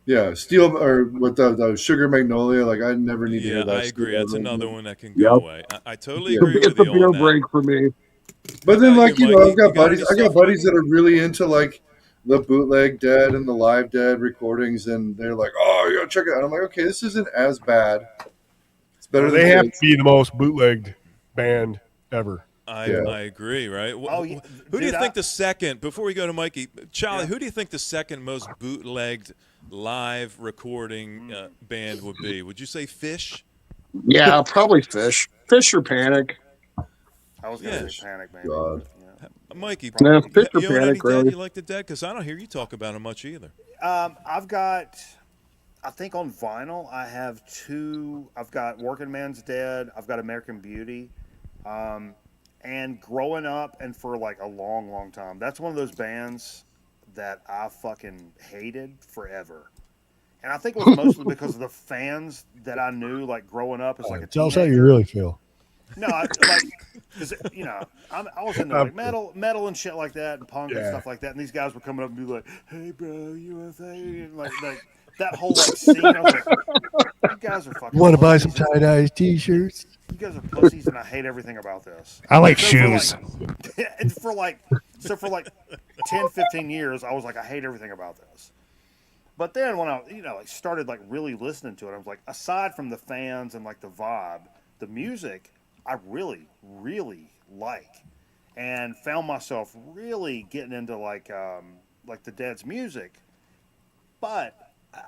Speaker 8: Yeah, Steel or with the Sugar Magnolia, like I never need to hear that.
Speaker 1: I agree. That's another one that can go away. I totally agree with
Speaker 9: It's a
Speaker 1: you
Speaker 9: beer
Speaker 1: on that.
Speaker 9: break for me.
Speaker 8: But then, like,
Speaker 1: Mikey?
Speaker 8: I've got buddies.
Speaker 1: any
Speaker 8: I got
Speaker 1: stuff,
Speaker 8: buddies
Speaker 1: Mikey?
Speaker 8: that are really into like the bootleg Dead and the live Dead recordings, and they're like, "Oh, you gotta check it out." I'm like, "Okay, this isn't as bad. It's better than
Speaker 10: They have
Speaker 8: this."
Speaker 10: to be the most bootlegged band ever.
Speaker 1: I agree, right? Who do you
Speaker 2: dude,
Speaker 1: think the second, before we go to Mikey, Charlie, who do you think the second most bootlegged live recording band would be? Would you say Fish?
Speaker 9: Yeah, probably Fish. Fish or Panic.
Speaker 2: I was going to say Panic, maybe.
Speaker 8: God.
Speaker 1: Mikey,
Speaker 9: No, Fish or
Speaker 1: you own any
Speaker 9: Panic,
Speaker 1: Dead?
Speaker 9: really.
Speaker 1: You like the Dead? Because I don't hear you talk about them much either.
Speaker 2: I've got, I think on vinyl, I have two. I've got Working Man's Dead. I've got American Beauty. And growing up and for like a long, long time, that's one of those bands that I fucking hated forever. And I think it was mostly because of the fans that I knew, like growing up as like a
Speaker 10: Tell us how
Speaker 2: teenager.
Speaker 10: you really feel.
Speaker 2: No, like, cause I was into like metal and shit like that, and punk and stuff like that. And these guys were coming up and be like, "Hey, bro, USA," and like that whole like scene. I was like, "You guys are fucking."
Speaker 10: Want to buy
Speaker 2: pussies.
Speaker 10: some tie-dye t-shirts?
Speaker 2: You guys are pussies, and I hate everything about this.
Speaker 11: I like
Speaker 2: So
Speaker 11: shoes.
Speaker 2: For like 10, 15 years, I was like, I hate everything about this. But then when I, like started like really listening to it, I was like, aside from the fans and like the vibe, the music, I really, really like, and found myself really getting into like the Dead's music, but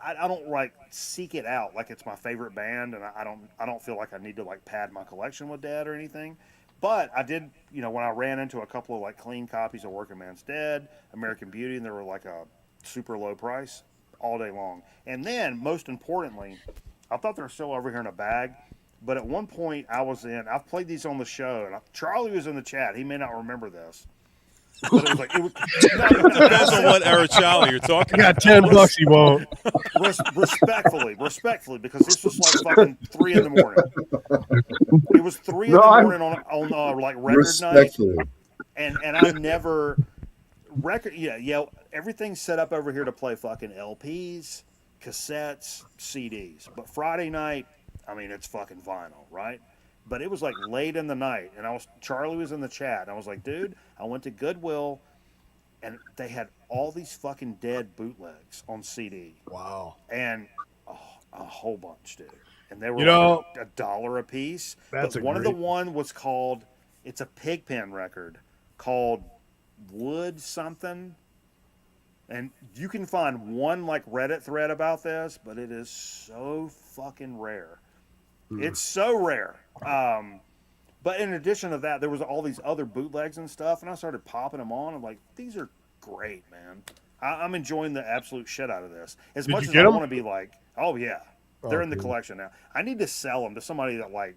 Speaker 2: I don't like seek it out like it's my favorite band, and I don't feel like I need to like pad my collection with Dead or anything. But I did, when I ran into a couple of like clean copies of Working Man's Dead, American Beauty, and they were like a super low price all day long. And then, most importantly, I thought they were still over here in a bag, But at one point, I've played these on the show, and Charlie was in the chat. He may not remember this. But it was like,
Speaker 1: Depends on what era Charlie you're talking
Speaker 10: I got $10. He won't.
Speaker 2: Respectfully, because this was like fucking 3 in the morning. It was 3 in the morning on like record night.
Speaker 8: Respectfully.
Speaker 2: And I never everything's set up over here to play fucking LPs, cassettes, CDs. But Friday night, I mean, it's fucking vinyl, right? But it was like late in the night, and Charlie was in the chat, and I was like, dude, I went to Goodwill, and they had all these fucking dead bootlegs on CD.
Speaker 10: Wow.
Speaker 2: And a whole bunch, dude. And they were like $1 a piece.
Speaker 10: That's
Speaker 2: but one of the one was called, it's a Pigpen record called Wood something. And you can find one like Reddit thread about this, but it is so fucking rare. It's so rare. But in addition to that, there was all these other bootlegs and stuff, and I started popping them on. I'm like, these are great, man. I'm enjoying the absolute shit out of this. As much as I want to be like, oh yeah, they're in the collection now. I need to sell them to somebody that like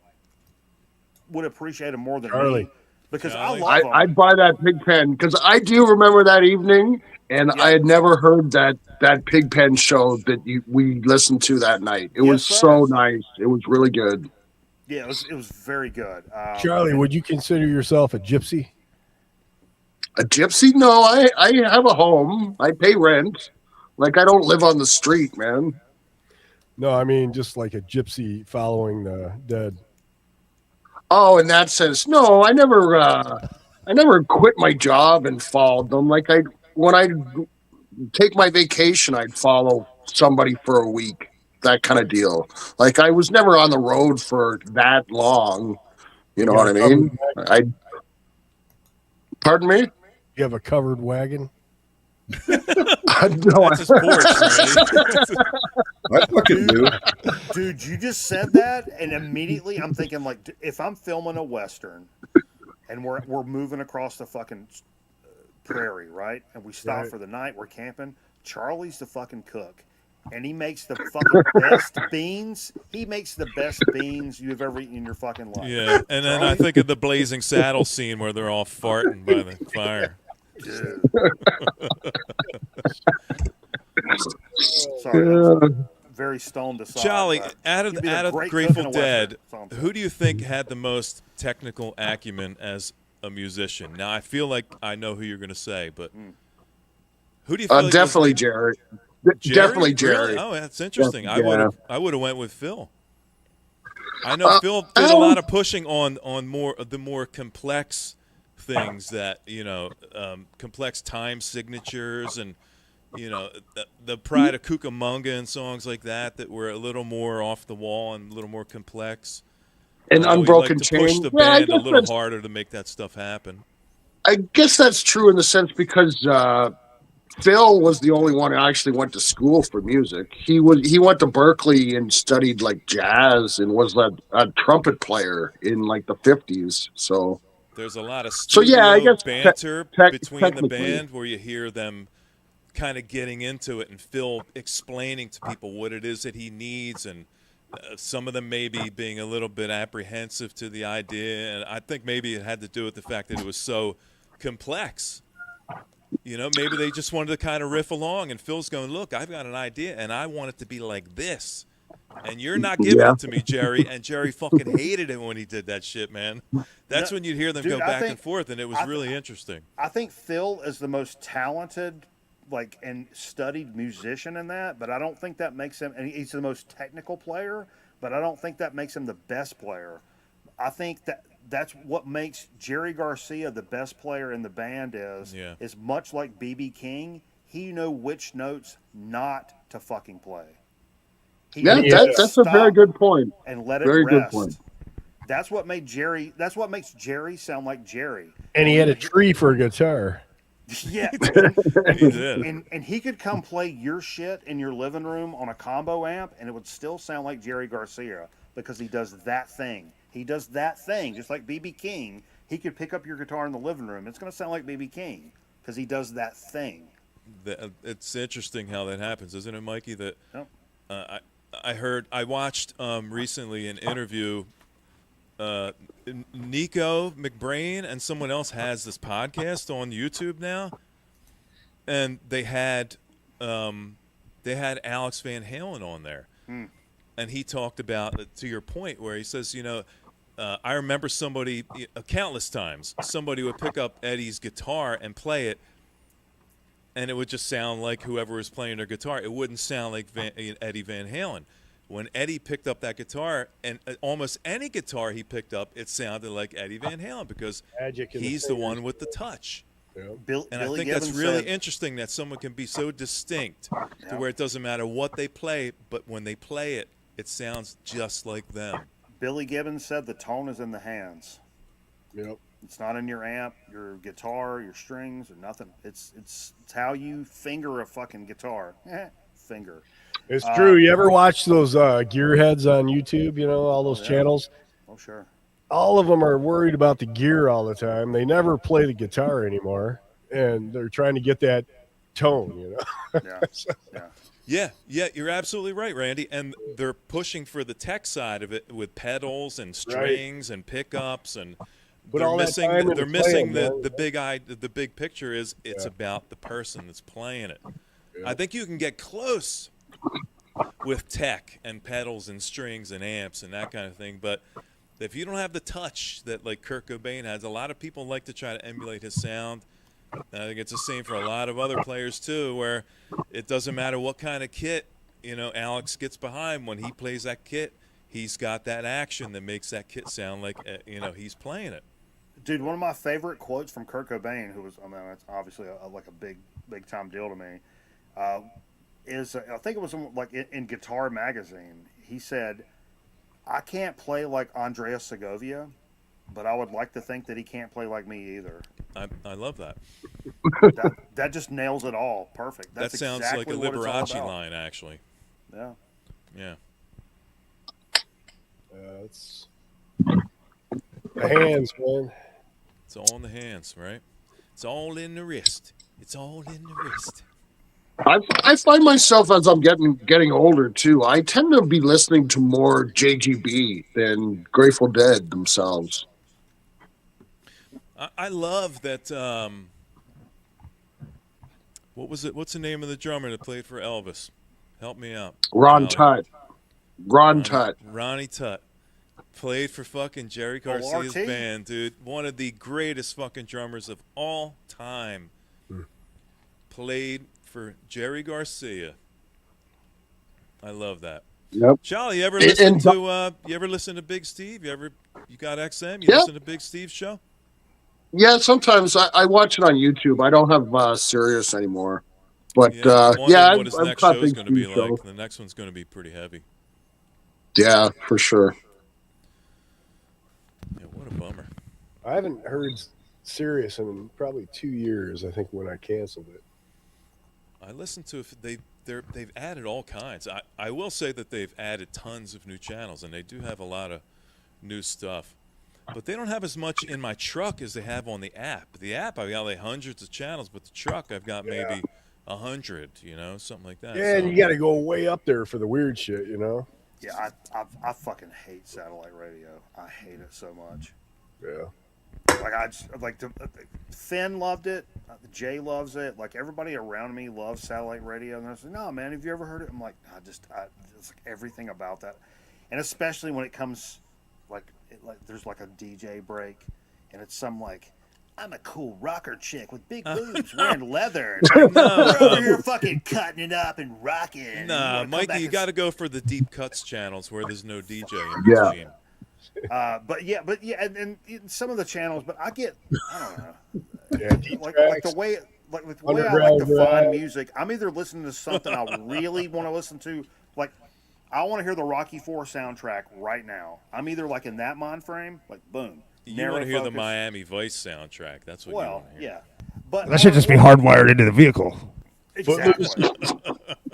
Speaker 2: would appreciate them more than me, because I love them.
Speaker 9: I'd buy that Pigpen because I do remember that evening, and I had never heard that Pigpen show that we listened to that night. It was so nice. It was really good.
Speaker 2: Yeah, it was very good.
Speaker 10: Charlie, would you consider yourself a gypsy?
Speaker 9: A gypsy? No, I have a home. I pay rent. Like, I don't live on the street, man.
Speaker 10: No, I mean just like a gypsy following the dead.
Speaker 9: Oh, in that sense, no. I never quit my job and followed them. Like when I take my vacation, I'd follow somebody for a week. That kind of deal. Like I was never on the road for that long. You know what I mean? Pardon me?
Speaker 10: You have a covered wagon?
Speaker 9: No,
Speaker 1: That's his porch,
Speaker 8: I fucking do.
Speaker 2: Dude, you just said that, and immediately I'm thinking, like, if I'm filming a Western and we're moving across the fucking prairie, right? And we stop for the night, we're camping. Charlie's the fucking cook. And he makes the fucking best beans. He makes the best beans you've ever eaten in your fucking life.
Speaker 1: Yeah, and then I think of the Blazing Saddle scene where they're all farting by the fire.
Speaker 2: Sorry, very stoned aside.
Speaker 1: Charlie, out of Grateful Dead, who do you think had the most technical acumen as a musician? Now, I feel like I know who you're going to say, but who do you feel
Speaker 9: definitely Jerry. Definitely Jerry.
Speaker 1: Really? Oh, that's interesting. I would have went with Phil. I know Phil did a lot of pushing on the more complex things that complex time signatures and the Pride of Cucamonga and songs like that were a little more off the wall and a little more complex.
Speaker 9: And Unbroken
Speaker 1: to
Speaker 9: Chain.
Speaker 1: push the band a little harder to make that stuff happen.
Speaker 9: I guess that's true in the sense because Phil was the only one who actually went to school for music. He went to Berkeley and studied like jazz and was a trumpet player in like the 50s. So
Speaker 1: there's a lot of studio banter between the band where you hear them kind of getting into it and Phil explaining to people what it is that he needs, and some of them maybe being a little bit apprehensive to the idea. And I think maybe it had to do with the fact that it was so complex. Maybe they just wanted to kind of riff along, and Phil's going, look, I've got an idea, and I want it to be like this. And you're not giving it to me, Jerry. And Jerry fucking hated it when he did that shit, man. That's when you'd hear them go back and forth, and it was really interesting.
Speaker 2: I think Phil is the most talented and studied musician in that, but I don't think that makes him, and he's the most technical player, but I don't think that makes him the best player. I think that's what makes Jerry Garcia the best player in the band is much like B.B. King. He knew which notes not to fucking play.
Speaker 9: That's a very good point.
Speaker 2: And let it rest. Good point. That's what makes Jerry sound like Jerry.
Speaker 10: And he had a tree for a guitar.
Speaker 2: Yeah.
Speaker 1: He did.
Speaker 2: And he could come play your shit in your living room on a combo amp, and it would still sound like Jerry Garcia because he does that thing. He does that thing, just like B.B. King. He could pick up your guitar in the living room. It's going to sound like B.B. King because he does that thing.
Speaker 1: It's interesting how that happens, isn't it, Mikey? That I watched recently an interview. Nico McBrain and someone else has this podcast on YouTube now, and they had Alex Van Halen on there, and he talked about, to your point, where he says, I remember somebody countless times somebody would pick up Eddie's guitar and play it, and it would just sound like whoever was playing their guitar. It wouldn't sound like Eddie Van Halen. When Eddie picked up that guitar, and almost any guitar he picked up, it sounded like Eddie Van Halen because he's the one with the touch.
Speaker 10: Yeah.
Speaker 1: And I think that's really interesting that someone can be so distinct to where it doesn't matter what they play, but when they play it, it sounds just like them.
Speaker 2: Billy Gibbons said the tone is in the hands.
Speaker 10: Yep.
Speaker 2: It's not in your amp, your guitar, your strings, or nothing. It's how you finger a fucking guitar. Finger.
Speaker 10: It's true. You ever watch those gearheads on YouTube? All those channels?
Speaker 2: Oh, sure.
Speaker 10: All of them are worried about the gear all the time. They never play the guitar anymore, and they're trying to get that tone,
Speaker 2: Yeah.
Speaker 1: Yeah, you're absolutely right, Randy. And they're pushing for the tech side of it with pedals and strings and pickups, and they're missing the big picture is it's about the person that's playing it. Yeah. I think you can get close with tech and pedals and strings and amps and that kind of thing, but if you don't have the touch that like Kurt Cobain has, a lot of people like to try to emulate his sound. And I think it's the same for a lot of other players too, where it doesn't matter what kind of kit Alex gets behind. When he plays that kit, he's got that action that makes that kit sound like he's playing it.
Speaker 2: Dude, one of my favorite quotes from Kurt Cobain, who was, it's obviously like a big time deal to me, is I think it was in Guitar Magazine. He said, "I can't play like Andreas Segovia, but I would like to think that he can't play like me either."
Speaker 1: I love that.
Speaker 2: that just nails it all. Perfect. That's
Speaker 1: that sounds
Speaker 2: exactly
Speaker 1: like a
Speaker 2: Liberace
Speaker 1: line, actually.
Speaker 2: Yeah.
Speaker 1: Yeah.
Speaker 10: It's the hands, man.
Speaker 1: It's all in the hands, right? It's all in the wrist. It's all in the wrist.
Speaker 9: I find myself as I'm getting older too. I tend to be listening to more JGB than Grateful Dead themselves.
Speaker 1: I love that. What was it? What's the name of the drummer that played for Elvis? Help me out.
Speaker 9: Ron Tutt.
Speaker 1: Ronnie Tutt played for fucking Jerry Garcia's band, dude. One of the greatest fucking drummers of all time. Played for Jerry Garcia. I love that.
Speaker 9: Yep.
Speaker 1: Charlie, you ever listen to Big Steve? You got XM? You listen to Big Steve's show?
Speaker 9: Yeah, sometimes I watch it on YouTube. I don't have Sirius anymore. But
Speaker 1: what his next show is going to be like. The next one's going to be pretty heavy.
Speaker 9: Yeah, for sure.
Speaker 1: Yeah, what a bummer.
Speaker 10: I haven't heard Sirius in probably 2 years, I think, when I canceled it.
Speaker 1: I listened to it. They've added all kinds. I will say that they've added tons of new channels, and they do have a lot of new stuff. But they don't have as much in my truck as they have on the app. The app, I've got like hundreds of channels, but the truck, I've got maybe 100, something like that.
Speaker 10: Yeah, and you got to go way up there for the weird shit,
Speaker 2: Yeah, I fucking hate satellite radio. I hate it so much.
Speaker 10: Yeah.
Speaker 2: Finn loved it. Jay loves it. Like everybody around me loves satellite radio. And I was like, "No, man, have you ever heard it?" I'm like, it's like everything about that, and especially when it comes there's like a DJ break, and it's some like, "I'm a cool rocker chick with big boobs wearing leather. We're over here fucking cutting it up and rocking."
Speaker 1: Nah, Mikey, you got to go for the deep cuts channels where there's no DJ in between.
Speaker 2: And some of the channels, but I don't know.
Speaker 10: Yeah,
Speaker 2: like the way I like to find music. I'm either listening to something I really want to listen to, like I want to hear the Rocky IV soundtrack right now. I'm either like in that mind frame, like boom.
Speaker 1: You want to hear the Miami Vice soundtrack? That's what you want to hear.
Speaker 2: Yeah, but
Speaker 11: that should just be hardwired into the vehicle.
Speaker 2: Exactly.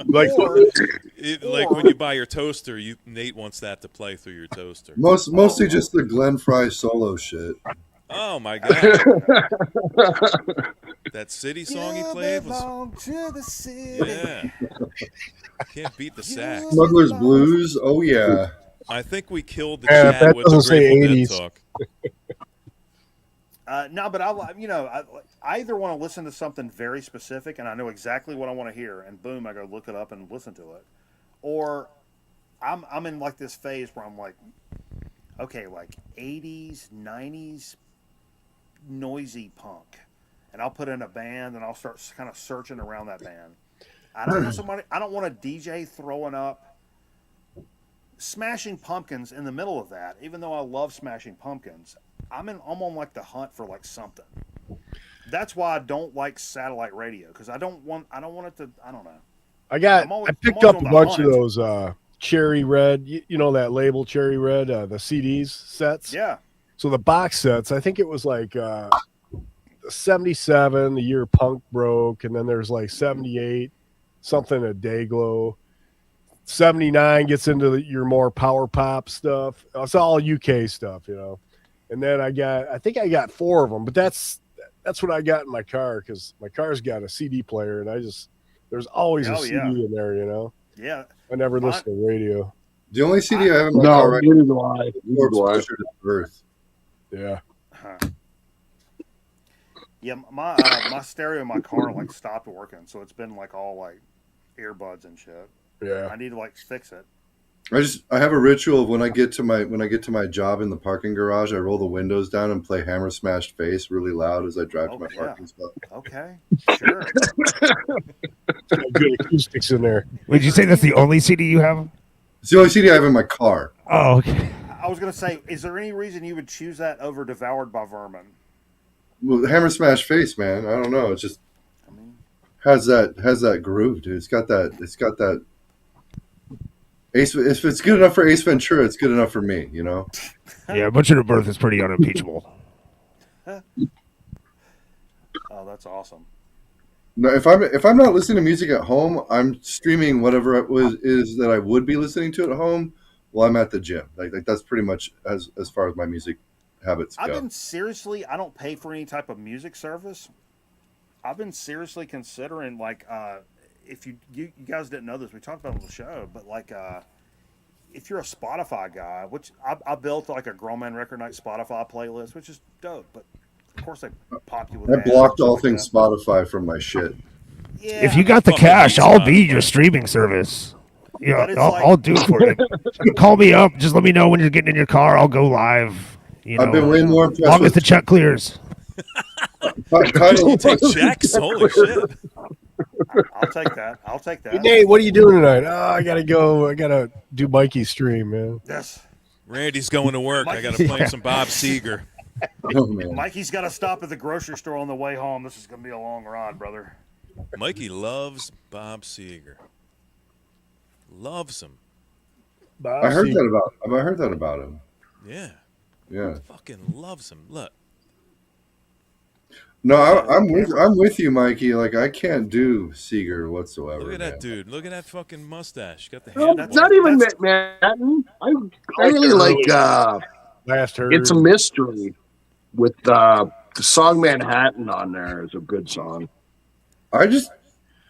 Speaker 1: like when you buy your toaster, Nate wants that to play through your toaster.
Speaker 8: Mostly just the Glenn Fry solo shit.
Speaker 1: Oh my god! That city song he played was.
Speaker 2: To the city.
Speaker 1: Yeah. Can't beat the sax.
Speaker 8: Smuggler's Blues. Oh yeah.
Speaker 1: I think we killed the
Speaker 10: Yeah,
Speaker 1: chat
Speaker 10: that
Speaker 1: with the
Speaker 10: doesn't say
Speaker 1: Grateful Dead
Speaker 10: 80s.
Speaker 1: talk.
Speaker 2: No, but I either want to listen to something very specific and I know exactly what I want to hear, and boom, I go look it up and listen to it, or I'm in like this phase where I'm like, okay, like 80s, 90s noisy punk, and I'll put in a band and I'll start kind of searching around that band. I don't want a DJ throwing up Smashing Pumpkins in the middle of that, even though I love Smashing Pumpkins. I'm on like the hunt for like something. That's why I don't like satellite radio, because I don't want it to. I don't know.
Speaker 10: I picked up a bunch of those Cherry Red. You know that label Cherry Red, the CDs sets.
Speaker 2: Yeah.
Speaker 10: So the box sets. I think it was like 77, the year punk broke, and then there's like 78, something a Dayglow. 79 gets into your more power pop stuff. It's all UK stuff, you know. And then I think I got 4 of them, but that's what I got in my car, because my car's got a CD player, and there's always a CD in there, you know.
Speaker 2: Yeah.
Speaker 10: I never listen to radio.
Speaker 8: The only CD I have in my car right now is Earth.
Speaker 10: Yeah.
Speaker 2: Yeah, my stereo in my car like stopped working, so it's been like all like earbuds and shit.
Speaker 10: Yeah.
Speaker 2: I need to like fix it.
Speaker 8: I have a ritual of when I get to my job in the parking garage, I roll the windows down and play Hammer Smashed Face really loud as I drive to my parking spot.
Speaker 2: Okay, sure.
Speaker 10: Good acoustics in there.
Speaker 11: Would you say that's the only CD you have?
Speaker 8: It's the only CD I have in my car.
Speaker 11: Oh, okay.
Speaker 2: I was gonna say, is there any reason you would choose that over Devoured by Vermin?
Speaker 8: Well, Hammer Smash Face, man. I don't know. It just has that groove, dude. It's got that. Ace. If it's good enough for Ace Ventura, it's good enough for me. You know.
Speaker 11: Yeah, Butcher to Birth is pretty unimpeachable.
Speaker 2: Oh, that's awesome.
Speaker 8: No, if I'm not listening to music at home, I'm streaming whatever it is that I would be listening to at home while I'm at the gym. Like that's pretty much as far as my music habits go.
Speaker 2: I don't pay for any type of music service. I've been seriously considering, like, if you guys didn't know this, we talked about it on the show, but like, if you're a Spotify guy, which I built like a Grown Man Record Night Spotify playlist, which is dope, but of course they pop you with
Speaker 8: I blocked all things Spotify from my shit.
Speaker 2: Yeah,
Speaker 11: if you got the cash, I'll be your streaming service. Yeah, I'll do it for you. You call me up. Just let me know when you're getting in your car. I'll go live. You know,
Speaker 8: I've been way more impressed.
Speaker 11: Long as the check clears.
Speaker 1: You take checks? Holy shit.
Speaker 2: I'll take that.
Speaker 10: Hey, Nate, what are you doing tonight? Oh, I gotta go. I gotta do Mikey's stream, man.
Speaker 2: Yes.
Speaker 1: Randy's going to work. I gotta play some Bob Seger.
Speaker 8: Oh, man.
Speaker 2: Mikey's got to stop at the grocery store on the way home. This is gonna be a long ride, brother.
Speaker 1: Mikey loves Bob Seger. Loves him.
Speaker 8: I heard that about him.
Speaker 1: Yeah.
Speaker 8: Yeah.
Speaker 1: Fucking loves him. Look.
Speaker 8: No, I'm with you, Mikey. Like I can't do Seeger whatsoever.
Speaker 1: Look at that
Speaker 8: man.
Speaker 1: dude. Look at that fucking mustache. Got the
Speaker 9: No, it's not even Manhattan. I really like
Speaker 10: Last Heard.
Speaker 9: It's a Mystery with the song Manhattan on there is a good song.
Speaker 8: I don't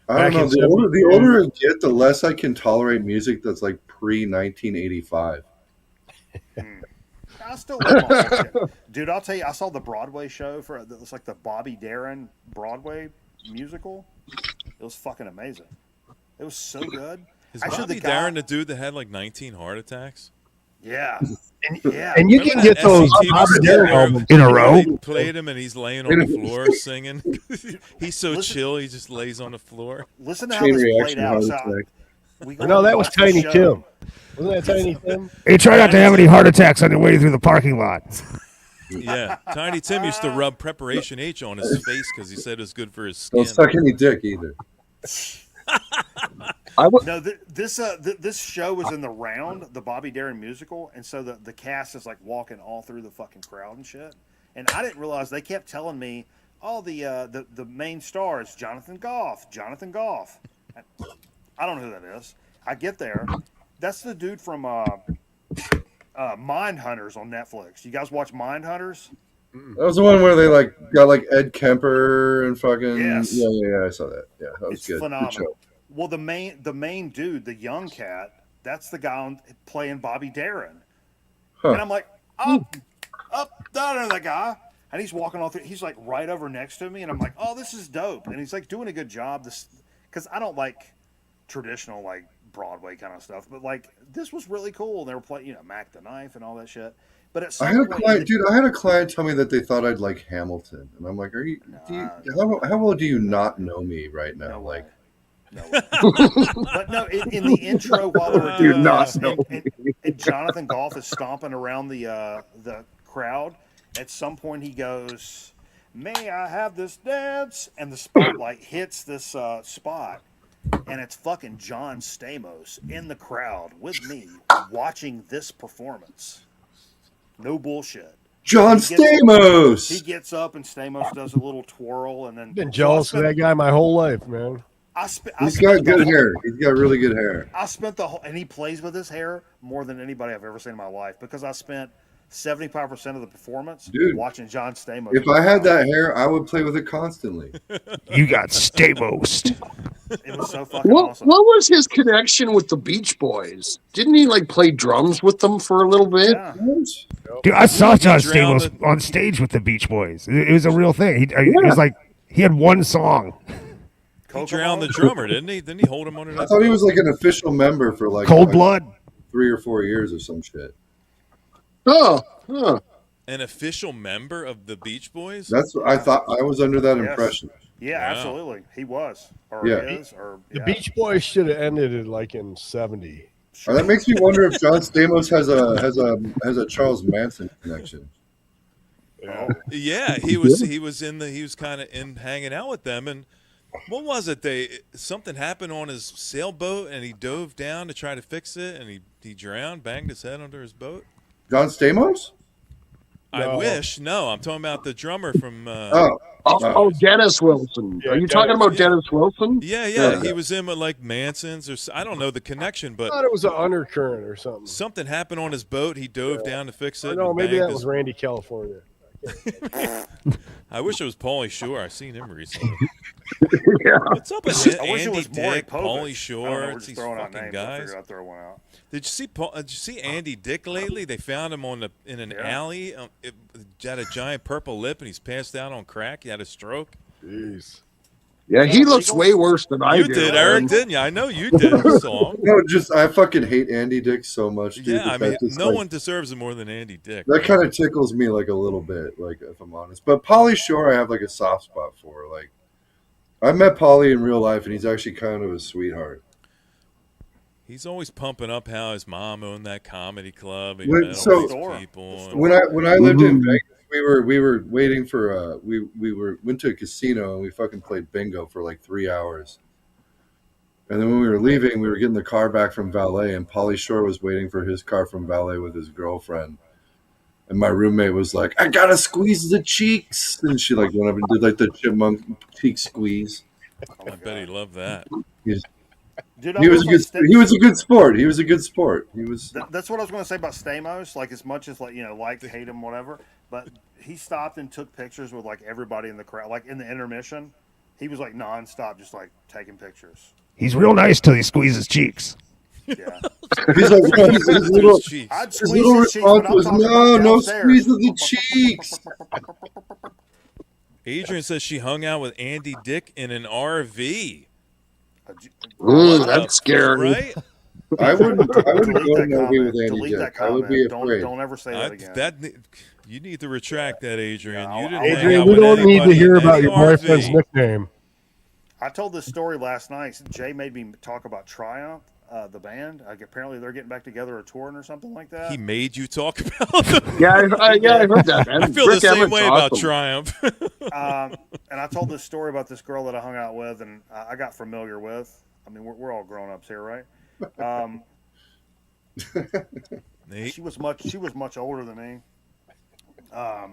Speaker 8: know. The older I get, the less I can tolerate music that's like pre-1985.
Speaker 2: I still love my shit. Dude, I'll tell you, I saw the Broadway show it was like the Bobby Darin Broadway musical. It was fucking amazing. It was so good.
Speaker 1: Is Bobby Darin the dude that had like 19 heart attacks?
Speaker 2: Yeah.
Speaker 10: And you can get those Bobby Darin albums
Speaker 11: in a row.
Speaker 1: They played him and he's laying on the floor singing. He's so chill, he just lays on the floor.
Speaker 2: Listen to how this played out.
Speaker 10: No, that was Tiny Tim. Wasn't that Tiny Tim?
Speaker 11: Hey, try not to have any heart attacks on your way through the parking lot.
Speaker 1: Yeah, Tiny Tim used to rub Preparation H on his face because he said it was good for his skin.
Speaker 8: Don't suck any dick either.
Speaker 2: No, this show was in the round, the Bobby Darin musical, and so the cast is like walking all through the fucking crowd and shit. And I didn't realize they kept telling me, "Oh, the main star is Jonathan Goff." Jonathan Goff. I don't know who that is. I get there. That's the dude from Mindhunters on Netflix. You guys watch Mindhunters?
Speaker 8: That was the one where they got Ed Kemper and fucking
Speaker 2: Yes.
Speaker 8: yeah. I saw that. Yeah, that was
Speaker 2: It's
Speaker 8: good.
Speaker 2: phenomenal.
Speaker 8: Good show.
Speaker 2: Well, the main dude, the young cat, that's the guy playing Bobby Darin.
Speaker 8: Huh.
Speaker 2: And I'm like, up, down there, that guy. And he's walking all through. He's like right over next to me, and I'm like, oh, this is dope. And he's like doing a good job. Because I don't like traditional like Broadway kind of stuff, but like this was really cool. They were playing, Mac the Knife and all that shit. But at some
Speaker 8: I had a
Speaker 2: point,
Speaker 8: client, dude. I had a client tell me that they thought I'd like Hamilton, and I'm like, how well do you not know me right now?
Speaker 2: No
Speaker 8: like,
Speaker 2: no way. But no, in the intro while they were doing this, and Jonathan Goff is stomping around the crowd. At some point, he goes, "May I have this dance?" And the spotlight hits this spot, and it's fucking John Stamos in the crowd with me watching this performance. No bullshit.
Speaker 8: John Stamos.
Speaker 2: He gets up, and Stamos does a little twirl, and then
Speaker 10: Been jealous of that guy my whole life, man.
Speaker 8: He's got good hair. He's got really good hair.
Speaker 2: I spent and he plays with his hair more than anybody I've ever seen in my life because I spent 75% of the performance watching John Stamos.
Speaker 8: If I had that hair, I would play with it constantly.
Speaker 11: You got Stamos.
Speaker 2: It was so fucking awesome.
Speaker 9: What was his connection with the Beach Boys? Didn't he like play drums with them for a little bit?
Speaker 2: Yeah.
Speaker 11: Dude, I saw John Stamos on stage with the Beach Boys. It was a real thing. It was like he had one song.
Speaker 1: He drowned the drummer, didn't he? Didn't he hold him under that?
Speaker 8: I thought he was like an official member for like
Speaker 11: Cold Blood,
Speaker 8: 3 or 4 years or some shit.
Speaker 1: An official member of the Beach Boys?
Speaker 8: That's what I thought. I was under that impression.
Speaker 2: Yeah, absolutely. He was. Or
Speaker 8: Yeah.
Speaker 2: is. Or,
Speaker 10: The Beach Boys should have ended it like in '70.
Speaker 8: That makes me wonder if John Stamos has a Charles Manson connection.
Speaker 1: Yeah, he was kind of in hanging out with them, and what was it? Something happened on his sailboat, and he dove down to try to fix it, and he drowned, banged his head under his boat.
Speaker 8: John Stamos?
Speaker 1: I wish. No, I'm talking about the drummer from.
Speaker 9: Dennis Wilson. Are you talking about Dennis Wilson?
Speaker 1: Yeah. He was in with like Manson's, or I don't know the connection, but
Speaker 10: I thought it was an undercurrent or something.
Speaker 1: Something happened on his boat. He dove down to fix it.
Speaker 10: No, maybe
Speaker 1: banged
Speaker 10: that was Randy California.
Speaker 1: I wish it was Pauly Shore. I've seen him recently.
Speaker 9: Yeah.
Speaker 1: What's up with
Speaker 2: I wish it
Speaker 1: Andy
Speaker 2: was Maury
Speaker 1: Dick,
Speaker 2: Povich.
Speaker 1: Pauly
Speaker 2: I
Speaker 1: Shore?
Speaker 2: don't know, we're
Speaker 1: It's
Speaker 2: just
Speaker 1: these
Speaker 2: throwing out
Speaker 1: fucking
Speaker 2: names.
Speaker 1: guys.
Speaker 2: I'll throw one out.
Speaker 1: Did you see Andy Dick lately? They found him in an alley. He had a giant purple lip, and he's passed out on crack. He had a stroke.
Speaker 10: Jeez.
Speaker 9: Yeah, he looks way worse than I do.
Speaker 1: You did, Eric, didn't you? I know you did. I saw him.
Speaker 8: No, I fucking hate Andy Dick so much, dude.
Speaker 1: Yeah, I mean, no
Speaker 8: like,
Speaker 1: one deserves it more than Andy Dick.
Speaker 8: That kind of tickles me like a little bit, like if I'm honest. But Pauly Shore, I have like a soft spot for. Like, I met Pauly in real life, and he's actually kind of a sweetheart.
Speaker 1: He's always pumping up how his mom owned that comedy club. And people.
Speaker 8: When I lived in Vegas, we were waiting for we went to a casino and we fucking played bingo for like 3 hours. And then when we were leaving, we were getting the car back from valet, and Pauly Shore was waiting for his car from valet with his girlfriend. And my roommate was like, "I gotta squeeze the cheeks," and she like went up and did like the chipmunk cheek squeeze.
Speaker 1: I bet he loved that.
Speaker 8: He was a good sport. He was a good sport. He was.
Speaker 2: That's what I was going to say about Stamos. Like, as much as hate him, whatever. But he stopped and took pictures with like everybody in the crowd. Like in the intermission, he was like nonstop, just like taking pictures.
Speaker 11: He's real nice till he squeezes cheeks.
Speaker 2: Yeah.
Speaker 8: He's like, his little response was, no squeeze of the cheeks.
Speaker 1: Adrian says she hung out with Andy Dick in an RV.
Speaker 9: That's scary.
Speaker 1: Right?
Speaker 8: I wouldn't go in that way with Andy Dick. I would be afraid.
Speaker 2: Don't ever say that again.
Speaker 1: You need to retract that, Adrian.
Speaker 10: Adrian, we don't need to hear about your boyfriend's nickname.
Speaker 2: I told this story last night. Jay made me talk about Triumph, the band. Apparently, they're getting back together or touring or something like that.
Speaker 1: He made you talk about them.
Speaker 9: Yeah, I heard that. Man.
Speaker 1: I feel
Speaker 9: Rick
Speaker 1: the same
Speaker 9: Evans
Speaker 1: way about Triumph.
Speaker 2: And I told this story about this girl that I hung out with, and I got familiar with. I mean, we're all grown ups here, right? She was much older than me. I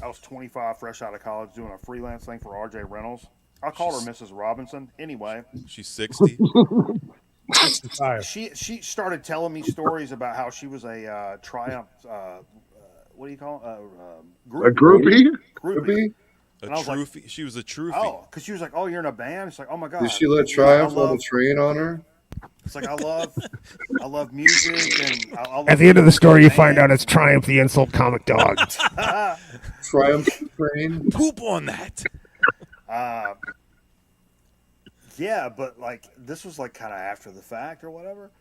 Speaker 2: was 25, fresh out of college, doing a freelance thing for RJ Reynolds. I called her Mrs. Robinson. Anyway,
Speaker 1: she's 60.
Speaker 2: She started telling me stories about how she was a Triumph. What do you call it?
Speaker 9: A groupie?
Speaker 2: Groupie. And I was like,
Speaker 1: trophy. She was a trophy.
Speaker 2: oh, because she was like, oh, you're in a band. It's like, oh my god.
Speaker 8: Did she let
Speaker 2: You know, I
Speaker 8: Triumph on the
Speaker 2: love.
Speaker 8: train on her?
Speaker 2: It's like I love music, and I love
Speaker 11: At the end of the story, you find out
Speaker 2: bands.
Speaker 11: it's Triumph, the insult comic dog.
Speaker 8: Triumph train?
Speaker 1: Poop on that.
Speaker 2: Yeah, but like this was like kind of after the fact or whatever.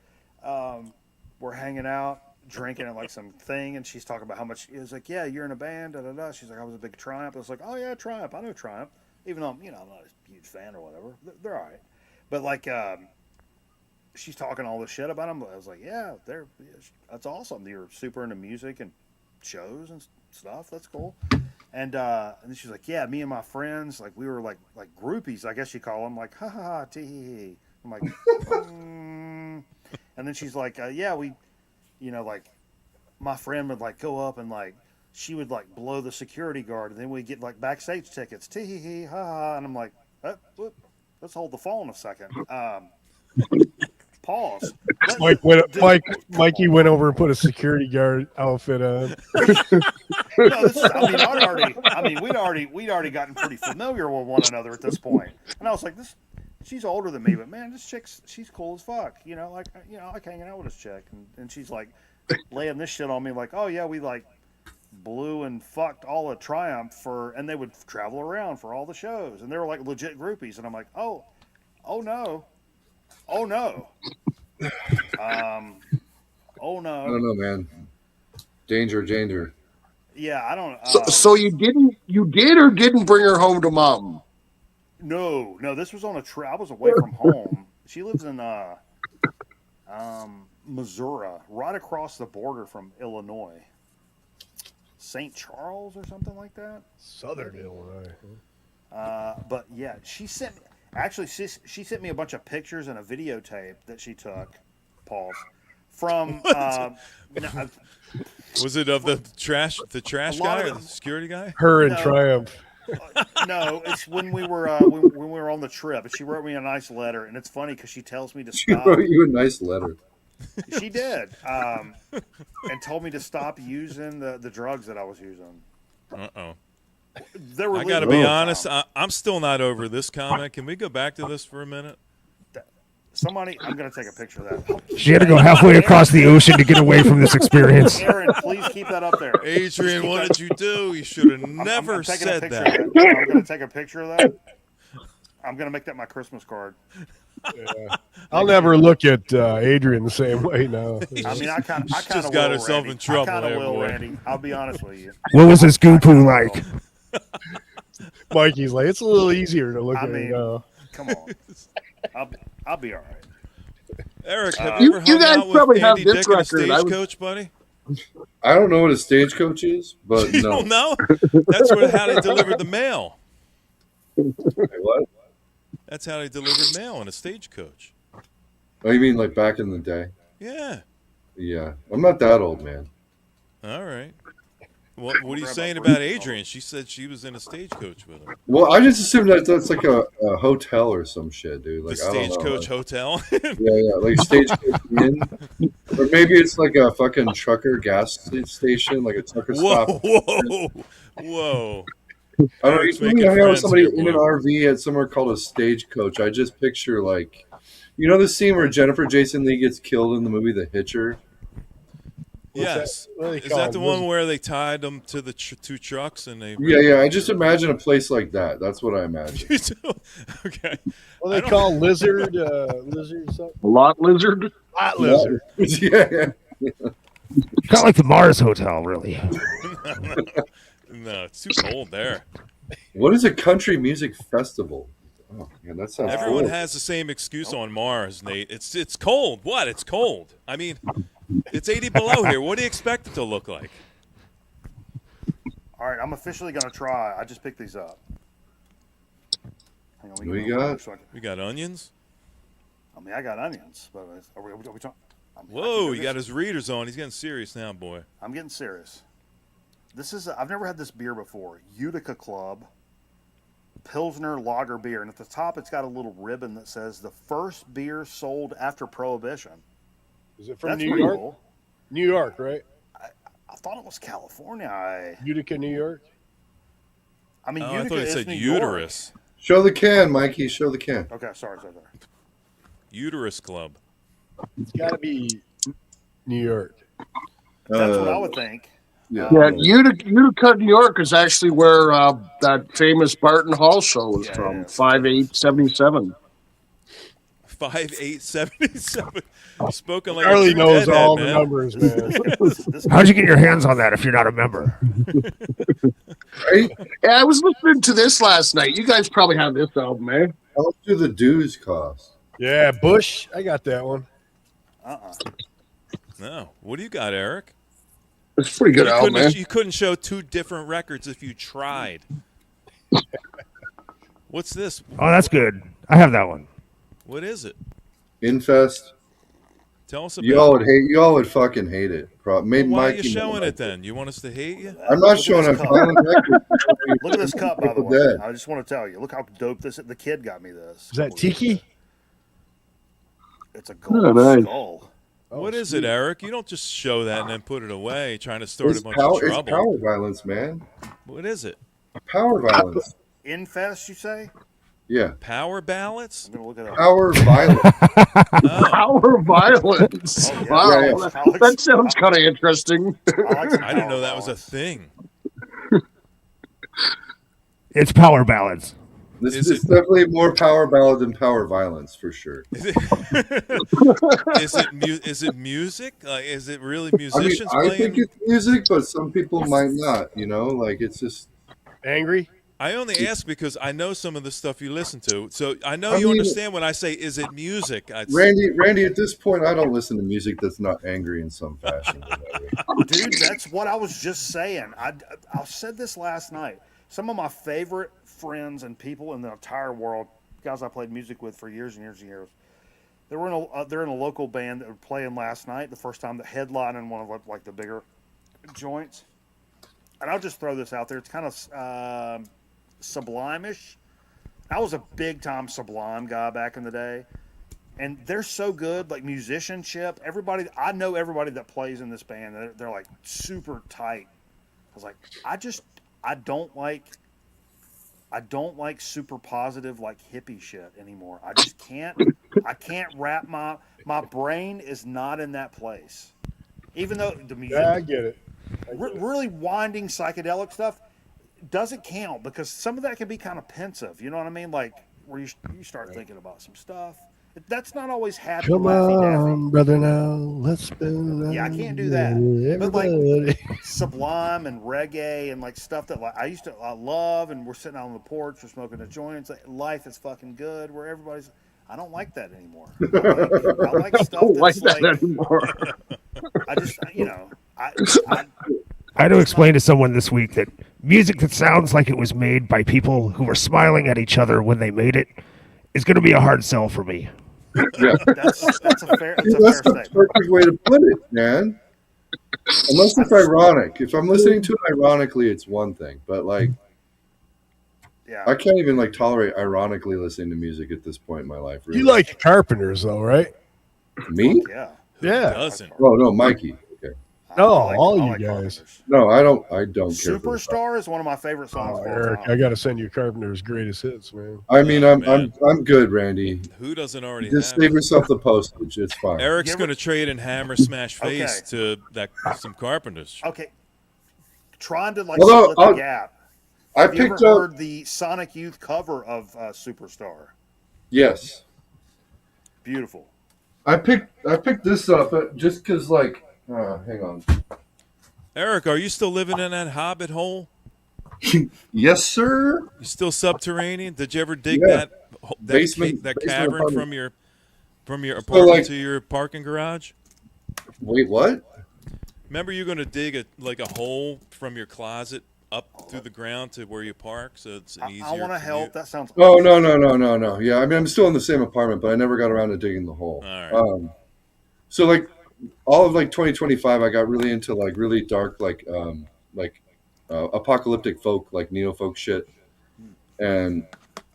Speaker 2: We're hanging out, drinking at like some thing, and she's talking about how much. It was like, yeah, you're in a band, da da da. She's like, I was a big Triumph. I was like, oh yeah, Triumph. I know Triumph, even though I'm not a huge fan or whatever. They're all right, but like, she's talking all this shit about them. I was like, yeah, that's awesome. You're super into music and shows and stuff. That's cool. And then she's like, yeah, me and my friends, like we were like groupies, I guess you call them, like ha ha ha tee hee hee. I'm like, and then she's like, yeah, we, like my friend would like go up and like she would like blow the security guard, and then we get like backstage tickets, tee hee hee ha ha. And I'm like, let's hold the phone a second. Pause.
Speaker 10: Mikey went over and put a security guard outfit on.
Speaker 2: No, we'd already gotten pretty familiar with one another at this point, and I was like, she's older than me, but man, she's cool as fuck. I like hanging out with this chick, and she's like laying this shit on me, like, oh yeah, we like blew and fucked all of Triumph and they would travel around for all the shows, and they were like legit groupies, and I'm like, oh no. Oh no. Oh no.
Speaker 8: I don't know, man. Danger.
Speaker 2: Yeah, I don't.
Speaker 9: So you did or didn't bring her home to mom?
Speaker 2: No. This was on a trip. I was away from home. She lives in Missouri, right across the border from Illinois. St. Charles or something like that.
Speaker 10: Southern Illinois.
Speaker 2: But yeah, she sent me a bunch of pictures and a videotape that she took, Paul, from.
Speaker 1: Was it of the trash guy or the security guy?
Speaker 10: Her and Triumph.
Speaker 2: No, it's when we were on the trip. She wrote me a nice letter, and it's funny because she tells me to
Speaker 8: She
Speaker 2: stop.
Speaker 8: wrote you a nice letter.
Speaker 2: She did, and told me to stop using the drugs that I was using.
Speaker 1: Uh-oh.
Speaker 2: I
Speaker 1: got to be honest. I'm still not over this comment. Can we go back to this for a minute?
Speaker 2: I'm going to take a picture of that.
Speaker 11: She had to go halfway across the ocean to get away from this experience.
Speaker 2: Aaron, please keep that up there.
Speaker 1: Adrian, what did you do? You should have never said that.
Speaker 2: I'm going to take a picture of that. I'm going to make that my Christmas card.
Speaker 10: Yeah. I'll never look at Adrian the same way now.
Speaker 2: I mean, I kind of
Speaker 1: just got herself in trouble.
Speaker 2: I kind of will,
Speaker 1: boy.
Speaker 2: Randy. I'll be honest with you.
Speaker 11: What was his goo poo like?
Speaker 10: Mikey's like, it's a little easier to look at
Speaker 2: mean,
Speaker 10: now.
Speaker 2: Come on. I'll be all right.
Speaker 1: Eric, have you ever hung
Speaker 9: guys
Speaker 1: out
Speaker 9: probably
Speaker 1: with
Speaker 9: have
Speaker 1: Andy
Speaker 9: this
Speaker 1: Dick and a
Speaker 9: record.
Speaker 1: stagecoach, buddy?
Speaker 8: I don't know what a stagecoach is, but
Speaker 1: You
Speaker 8: no.
Speaker 1: don't know? That's how they delivered the mail.
Speaker 8: Wait, what?
Speaker 1: That's how they delivered mail in a stagecoach.
Speaker 8: Oh, you mean like back in the day?
Speaker 1: Yeah.
Speaker 8: Yeah. I'm not that old, man.
Speaker 1: All right. What are you saying about Adrian? She said she was in a stagecoach with him.
Speaker 8: Well, I just assumed that's like a hotel or some shit, dude. Like
Speaker 1: The
Speaker 8: I don't know.
Speaker 1: stagecoach hotel?
Speaker 8: Yeah, like stagecoach inn. Or maybe it's like a fucking trucker gas station, like a trucker stop.
Speaker 1: Whoa.
Speaker 8: I don't
Speaker 1: Eric's
Speaker 8: know.
Speaker 1: making
Speaker 8: You hang out with
Speaker 1: friends
Speaker 8: somebody
Speaker 1: here,
Speaker 8: in an
Speaker 1: boy.
Speaker 8: RV at somewhere called a stagecoach. I just picture like, the scene where Jennifer Jason Leigh gets killed in the movie The Hitcher.
Speaker 1: Yes.
Speaker 10: What do they
Speaker 1: Is
Speaker 10: call
Speaker 1: that
Speaker 10: it?
Speaker 1: the one where they tied them to the two trucks and they?
Speaker 8: Yeah. I just imagine a place like that. That's what I imagine.
Speaker 1: You do? Okay.
Speaker 10: What do they call lizard? Lizard something?
Speaker 9: Lot lizard?
Speaker 10: Lot lizard.
Speaker 8: Yeah.
Speaker 11: Kind of like the Mars Hotel, really.
Speaker 1: No, it's too cold there.
Speaker 8: What is a country music festival? Oh, man, that sounds
Speaker 1: Everyone
Speaker 8: cool.
Speaker 1: has the same excuse on Mars, Nate. It's cold. What? It's cold. I mean, it's 80 below here. What do you expect it to look like?
Speaker 2: All right, I'm officially going to try. I just picked these up. Hang on,
Speaker 8: What you got?
Speaker 1: We got onions.
Speaker 2: I mean, I got onions, but are we talking?
Speaker 1: Whoa, you got his readers on. He's getting serious now, boy.
Speaker 2: I'm getting serious. This is I've never had this beer before. Utica Club Pilsner Lager beer, and at the top it's got a little ribbon that says the first beer sold after Prohibition.
Speaker 10: Is it from
Speaker 2: That's
Speaker 10: New
Speaker 2: pretty
Speaker 10: York?
Speaker 2: cool.
Speaker 10: New York, right?
Speaker 2: I thought it was California.
Speaker 10: Utica, New York.
Speaker 2: I mean,
Speaker 1: Oh, I
Speaker 2: Utica
Speaker 1: thought it
Speaker 2: is
Speaker 1: said
Speaker 2: New York.
Speaker 1: uterus.
Speaker 8: Show the can, Mikey. Show the can.
Speaker 2: Okay, sorry.
Speaker 1: Uterus Club.
Speaker 10: It's got to be New York.
Speaker 2: That's what I would think.
Speaker 8: Yeah.
Speaker 9: Yeah, Utica, New York is actually where that famous Barton Hall show was from. 5877.
Speaker 1: 5877. Spoken like
Speaker 10: Charlie
Speaker 1: a true
Speaker 10: knows
Speaker 1: deadhead,
Speaker 10: all
Speaker 1: man.
Speaker 10: the numbers, man.
Speaker 11: How'd you get your hands on that if you're not a member?
Speaker 9: Right? Yeah, I was listening to this last night. You guys probably have this album, eh?
Speaker 8: How much do the dues cost?
Speaker 10: Yeah, Bush. I got that one.
Speaker 1: No. What do you got, Eric?
Speaker 9: It's a pretty good album, man.
Speaker 1: You couldn't show two different records if you tried. What's this?
Speaker 11: Oh, that's good. I have that one.
Speaker 1: What is it?
Speaker 8: Infest.
Speaker 1: Tell us about
Speaker 8: Y'all
Speaker 1: it.
Speaker 8: would hate. Y'all would fucking hate it.
Speaker 1: Why are
Speaker 8: Mikey
Speaker 1: you showing
Speaker 8: might
Speaker 1: it then? You want us to hate you?
Speaker 8: I'm not showing a violent record.
Speaker 2: Look at this cup, by the way.
Speaker 8: Dead.
Speaker 2: I just want to tell you. Look how dope this is. The kid got me this.
Speaker 10: Is that Tiki?
Speaker 2: It's a gold
Speaker 9: nice.
Speaker 2: skull.
Speaker 1: What is it, Eric? You don't just show that and then put it away, trying to start
Speaker 8: It's
Speaker 1: a bunch
Speaker 8: power,
Speaker 1: of
Speaker 8: it's
Speaker 1: trouble.
Speaker 8: power violence, man.
Speaker 1: What is it?
Speaker 8: Power violence.
Speaker 2: Infest, you say?
Speaker 8: Yeah.
Speaker 1: Power ballots?
Speaker 2: I'm gonna look it up.
Speaker 8: Power violence.
Speaker 1: Oh,
Speaker 9: Power violence.
Speaker 2: Oh, yeah.
Speaker 9: Wow,
Speaker 8: Yeah,
Speaker 2: yeah.
Speaker 9: that sounds kind of interesting.
Speaker 1: I didn't know that was a thing.
Speaker 11: It's power ballads.
Speaker 8: This
Speaker 1: Is
Speaker 8: is
Speaker 1: it-
Speaker 8: definitely more power ballad than power violence for sure.
Speaker 1: Is it, is it music? Like, is it really
Speaker 8: I mean,
Speaker 1: musicians
Speaker 8: I
Speaker 1: playing?
Speaker 8: think it's music, but some people might not. You know, like it's just.
Speaker 10: Angry?
Speaker 1: I only ask because I know some of the stuff you listen to. So I know
Speaker 8: I
Speaker 1: you
Speaker 8: mean-
Speaker 1: understand when I say, is it music?
Speaker 8: Randy, at this point, I don't listen to music that's not angry in some fashion.
Speaker 2: Dude, that's what I was just saying. I said this last night. Some of my favorite friends and people in the entire world, guys I played music with for years and years and years, they're in a local band that were playing last night, the first time, the headline in one of like the bigger joints. And I'll just throw this out there. It's kind of Sublime-ish. I was a big-time Sublime guy back in the day. And they're so good, like musicianship. I know everybody that plays in this band. They're like super tight. I was like, I don't like super positive, like hippie shit anymore. I just can't. I can't wrap my brain is not in that place. Even though the music,
Speaker 10: Yeah, I get it.
Speaker 2: really winding psychedelic stuff doesn't count because some of that can be kind of pensive. You know what I mean? Like where you start thinking about some stuff. That's not always happy.
Speaker 10: Come
Speaker 2: laughy, daffy.
Speaker 10: on, brother, now let's spin.
Speaker 2: Yeah, I can't do that. But
Speaker 10: Everybody.
Speaker 2: like Sublime and reggae and like stuff that like I love, and we're sitting out on the porch, we're smoking a joint. It's like life is fucking good. Where everybody's, I don't like that anymore. I like stuff that's like
Speaker 9: anymore.
Speaker 2: I just I
Speaker 11: I had to explain to someone this week that music that sounds like it was made by people who were smiling at each other when they made it is going to be a hard sell for me.
Speaker 8: Yeah.
Speaker 2: that's a fair
Speaker 8: That's the
Speaker 2: statement.
Speaker 8: perfect way to put it, man. Unless it's ironic. If I'm listening to it ironically, it's one thing. But like,
Speaker 2: Yeah.
Speaker 8: I can't even like tolerate ironically listening to music at this point in my life. Really.
Speaker 10: You like the Carpenters, though, right?
Speaker 8: me?
Speaker 2: Yeah.
Speaker 10: Yeah.
Speaker 1: Doesn't.
Speaker 8: Oh no, Mikey. Okay.
Speaker 10: No,
Speaker 2: I like-
Speaker 10: all
Speaker 2: I
Speaker 10: you
Speaker 2: like
Speaker 10: guys.
Speaker 2: Carpenters.
Speaker 8: No, I don't care. for the-
Speaker 2: Superstar is one of my favorite songs
Speaker 10: Oh,
Speaker 2: of all
Speaker 10: Eric,
Speaker 2: time.
Speaker 10: I got to send you Carpenter's greatest hits, man.
Speaker 8: I mean,
Speaker 1: Oh,
Speaker 8: I'm
Speaker 1: man.
Speaker 8: good, Randy.
Speaker 1: Who doesn't already
Speaker 8: Just
Speaker 1: have
Speaker 8: save
Speaker 1: it?
Speaker 8: yourself the postage. It's fine.
Speaker 1: Eric's
Speaker 2: You ever-
Speaker 1: going to trade in Hammer Smash
Speaker 2: Okay.
Speaker 1: Face to some Carpenters.
Speaker 2: Okay. Trying to like
Speaker 8: Although,
Speaker 2: split the gap.
Speaker 8: I
Speaker 2: Have you
Speaker 8: picked
Speaker 2: ever
Speaker 8: up.
Speaker 2: heard the Sonic Youth cover of Superstar?
Speaker 8: Yes,
Speaker 2: Beautiful.
Speaker 8: I picked this up just because, like, hang on.
Speaker 1: Eric, are you still living in that hobbit hole?
Speaker 8: Yes, sir.
Speaker 1: You still subterranean? Did you ever dig
Speaker 8: Yeah.
Speaker 1: that
Speaker 8: Basement
Speaker 1: cavern
Speaker 8: apartment.
Speaker 1: from your apartment
Speaker 8: like-
Speaker 1: to your parking garage?
Speaker 8: Wait, what?
Speaker 1: Remember, you're going to dig a hole from your closet up through the ground to where you park, so it's an easier.
Speaker 2: I want to
Speaker 1: commute?
Speaker 2: help. That sounds.
Speaker 8: Oh no. Yeah, I mean, I'm still in the same apartment, but I never got around to digging the hole.
Speaker 1: All right.
Speaker 8: So like all of like 2025, I got really into like really dark apocalyptic folk, like neo folk shit, and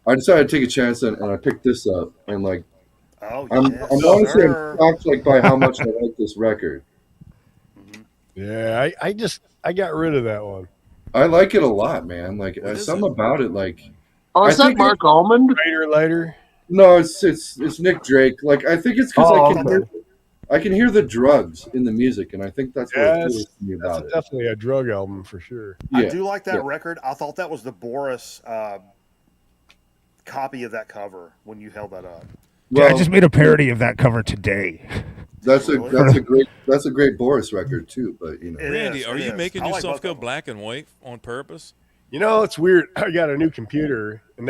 Speaker 8: I decided to take a chance and I picked this up and like
Speaker 2: Oh
Speaker 8: I'm
Speaker 2: yes,
Speaker 8: honestly
Speaker 2: sir.
Speaker 8: shocked like by how much I like this record.
Speaker 10: Yeah, I got rid of that one.
Speaker 8: I like it a lot, man. Like
Speaker 1: What is
Speaker 8: something
Speaker 1: it?
Speaker 8: about it. Like
Speaker 9: Oh, is
Speaker 8: I
Speaker 9: that
Speaker 8: think
Speaker 9: Mark Almond?
Speaker 10: Lighter.
Speaker 8: no, it's Nick Drake. Like I think it's because
Speaker 10: Oh,
Speaker 8: I can hear the drugs in the music, and I think that's what appeals
Speaker 10: yes.
Speaker 8: to me
Speaker 10: That's
Speaker 8: about it.
Speaker 10: definitely a drug album for sure.
Speaker 2: I
Speaker 8: Yeah,
Speaker 2: do like that
Speaker 8: yeah.
Speaker 2: record. I thought that was the Boris copy of that cover when you held that up.
Speaker 11: Yeah, I
Speaker 8: Well,
Speaker 11: just made a parody of that cover today.
Speaker 8: that's
Speaker 2: Really?
Speaker 8: a great Boris record too. But you know,
Speaker 2: It
Speaker 1: Randy,
Speaker 2: is,
Speaker 1: are
Speaker 2: it
Speaker 1: you
Speaker 2: is.
Speaker 1: making
Speaker 2: I like
Speaker 1: yourself
Speaker 2: both
Speaker 1: go
Speaker 2: of them.
Speaker 1: black and white on purpose?
Speaker 10: You know, it's weird. I got a new computer, and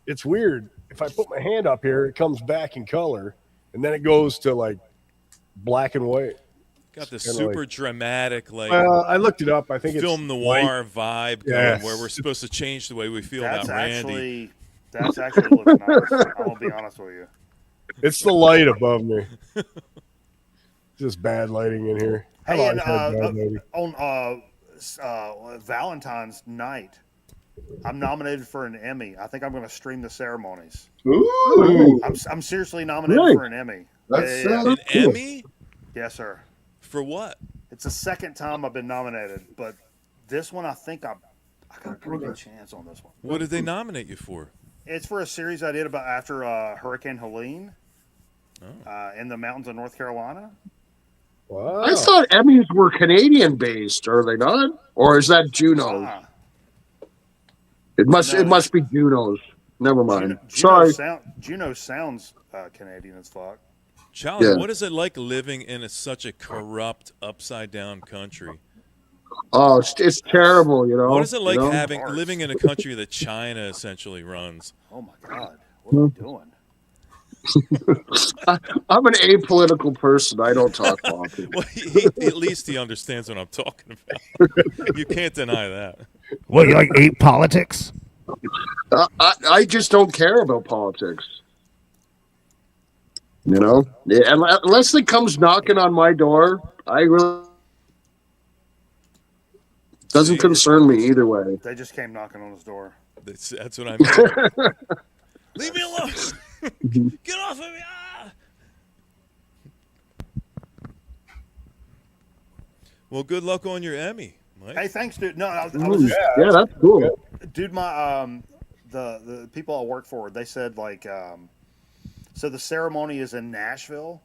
Speaker 10: it's weird. If I put my hand up here, it comes back in color, and then it goes to like black and white.
Speaker 1: Got this
Speaker 10: Kinda
Speaker 1: super
Speaker 10: like-
Speaker 1: dramatic, like
Speaker 10: Well, I looked it up. I think
Speaker 1: film
Speaker 10: it's white.
Speaker 1: noir vibe
Speaker 10: Yes.
Speaker 1: going, where we're supposed to change the way we feel
Speaker 2: That's
Speaker 1: about Randy.
Speaker 2: actually looks nice. I'm gonna be honest with you.
Speaker 10: It's the light above me. Just bad lighting in here. I've
Speaker 2: Hey, and
Speaker 10: always had bad lighting.
Speaker 2: on Valentine's night, I'm nominated for an Emmy. I think I'm going to stream the ceremonies.
Speaker 8: ooh,
Speaker 2: I'm seriously nominated
Speaker 9: Nice.
Speaker 2: for an Emmy.
Speaker 8: that's
Speaker 2: Yeah.
Speaker 1: An
Speaker 8: cool.
Speaker 1: Emmy
Speaker 2: Yes, sir.
Speaker 1: for what?
Speaker 2: It's the second time I've been nominated, but this one I think I got a pretty good chance on this one.
Speaker 1: What did they nominate you for?
Speaker 2: It's for a series I did about after Hurricane Helene in the mountains of North Carolina.
Speaker 10: Wow.
Speaker 9: I thought Emmys were Canadian based, are they not? Or is that Juno's?
Speaker 2: Ah,
Speaker 9: It must
Speaker 2: No,
Speaker 9: it must be Juno's. Never mind.
Speaker 2: Juno,
Speaker 9: Sorry.
Speaker 2: Juno sounds Canadian as fuck.
Speaker 1: Charlie,
Speaker 9: Yeah.
Speaker 1: what is it like living in such a corrupt, upside down country?
Speaker 9: Oh, it's terrible, you know.
Speaker 1: What is it like
Speaker 9: you know?
Speaker 1: having living in a country that China essentially runs?
Speaker 2: Oh my God, what are we doing?
Speaker 9: I'm an apolitical person. I don't talk politics.
Speaker 1: Well, at least he understands what I'm talking about. You can't deny that.
Speaker 11: What, you like ape politics?
Speaker 9: I just don't care about politics. You know, yeah, unless it comes knocking on my door, I really doesn't concern me either way.
Speaker 2: They just came knocking on his door.
Speaker 1: That's what I mean. Leave me alone. Get off of me. Ah! Well, good luck on your Emmy, Mike.
Speaker 2: Hey, thanks, dude. No, I was just,
Speaker 9: Yeah, that's cool.
Speaker 2: dude. My the people I work for, they said like, so the ceremony is in Nashville,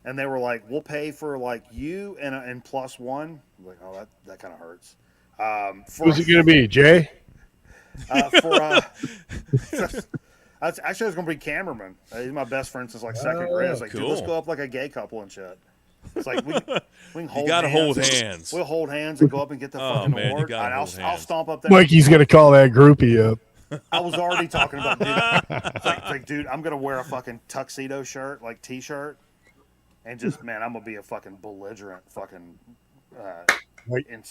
Speaker 2: and they were like, we'll pay for like you and plus one. I'm like, oh, that kind of hurts.
Speaker 10: Who's it going to be, Jay?
Speaker 2: Actually, I was gonna be cameraman. He's my best friend since like second grade. I was like, dude, let's
Speaker 1: cool.
Speaker 2: go up like a gay couple and shit. It's like we can hold.
Speaker 1: You gotta
Speaker 2: hands.
Speaker 1: hold hands.
Speaker 2: We'll hold hands and go up and get the
Speaker 1: Oh,
Speaker 2: fucking
Speaker 1: man, you
Speaker 2: award.
Speaker 1: gotta
Speaker 2: And
Speaker 1: hold
Speaker 2: I'll
Speaker 1: hands.
Speaker 2: stomp up there.
Speaker 10: Mikey's going to call that groupie up.
Speaker 2: I was already talking about, dude. It's like, dude, I'm gonna wear a fucking tuxedo shirt, like t-shirt, and just, man, I'm gonna be a fucking belligerent, fucking.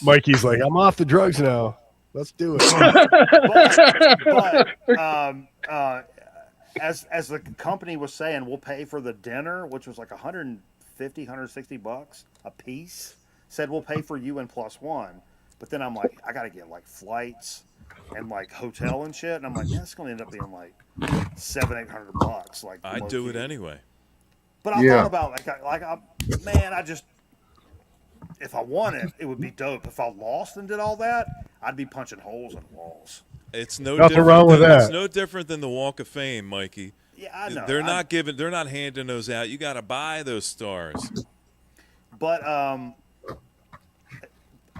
Speaker 10: Mikey's like, I'm off the drugs now. Let's do it.
Speaker 2: but as the company was saying, we'll pay for the dinner, which was like $150, $160 a piece. Said we'll pay for you and plus one, but then I'm like, I gotta get like flights and like hotel and shit, and I'm like, yeah, it's gonna end up being like $700-800. Like,
Speaker 1: I'd do it anyway.
Speaker 2: But I thought about man, I just, if I won it, it would be dope. If I lost and did all that, I'd be punching holes in walls.
Speaker 1: It's no
Speaker 10: Nothing
Speaker 1: different
Speaker 10: wrong with
Speaker 1: than,
Speaker 10: that.
Speaker 1: It's no different than the Walk of Fame, Mikey.
Speaker 2: Yeah, I know.
Speaker 1: They're not handing those out. You got to buy those stars.
Speaker 2: But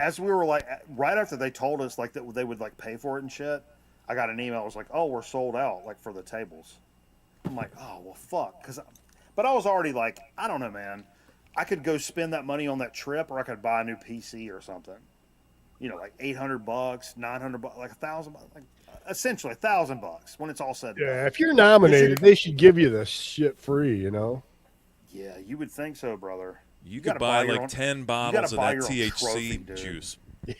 Speaker 2: as we were like, right after they told us like that they would like pay for it and shit, I got an email. It was like, oh, we're sold out, like for the tables. I'm like, oh well, fuck. But I was already like, I don't know, man. I could go spend that money on that trip, or I could buy a new PC or something. You know, like $800, $900, like $1,000, like essentially $1,000 when it's all said. and done.
Speaker 10: Yeah, if you're nominated, they should give you the shit free, you know?
Speaker 2: Yeah, you would think so, brother.
Speaker 1: You
Speaker 2: gotta
Speaker 1: could buy
Speaker 2: your
Speaker 1: like
Speaker 2: own-
Speaker 1: 10
Speaker 2: you
Speaker 1: bottles
Speaker 2: gotta
Speaker 1: of
Speaker 2: buy
Speaker 1: that
Speaker 2: your own
Speaker 1: THC
Speaker 2: trophy, dude.
Speaker 1: juice.
Speaker 2: You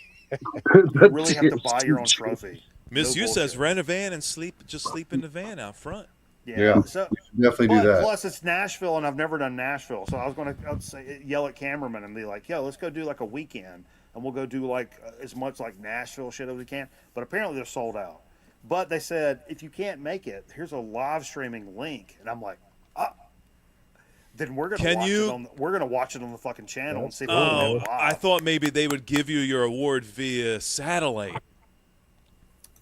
Speaker 2: really have to buy your own trophy.
Speaker 1: Miss
Speaker 2: No
Speaker 1: You says
Speaker 2: bullshit.
Speaker 1: rent a van and just sleep in the van out front.
Speaker 8: Yeah,
Speaker 2: So,
Speaker 8: definitely do that.
Speaker 2: Plus, it's Nashville, and I've never done Nashville, so I was going to yell at cameraman and be like, "Yo, let's go do like a weekend, and we'll go do like as much like Nashville shit as we can." But apparently, they're sold out. But they said if you can't make it, here's a live streaming link, and I'm like, Then we're gonna
Speaker 1: Can
Speaker 2: watch
Speaker 1: you-
Speaker 2: it on. We're gonna watch it on the fucking channel and see if we
Speaker 1: Oh,
Speaker 2: can win live.
Speaker 1: I thought maybe they would give you your award via satellite.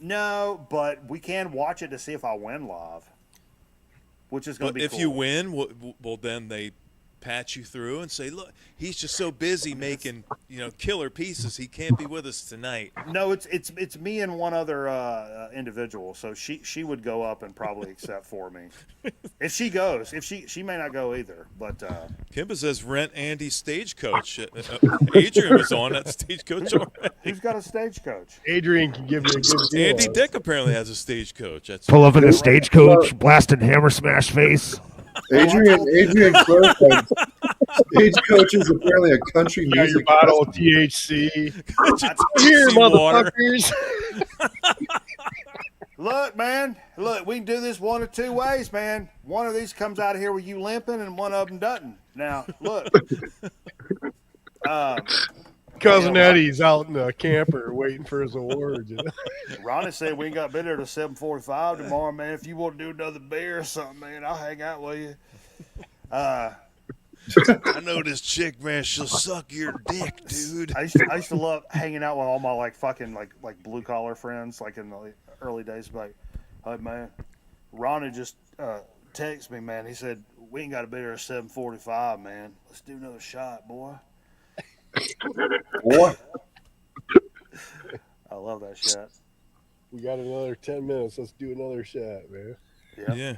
Speaker 2: No, but we can watch it to see if I win live, which is gonna
Speaker 1: But
Speaker 2: be.
Speaker 1: if
Speaker 2: cool.
Speaker 1: you win, well, then they patch you through and say, look, he's just so busy making killer pieces, he can't be with us tonight.
Speaker 2: No, it's me and one other individual. So she would go up and probably accept for me if she goes. If she may not go either, but
Speaker 1: Kimba says rent Andy's stagecoach. Adrian was on that stagecoach already.
Speaker 2: who's got a stagecoach?
Speaker 10: Adrian can give you a good deal.
Speaker 1: Andy Dick apparently has a stagecoach. That's
Speaker 11: Pull up in the stagecoach, blasting hammer smash face.
Speaker 8: Adrian clarified. Stagecoach is apparently a country
Speaker 10: You got your
Speaker 8: music
Speaker 10: bottle of
Speaker 8: festival.
Speaker 10: THC.
Speaker 1: Here,
Speaker 10: motherfuckers.
Speaker 2: Look, man. Look, we can do this one of two ways, man. One of these comes out of here with you limping, and one of them doesn't. Now, look.
Speaker 10: Cousin Eddie's out in the camper waiting for his awards.
Speaker 2: Ronnie said we ain't got better till 7:45 tomorrow, man. If you want to do another beer or something, man, I'll hang out with you.
Speaker 1: I know this chick, man. She'll suck your dick, dude.
Speaker 2: I used to love hanging out with all my like blue collar friends, like in the early days. Like, hey man, Ronnie just texted me, man. He said we ain't got to be there at 7:45, man. Let's do another shot, boy.
Speaker 8: What?
Speaker 2: I love that shot.
Speaker 10: We got another 10 minutes. Let's do another shot, man.
Speaker 1: Yeah.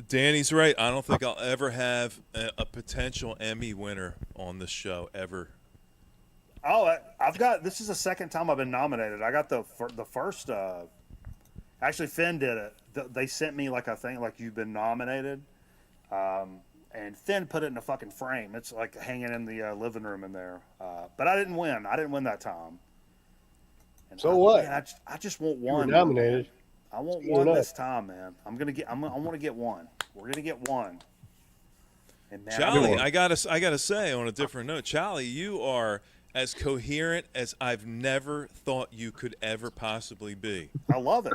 Speaker 1: Danny's right. I don't think I'll ever have a potential Emmy winner on this show ever.
Speaker 2: Oh, I've got. This is the second time I've been nominated. I got the first. Actually, Finn did it. They sent me like a thing, like you've been nominated, and Finn put it in a fucking frame. It's like hanging in the living room in there. But I didn't win. I didn't win that time. And
Speaker 10: So what?
Speaker 2: Man, I just want
Speaker 10: You were
Speaker 2: one.
Speaker 10: nominated.
Speaker 2: I want
Speaker 10: Screwing
Speaker 2: one
Speaker 10: up.
Speaker 2: this time, man. I want to get one. We're gonna get one. And man,
Speaker 1: Charlie, I gotta say on a different note, Charlie, you are as coherent as I've never thought you could ever possibly be.
Speaker 2: I love it.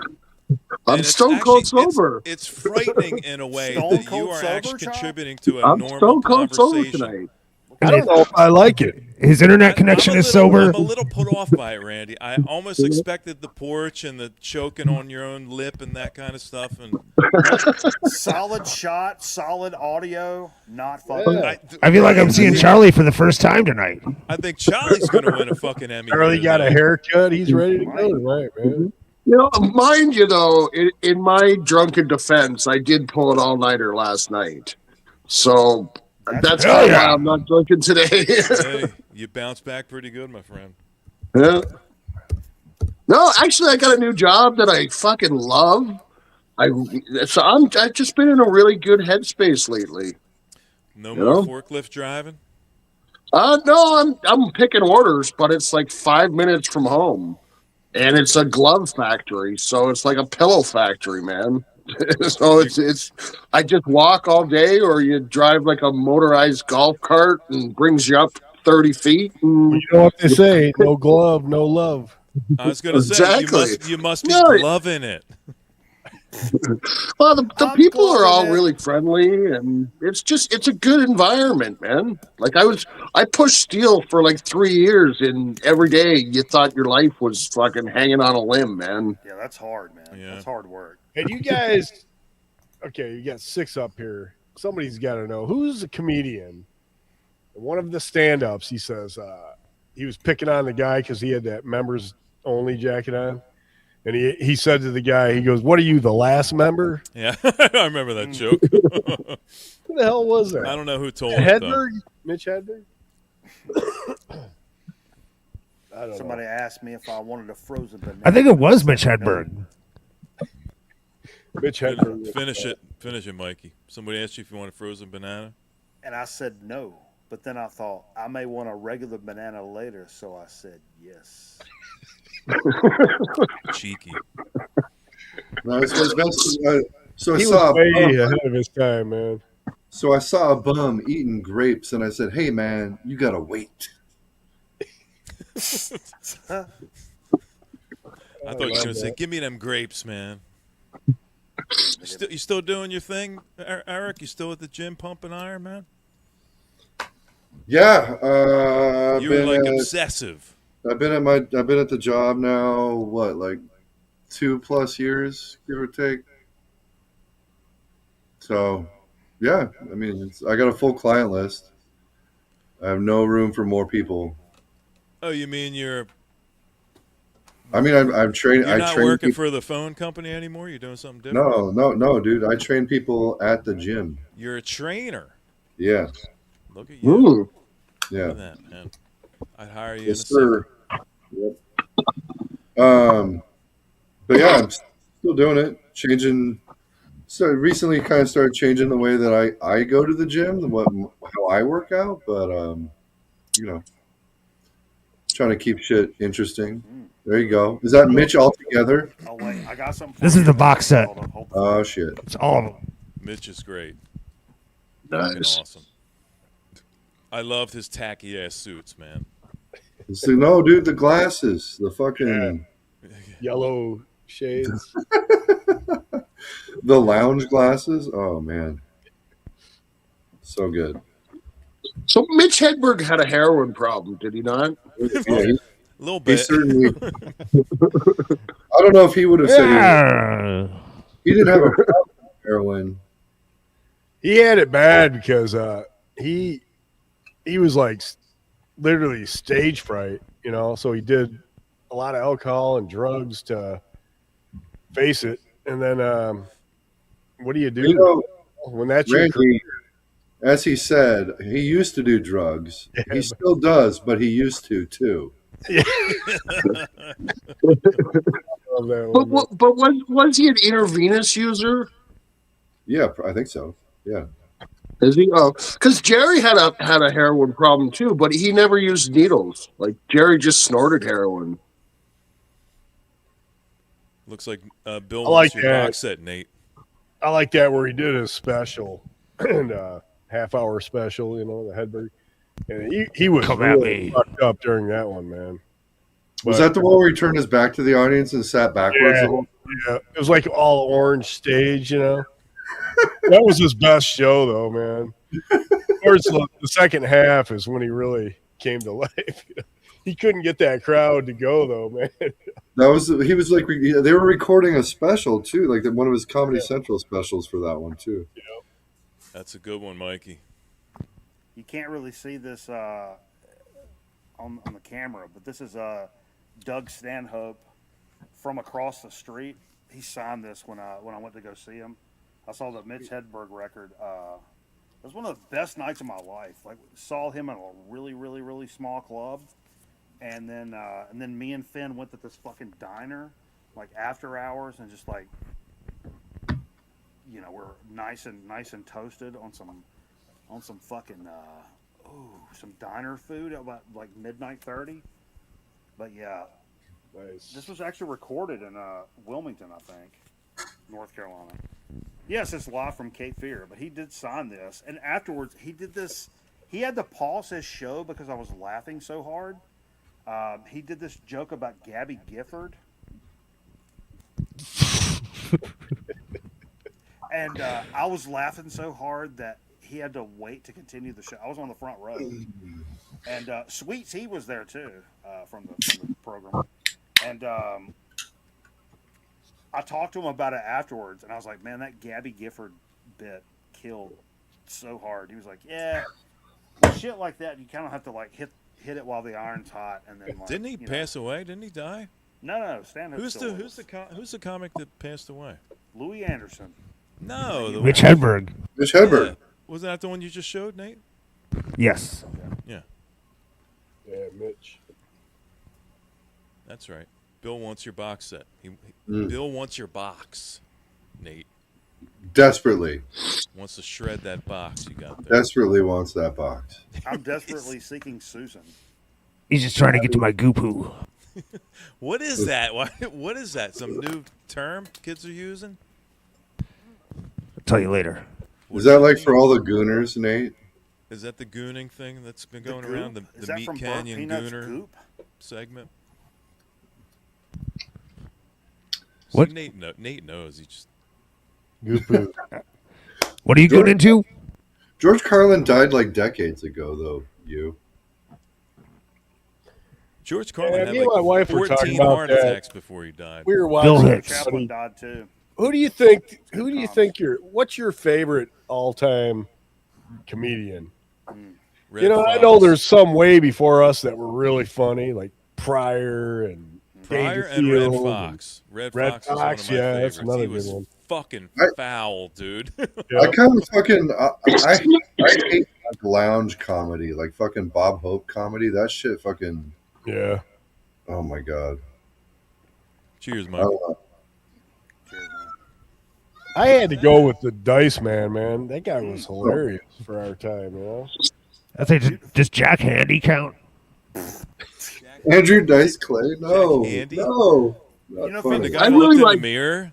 Speaker 9: I'm
Speaker 1: And it's
Speaker 9: stone cold
Speaker 1: actually-
Speaker 9: sober.
Speaker 1: It's frightening in a way
Speaker 2: Stone
Speaker 1: that you
Speaker 2: cold
Speaker 1: are
Speaker 2: sober,
Speaker 1: actually
Speaker 2: Charlie?
Speaker 1: contributing to a
Speaker 9: I'm
Speaker 1: normal
Speaker 9: stone cold sober
Speaker 1: conversation.
Speaker 9: tonight.
Speaker 10: I don't know if I like it.
Speaker 11: His internet connection is sober.
Speaker 1: I'm a little put off by it, Randy. I almost expected the porch and the choking on your own lip and that kind of stuff. And
Speaker 2: Solid shot, solid audio, not fucking.
Speaker 10: Yeah.
Speaker 11: I feel like I'm seeing Charlie for the first time tonight.
Speaker 1: I think Charlie's going to win a fucking Emmy.
Speaker 10: Charlie got a
Speaker 1: tonight.
Speaker 10: haircut. He's ready to go tonight, man.
Speaker 9: You know, mind you, though, in my drunken defense, I did pull an all-nighter last night. So that's
Speaker 11: Hell
Speaker 9: why
Speaker 11: yeah.
Speaker 9: I'm not drinking today.
Speaker 1: Hey, you bounced back pretty good, my friend.
Speaker 9: Yeah. No, actually, I got a new job that I fucking love. I've just been in a really good headspace lately.
Speaker 1: No
Speaker 9: You
Speaker 1: more
Speaker 9: know?
Speaker 1: forklift driving?
Speaker 9: No, I'm picking orders, but it's like 5 minutes from home, and it's a glove factory, so it's like a pillow factory, man. So it's I just walk all day, or you drive like a motorized golf cart and brings you up 30 feet. And
Speaker 10: You know what they say? No glove, no love.
Speaker 1: I was going to say,
Speaker 9: Exactly.
Speaker 1: you must be
Speaker 9: No,
Speaker 1: gloving it.
Speaker 9: Well, the
Speaker 2: I'm
Speaker 9: people are all
Speaker 2: glad it-
Speaker 9: really friendly, and it's a good environment, man. Like I pushed steel for like 3 years, and every day you thought your life was fucking hanging on a limb, man.
Speaker 2: Yeah, that's hard, man.
Speaker 1: Yeah.
Speaker 2: That's hard work.
Speaker 10: And you guys, okay, you got 6 up here. Somebody's got to know who's a comedian. One of the stand-ups, he says, he was picking on the guy because he had that members only jacket on. And he said to the guy, he goes, "What are you, the last member?"
Speaker 1: Yeah, I remember that joke.
Speaker 10: Who the hell was that?
Speaker 1: I don't know who told it, though.
Speaker 10: Hedberg? Mitch Hedberg? I don't
Speaker 2: Somebody
Speaker 10: know.
Speaker 2: asked me if I wanted a frozen banana.
Speaker 11: I think it was Mitch Hedberg.
Speaker 10: Mitch Hedberg.
Speaker 1: Finish it, Mikey. Somebody asked you if you want a frozen banana.
Speaker 2: And I said no. But then I thought I may want a regular banana later, so I said yes.
Speaker 1: Cheeky.
Speaker 8: No, so I
Speaker 10: He
Speaker 8: saw
Speaker 10: was way
Speaker 8: a bum,
Speaker 10: ahead of his time, man.
Speaker 8: so I saw a bum eating grapes, and I said, "Hey, man, you gotta wait."
Speaker 1: I thought you were going to say, "Give me them grapes, man." You still doing your thing, Eric? You still at the gym pumping iron, man?
Speaker 8: Yeah,
Speaker 1: You were like obsessive.
Speaker 8: I've been at the job now. What, like 2+ years, give or take. So, yeah, I mean, I got a full client list. I have no room for more people.
Speaker 1: Oh, you mean you're
Speaker 8: I mean, I'm training.
Speaker 1: you're
Speaker 8: I
Speaker 1: not
Speaker 8: train
Speaker 1: working
Speaker 8: people.
Speaker 1: for the phone company anymore? You're doing something different?
Speaker 8: No, dude. I train people at the gym.
Speaker 1: You're a trainer.
Speaker 8: Yeah,
Speaker 1: Look at you.
Speaker 8: yeah.
Speaker 1: Look at that, man. I'd hire you in
Speaker 8: Yes,
Speaker 1: a second.
Speaker 8: sir. Yep. But yeah, I'm still doing it. Changing. So recently, kind of started changing the way that I go to the gym, how I work out. But you know, trying to keep shit interesting. There you go. Is that Mitch altogether?
Speaker 2: Oh wait, I got something.
Speaker 11: This is the box set.
Speaker 2: Hold up.
Speaker 8: Oh shit.
Speaker 11: It's all of them.
Speaker 1: Mitch is great.
Speaker 9: Nice.
Speaker 1: Fucking awesome. I loved his tacky ass suits, man.
Speaker 8: So, no, dude, the glasses, the fucking
Speaker 10: Yellow shades.
Speaker 8: the lounge glasses. Oh man, so good.
Speaker 9: So Mitch Hedberg had a heroin problem, did he not?
Speaker 8: Yeah,
Speaker 1: A little
Speaker 8: he
Speaker 1: bit.
Speaker 8: certainly. I don't know if he would have said he didn't have a problem with heroin.
Speaker 10: He had it bad because he was like literally stage fright, you know. So he did a lot of alcohol and drugs to face it, and then what do you do
Speaker 8: You know,
Speaker 10: when that's your
Speaker 8: Randy, as he said, he used to do drugs.
Speaker 10: Yeah,
Speaker 8: He still does, but he used to too.
Speaker 9: But was he an intravenous user?
Speaker 8: Yeah, I think so. Yeah.
Speaker 9: Is he? Oh, because Jerry had a heroin problem too, but he never used needles. Like Jerry just snorted heroin.
Speaker 1: Looks like Bill
Speaker 10: I
Speaker 1: wants
Speaker 10: like
Speaker 1: your
Speaker 10: that.
Speaker 1: box set, Nate.
Speaker 10: I like that where he did his special and half-hour special, you know, the Hedberg. And he was
Speaker 11: Come at
Speaker 10: really
Speaker 11: me.
Speaker 10: fucked up during that one, man.
Speaker 8: Was
Speaker 10: But-
Speaker 8: that the one where he turned his back to the audience and sat backwards?
Speaker 10: Yeah,
Speaker 8: the whole
Speaker 10: yeah, it was like all orange stage, you know. That was his best show, though, man. Of course, the second half is when he really came to life. He couldn't get that crowd to go, though, man.
Speaker 8: He was like they were recording a special too, like one of his Comedy Central specials for that one too.
Speaker 1: That's a good one, Mikey.
Speaker 2: You can't really see this on the camera, but this is Doug Stanhope from across the street. He signed this when I went to go see him. I saw the Mitch Hedberg record. It was one of the best nights of my life. Like, saw him in a really, really, really small club, and then me and Finn went to this fucking diner, like after hours, and just like, you know, we're nice and toasted on some fucking some diner food at about like midnight 30. But yeah,
Speaker 10: Nice.
Speaker 2: this was actually recorded in Wilmington, I think, North Carolina. Yes, it's live from Cape Fear, but he did sign this, and afterwards he did this. He had to pause his show because I was laughing so hard. He did this joke about Gabby Gifford, and I was laughing so hard that he had to wait to continue the show. I was on the front row, and Sweet Tea was there too from the program, and I talked to him about it afterwards, and I was like, "Man, that Gabby Gifford bit killed so hard." He was like, "Yeah, with shit like that, you kind of have to like hit it while the iron's hot, and then like."
Speaker 1: Didn't he pass away? Didn't he die?
Speaker 2: No, Stanhope.
Speaker 1: Who's the comic that passed away?
Speaker 2: Louis Anderson.
Speaker 1: No, the
Speaker 11: Mitch Hedberg.
Speaker 8: Mitch Hedberg.
Speaker 1: Was that the one you just showed, Nate?
Speaker 11: Yes.
Speaker 1: Yeah,
Speaker 10: Yeah, Mitch.
Speaker 1: that's right. Bill wants your box set.
Speaker 8: Mm.
Speaker 1: Bill wants your box, Nate.
Speaker 8: Desperately
Speaker 1: Wants to shred that box you got there.
Speaker 8: desperately wants that box.
Speaker 2: I'm desperately seeking Susan.
Speaker 11: He's just trying to get to my goop poo.
Speaker 1: What is that? What is that? Some new term kids are using?
Speaker 11: I'll tell you later.
Speaker 8: Is that like for all the gooners, Nate?
Speaker 1: Is that the gooning thing that's been going
Speaker 2: Goop?
Speaker 1: around?
Speaker 2: Is
Speaker 1: The
Speaker 2: that
Speaker 1: Meat
Speaker 2: from Burnt
Speaker 1: Canyon
Speaker 2: Peanuts
Speaker 1: Gooner
Speaker 2: Goop?
Speaker 1: segment?
Speaker 11: What?
Speaker 1: See, Nate knows. He just
Speaker 10: Goopoo.
Speaker 11: What are you getting into?
Speaker 8: George Carlin died like decades ago, though.
Speaker 1: George Carlin had
Speaker 10: me and my
Speaker 1: like
Speaker 10: wife were talking
Speaker 1: 14
Speaker 10: about
Speaker 1: heart
Speaker 10: that.
Speaker 1: attacks before he died.
Speaker 10: We were
Speaker 11: Bill
Speaker 10: watching.
Speaker 11: Hicks.
Speaker 2: Chaplin died too.
Speaker 10: Who do you think? What's your favorite all-time comedian?
Speaker 1: Red
Speaker 10: I
Speaker 1: Fox.
Speaker 10: know there's some way before us that were really funny, like Pryor and
Speaker 1: Pryor and Red
Speaker 10: Dangerfield
Speaker 1: Fox. Red
Speaker 10: Red
Speaker 1: Fox is one
Speaker 10: Fox,
Speaker 1: of my
Speaker 10: yeah,
Speaker 1: favorites.
Speaker 10: that's another
Speaker 1: He
Speaker 10: good
Speaker 1: was
Speaker 10: one.
Speaker 1: fucking foul, dude.
Speaker 8: I kind of fucking I hate like lounge comedy, like fucking Bob Hope comedy. That shit fucking
Speaker 10: Yeah.
Speaker 8: Oh my god.
Speaker 1: Cheers,
Speaker 8: I
Speaker 1: Mike.
Speaker 8: don't know.
Speaker 10: I had to go with the Dice Man. That guy was hilarious for our time,
Speaker 11: I think does Jack Handy count?
Speaker 8: Andrew Dice Clay? No.
Speaker 1: Jack Handy?
Speaker 8: No. Not
Speaker 2: You know,
Speaker 8: funny.
Speaker 1: The guy
Speaker 9: I
Speaker 1: that
Speaker 9: really
Speaker 1: looked in
Speaker 9: like-
Speaker 1: the mirror.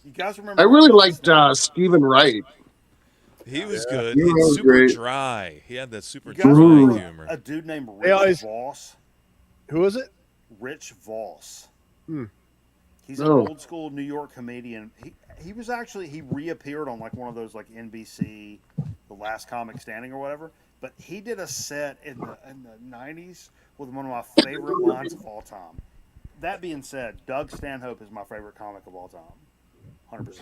Speaker 2: You guys remember?
Speaker 9: I really liked Stephen Wright.
Speaker 1: He was good.
Speaker 8: He
Speaker 1: It's
Speaker 8: was
Speaker 1: super
Speaker 8: great.
Speaker 1: dry. He had that super
Speaker 2: You
Speaker 1: dry
Speaker 2: guys remember
Speaker 1: humor.
Speaker 2: a dude named
Speaker 10: They
Speaker 2: Rich
Speaker 10: always-
Speaker 2: Voss?
Speaker 10: Who is it?
Speaker 2: Rich Voss.
Speaker 10: Hmm.
Speaker 2: He's an
Speaker 9: Oh.
Speaker 2: old school New York comedian. He was actually he reappeared on like one of those like NBC, The Last Comic Standing or whatever. But he did a set in the '90s with one of my favorite lines of all time. That being said, Doug Stanhope is my favorite comic of all time. 100%.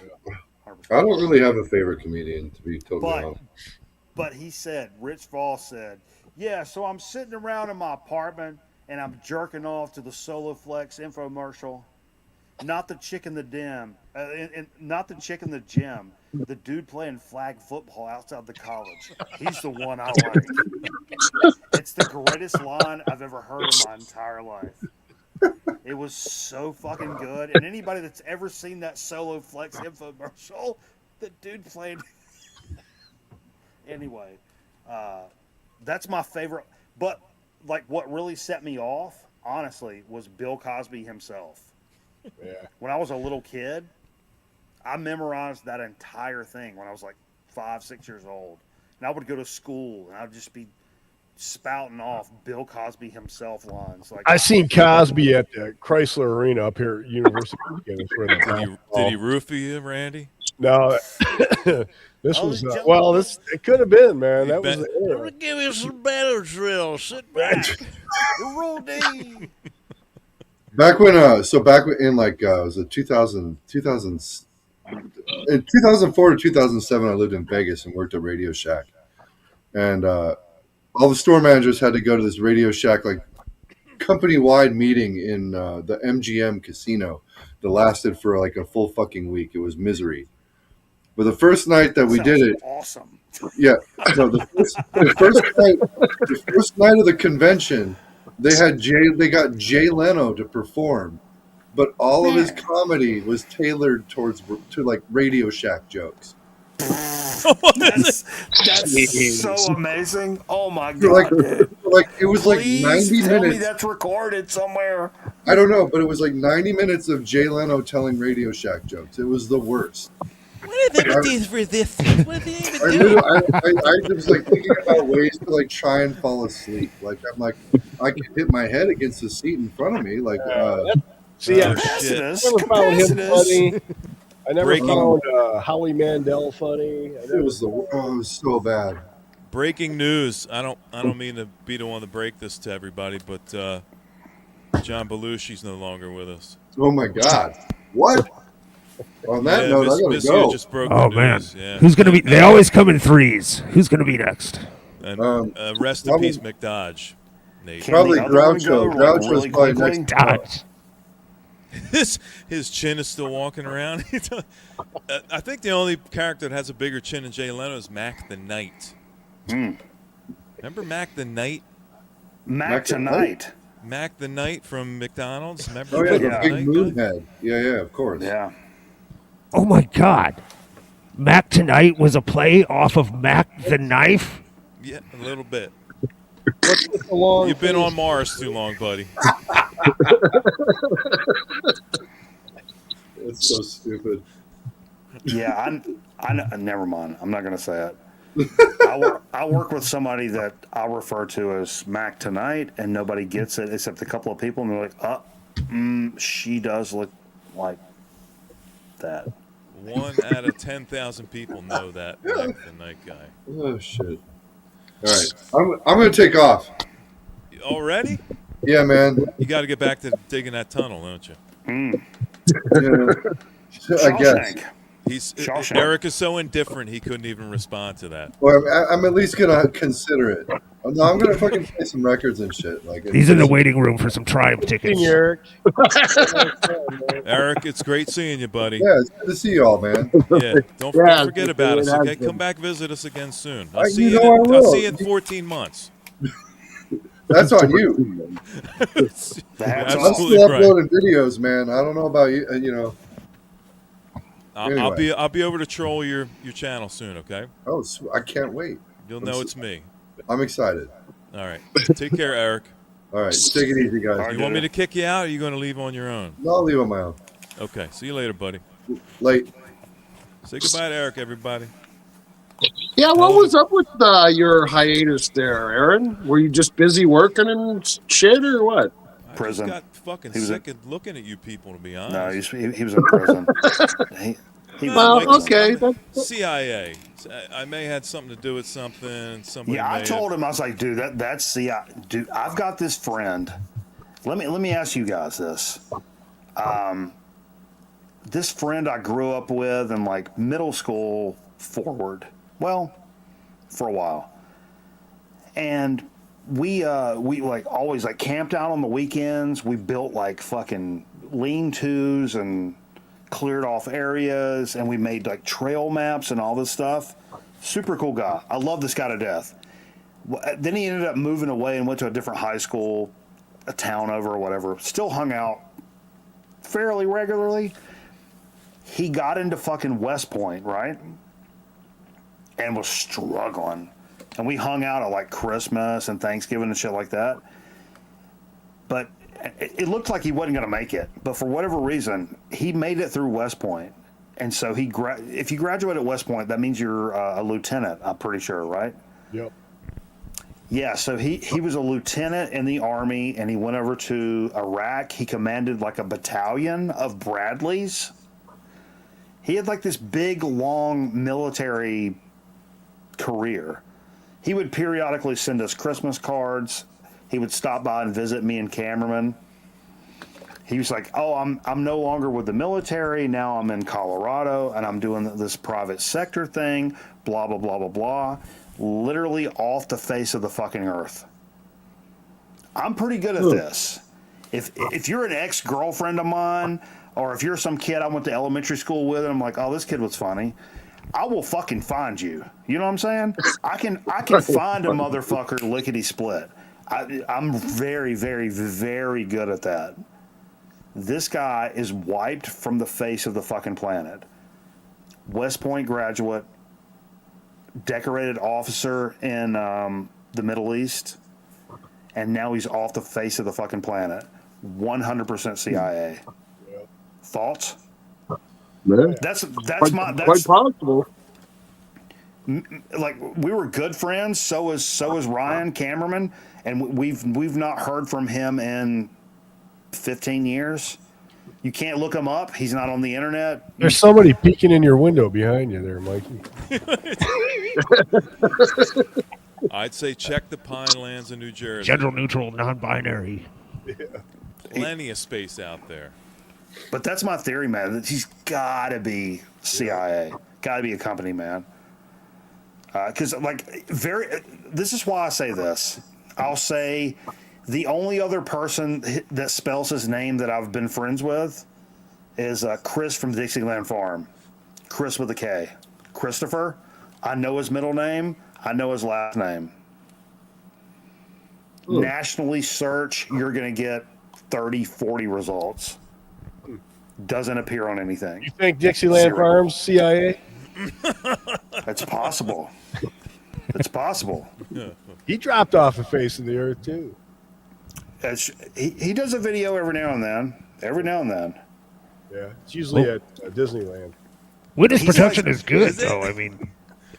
Speaker 8: I don't really have a favorite comedian, to be totally honest.
Speaker 2: But he said, Rich Voss said, yeah, so I'm sitting around in my apartment and I'm jerking off to the Soloflex infomercial. Not the chick in the gym. Not the chick in the gym. The dude playing flag football outside the college. He's the one I like. It's the greatest line I've ever heard in my entire life. It was so fucking good. And anybody that's ever seen that Soloflex infomercial, the dude played. Anyway, that's my favorite. But like, what really set me off, honestly, was Bill Cosby himself.
Speaker 10: Yeah.
Speaker 2: When I was a little kid, I memorized that entire thing when I was like 5, 6 years old. And I would go to school and I'd just be spouting off Bill Cosby himself lines. Like
Speaker 10: I seen Cosby at the Chrysler Arena up here at University of Michigan.
Speaker 1: Did he roofie you, Randy?
Speaker 10: No, this was it could have been, man. That was the era.
Speaker 12: Give you some battle drill. Sit back.
Speaker 2: Roll D.
Speaker 8: Back when in like was it 2000 in 2004 to 2007 I lived in Vegas and worked at Radio Shack. And all the store managers had to go to this Radio Shack like company-wide meeting in the MGM casino that lasted for like a full fucking week. It was misery. But the first night that we did it,
Speaker 2: awesome.
Speaker 8: Yeah, so the first night of the convention, they got Jay Leno to perform, but all of his comedy was tailored to like Radio Shack jokes.
Speaker 2: That's so amazing. Oh my god.
Speaker 8: Like it was
Speaker 2: Please
Speaker 8: like 90
Speaker 2: tell me
Speaker 8: minutes.
Speaker 2: that's recorded somewhere.
Speaker 8: I don't know, but it was like 90 minutes of Jay Leno telling Radio Shack jokes. It was the worst.
Speaker 12: What are they with this? What are they even
Speaker 8: I
Speaker 12: doing?
Speaker 8: was like thinking about ways to like try and fall asleep. Like I'm like I could hit my head against the seat in front of me. Like
Speaker 10: See, I
Speaker 1: shit.
Speaker 10: never found him funny. I never
Speaker 1: Breaking-
Speaker 10: found Howie Mandel funny.
Speaker 8: it was it was so bad.
Speaker 1: Breaking news. I don't mean to be the one to break this to everybody, but John Belushi's no longer with us.
Speaker 8: Oh my god! What? On that note, I gotta
Speaker 1: Miss
Speaker 8: go.
Speaker 1: You just broke
Speaker 11: Oh
Speaker 1: the
Speaker 11: man,
Speaker 1: news. Yeah.
Speaker 11: who's gonna be? They always come in threes. Who's gonna be next?
Speaker 1: And rest in
Speaker 8: probably-
Speaker 1: peace, McDodge. Nate.
Speaker 8: Probably
Speaker 2: Can the other one go,
Speaker 8: Groucho.
Speaker 2: like,
Speaker 8: Groucho's
Speaker 2: really
Speaker 8: probably
Speaker 2: quickly?
Speaker 8: next.
Speaker 11: Dodge.
Speaker 1: His chin is still walking around. I think the only character that has a bigger chin than Jay Leno is Mac the Knight. Remember Mac the Knight?
Speaker 2: Mac tonight.
Speaker 1: Mac the Knight from McDonald's. Remember
Speaker 8: Oh yeah,
Speaker 1: Mac
Speaker 8: the
Speaker 1: the
Speaker 8: big
Speaker 1: Knight
Speaker 8: moon
Speaker 1: guy?
Speaker 8: head. Yeah, of course.
Speaker 2: Yeah.
Speaker 11: Oh my God, Mac Tonight was a play off of Mac the Knife.
Speaker 1: Yeah, a little bit.
Speaker 10: What's with the long
Speaker 1: You've been
Speaker 10: face?
Speaker 1: on Mars too long, buddy.
Speaker 8: It's so stupid.
Speaker 2: Yeah, I never mind. I'm not gonna say it. I work with somebody that I refer to as Mac Tonight, and nobody gets it except a couple of people, and they're like, she does look like that.
Speaker 1: 1 out of 10,000 people know that length and night guy.
Speaker 8: Oh shit! All right, I'm gonna take off.
Speaker 1: Already?
Speaker 8: Yeah, man.
Speaker 1: You got to get back to digging that tunnel, don't you?
Speaker 8: Yeah, I guess.
Speaker 2: Shawshank.
Speaker 1: Eric is so indifferent he couldn't even respond to that.
Speaker 8: Or I'm at least gonna consider it. No, I'm gonna fucking play some records and shit. Like
Speaker 11: He's in the waiting room for some Triumph tickets.
Speaker 10: Eric.
Speaker 1: Eric, it's great seeing you, buddy.
Speaker 8: Yeah, it's good to see you all, man.
Speaker 1: Yeah, don't forget about us, okay? Come back, visit us again soon. I'll see you. I'll see you in 14 months.
Speaker 8: That's on you. I'm still uploading videos, man. I don't know about you. Anyway.
Speaker 1: I'll be over to troll your channel soon, okay?
Speaker 8: Oh, I can't wait.
Speaker 1: You'll know it's me.
Speaker 8: I'm excited.
Speaker 1: All right. Take care, Eric.
Speaker 8: All right. Take it easy, guys.
Speaker 1: You want me to kick you out, or are you going to leave on your own?
Speaker 8: No, I'll leave on my own.
Speaker 1: Okay. See you later, buddy.
Speaker 8: Late.
Speaker 1: Say goodbye to Eric, everybody.
Speaker 9: Yeah, what was up with your hiatus there, Aaron? Were you just busy working and shit, or what?
Speaker 2: Prison.
Speaker 1: I just got fucking sick of looking at you people, to be honest.
Speaker 2: No, he was in prison.
Speaker 9: Okay.
Speaker 1: CIA. I may have had something to do with something. Somebody.
Speaker 2: Yeah, I told him, I was like, dude, that's CIA. Dude, I've got this friend. Let me ask you guys this. This friend I grew up with in like middle school forward. Well, for a while. And we like always like camped out on the weekends. We built like fucking lean-tos and cleared off areas, and we made like trail maps and all this stuff. Super cool guy. I love this guy to death. Then he ended up moving away and went to a different high school, a town over or whatever. Still hung out fairly regularly. He got into fucking West Point, right? And was struggling. And we hung out at like Christmas and Thanksgiving and shit like that. But it looked like he wasn't going to make it. But for whatever reason, he made it through West Point. And so if you graduate at West Point, that means you're a lieutenant, I'm pretty sure, right?
Speaker 10: Yep.
Speaker 2: Yeah, so he was a lieutenant in the Army, and he went over to Iraq. He commanded like a battalion of Bradleys. He had like this big, long military career. He would periodically send us Christmas cards. He would stop by and visit me and cameraman. He was like, "Oh, I'm no longer with the military. Now I'm in Colorado and I'm doing this private sector thing. Blah blah blah blah blah." Literally off the face of the fucking earth. I'm pretty good at this. If you're an ex-girlfriend of mine, or if you're some kid I went to elementary school with, and I'm like, "Oh, this kid was funny," I will fucking find you. You know what I'm saying? I can find a motherfucker lickety split. I'm very, very, very good at that. This guy is wiped from the face of the fucking planet. West Point graduate, decorated officer in the Middle East, and now he's off the face of the fucking planet. 100% CIA. Thoughts?
Speaker 9: Yeah.
Speaker 2: That's
Speaker 9: quite possible.
Speaker 2: Like, we were good friends. So is Ryan cameraman, and we've not heard from him in 15 years. You can't look him up. He's not on the internet.
Speaker 10: There's somebody peeking in your window behind you there, Mikey.
Speaker 1: I'd say check the Pinelands in New Jersey.
Speaker 11: Gender neutral, non-binary.
Speaker 10: Yeah.
Speaker 1: Plenty of space out there.
Speaker 2: But that's my theory, man. That he's got to be CIA. Got to be a company man. Because, this is why I say this. I'll say the only other person that spells his name that I've been friends with is Chris from Dixieland Farm. Chris with a K. Christopher. I know his middle name. I know his last name. Ooh. Nationally search, you're going to get 30, 40 results. Doesn't appear on anything.
Speaker 10: You think Dixieland Farms CIA?
Speaker 2: That's possible. It's possible.
Speaker 10: Yeah. He dropped off the face of the earth too.
Speaker 2: He does a video every now and then.
Speaker 10: Yeah, it's usually at Disneyland.
Speaker 11: Witness protection is good, though. I mean,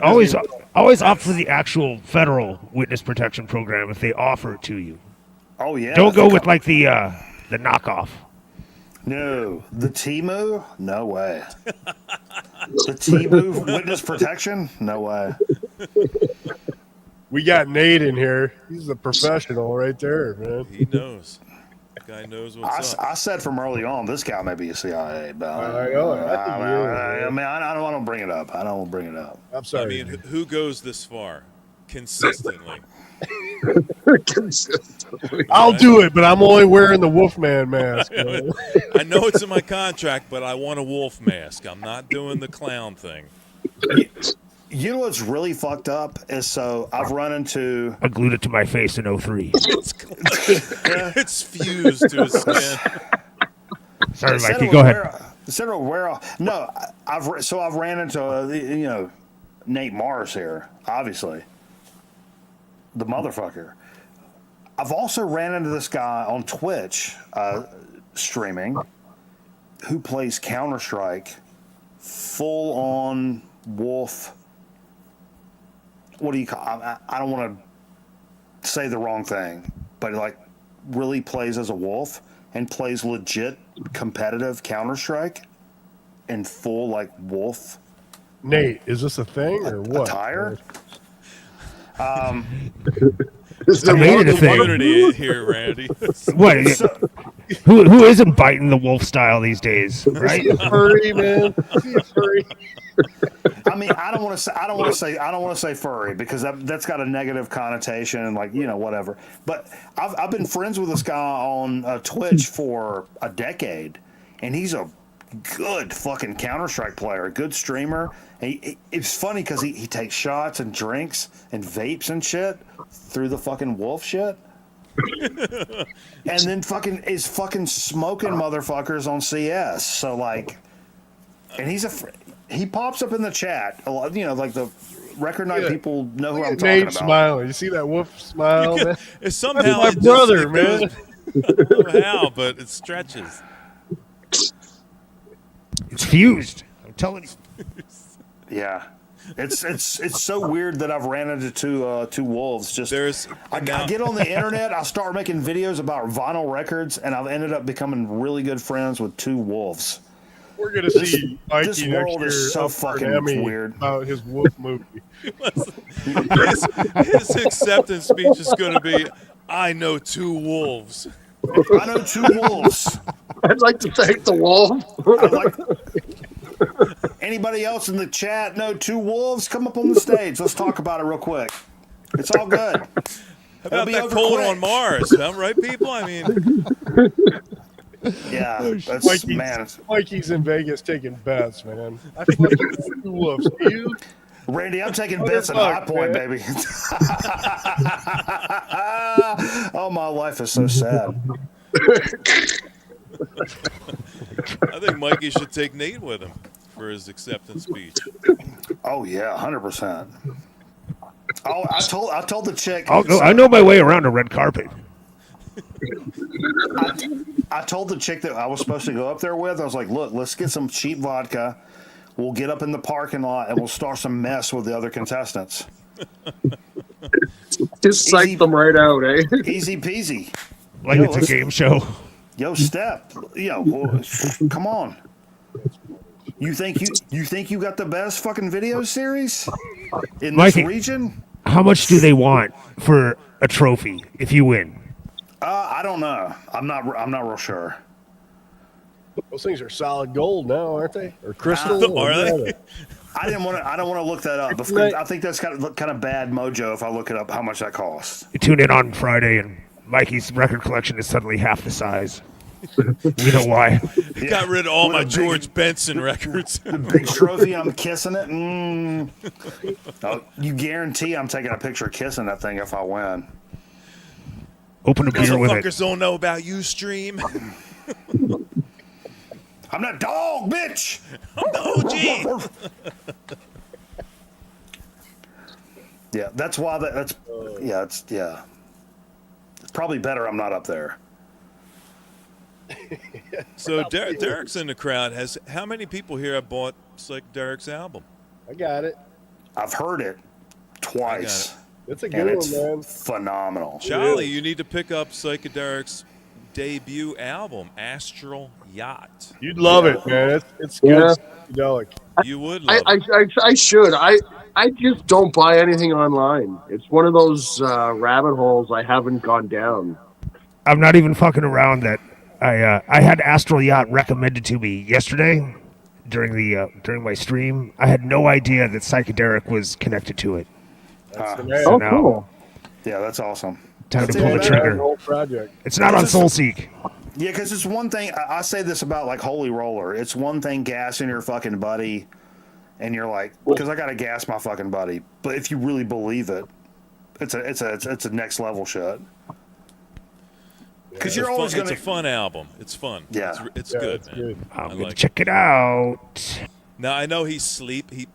Speaker 11: always opt for the actual federal witness protection program if they offer it to you.
Speaker 2: Oh yeah.
Speaker 11: Don't go with like the knockoff.
Speaker 2: No, the Timu? No way. The Timu witness protection? No way.
Speaker 10: We got Nate in here. He's a professional right there, man.
Speaker 1: He knows. Guy knows what's up.
Speaker 2: I said from early on, this guy may be a CIA, but
Speaker 10: I know. I think he is,
Speaker 2: I mean, I don't want to bring it up. I don't want to bring it up.
Speaker 10: I'm sorry.
Speaker 1: I mean, who goes this far consistently?
Speaker 10: I'll do it, but I'm only wearing the Wolfman mask. Man.
Speaker 1: I know it's in my contract, but I want a wolf mask. I'm not doing the clown thing.
Speaker 2: You know what's really fucked up is so I've run into.
Speaker 11: I glued it to my face in 03.
Speaker 1: It's fused to his skin.
Speaker 11: Sorry, Mikey. Go ahead.
Speaker 2: No, I've ran into Nate Mars here, obviously. The motherfucker. I've also ran into this guy on Twitch streaming who plays Counter-Strike full on wolf. What do you call? I don't want to say the wrong thing, but like really plays as a wolf and plays legit competitive Counter-Strike in full like wolf.
Speaker 10: Nate, is this a thing or what?
Speaker 2: Attire?
Speaker 11: Is there more
Speaker 1: the community here, Randy?
Speaker 11: What? Who isn't biting the wolf style these days, right?
Speaker 10: Is he a furry, man? Is he a furry?
Speaker 2: I mean, I don't want to say furry because that's got a negative connotation and like whatever. But I've been friends with this guy on Twitch for a decade, and he's a good fucking Counter-Strike player, a good streamer. It's funny because he takes shots and drinks and vapes and shit through the fucking wolf shit. And then is fucking smoking motherfuckers on CS. So like, and he pops up in the chat a lot, like the record night people know who I'm talking
Speaker 10: Nate
Speaker 2: about.
Speaker 10: smiling. You see that wolf smile, man?
Speaker 1: It's somehow
Speaker 10: That's my brother, man.
Speaker 1: I don't know how, but it stretches.
Speaker 11: It's fused. I'm telling you.
Speaker 2: Yeah, it's so weird that I've ran into two wolves. I get on the internet, I start making videos about vinyl records, and I've ended up becoming really good friends with two wolves.
Speaker 10: We're gonna see Mikey
Speaker 2: this
Speaker 10: next
Speaker 2: world
Speaker 10: year
Speaker 2: is so
Speaker 10: up for an
Speaker 2: fucking
Speaker 10: Emmy
Speaker 2: weird.
Speaker 10: about his wolf movie.
Speaker 1: His acceptance speech is going to be, "I know two wolves."
Speaker 2: I know two wolves.
Speaker 9: I'd like to thank the wolf.
Speaker 2: Anybody else in the chat know two wolves? Come up on the stage. Let's talk about it real quick. It's all good.
Speaker 1: How about that colon on Mars? Huh? Right, people? I mean,
Speaker 2: yeah, that's
Speaker 10: Mikey's in Vegas taking bets, man. I fucking two wolves. You,
Speaker 2: Randy, I'm taking bets at High Point, baby. Oh, my life is so sad.
Speaker 1: I think Mikey should take Nate with him for his acceptance speech.
Speaker 2: Oh yeah, 100%. Oh, I told the chick.
Speaker 11: I know my way around a red carpet.
Speaker 2: I told the chick that I was supposed to go up there with. I was like, "Look, let's get some cheap vodka. We'll get up in the parking lot and we'll start some mess with the other contestants."
Speaker 9: Just psych them right out, eh?
Speaker 2: Easy peasy.
Speaker 11: Like it's a game show.
Speaker 2: Yo, Step. Come on. You think you got the best fucking video series in
Speaker 11: Mikey,
Speaker 2: this region?
Speaker 11: How much do they want for a trophy if you win?
Speaker 2: I don't know. I'm not real sure.
Speaker 10: those things are solid gold now, aren't they? Or crystal?
Speaker 1: Are they?
Speaker 2: I don't want to look that up. Because I think that's kind of bad mojo if I look it up how much that costs.
Speaker 11: You tune in on Friday and Mikey's record collection is suddenly half the size. You know why?
Speaker 1: Yeah. Got rid of all my George Benson records.
Speaker 2: A big trophy, I'm kissing it. Oh, you guarantee I'm taking a picture kissing that thing if I win.
Speaker 11: Open a beer with it.
Speaker 1: Motherfuckers don't know about Ustream.
Speaker 2: I'm that dog, bitch.
Speaker 1: I'm the OG.
Speaker 2: Yeah, that's why it's probably better I'm not up there.
Speaker 1: So Derek's in the crowd. How many people here have bought Derek's album?
Speaker 10: I got it.
Speaker 2: I've heard it twice.
Speaker 10: It's a good one, man.
Speaker 2: Phenomenal.
Speaker 1: Charlie, you need to pick up Derek's debut album, Astral Yacht.
Speaker 10: You'd love it, man. It's good.
Speaker 9: Yeah.
Speaker 10: Psychedelic.
Speaker 1: You would love
Speaker 9: I,
Speaker 1: it.
Speaker 9: I should. I just don't buy anything online. It's one of those rabbit holes I haven't gone down.
Speaker 11: I'm not even fucking around. That I had Astral Yacht recommended to me yesterday during my stream. I had no idea that Psychedelic was connected to it.
Speaker 10: That's the man.
Speaker 11: So
Speaker 9: Oh,
Speaker 11: now,
Speaker 9: cool.
Speaker 2: Yeah, that's awesome.
Speaker 11: time
Speaker 2: That's
Speaker 11: to pull
Speaker 2: even
Speaker 11: the
Speaker 2: better.
Speaker 10: The
Speaker 11: trigger.
Speaker 10: whole project.
Speaker 11: It's not on
Speaker 2: It's just-
Speaker 11: SoulSeek.
Speaker 2: Yeah, because it's one thing. I say this about like Holy Roller. It's one thing gassing your fucking buddy, and you're like, because I gotta gas my fucking buddy. But if you really believe it, it's a next level shit. Because you're always
Speaker 1: It's
Speaker 2: gonna.
Speaker 1: a fun album. It's fun.
Speaker 2: Yeah.
Speaker 1: It's
Speaker 10: Yeah,
Speaker 1: good,
Speaker 10: it's
Speaker 1: man.
Speaker 10: good.
Speaker 11: I'm
Speaker 1: I
Speaker 11: gonna
Speaker 1: like it.
Speaker 11: check it out.
Speaker 1: Now I know He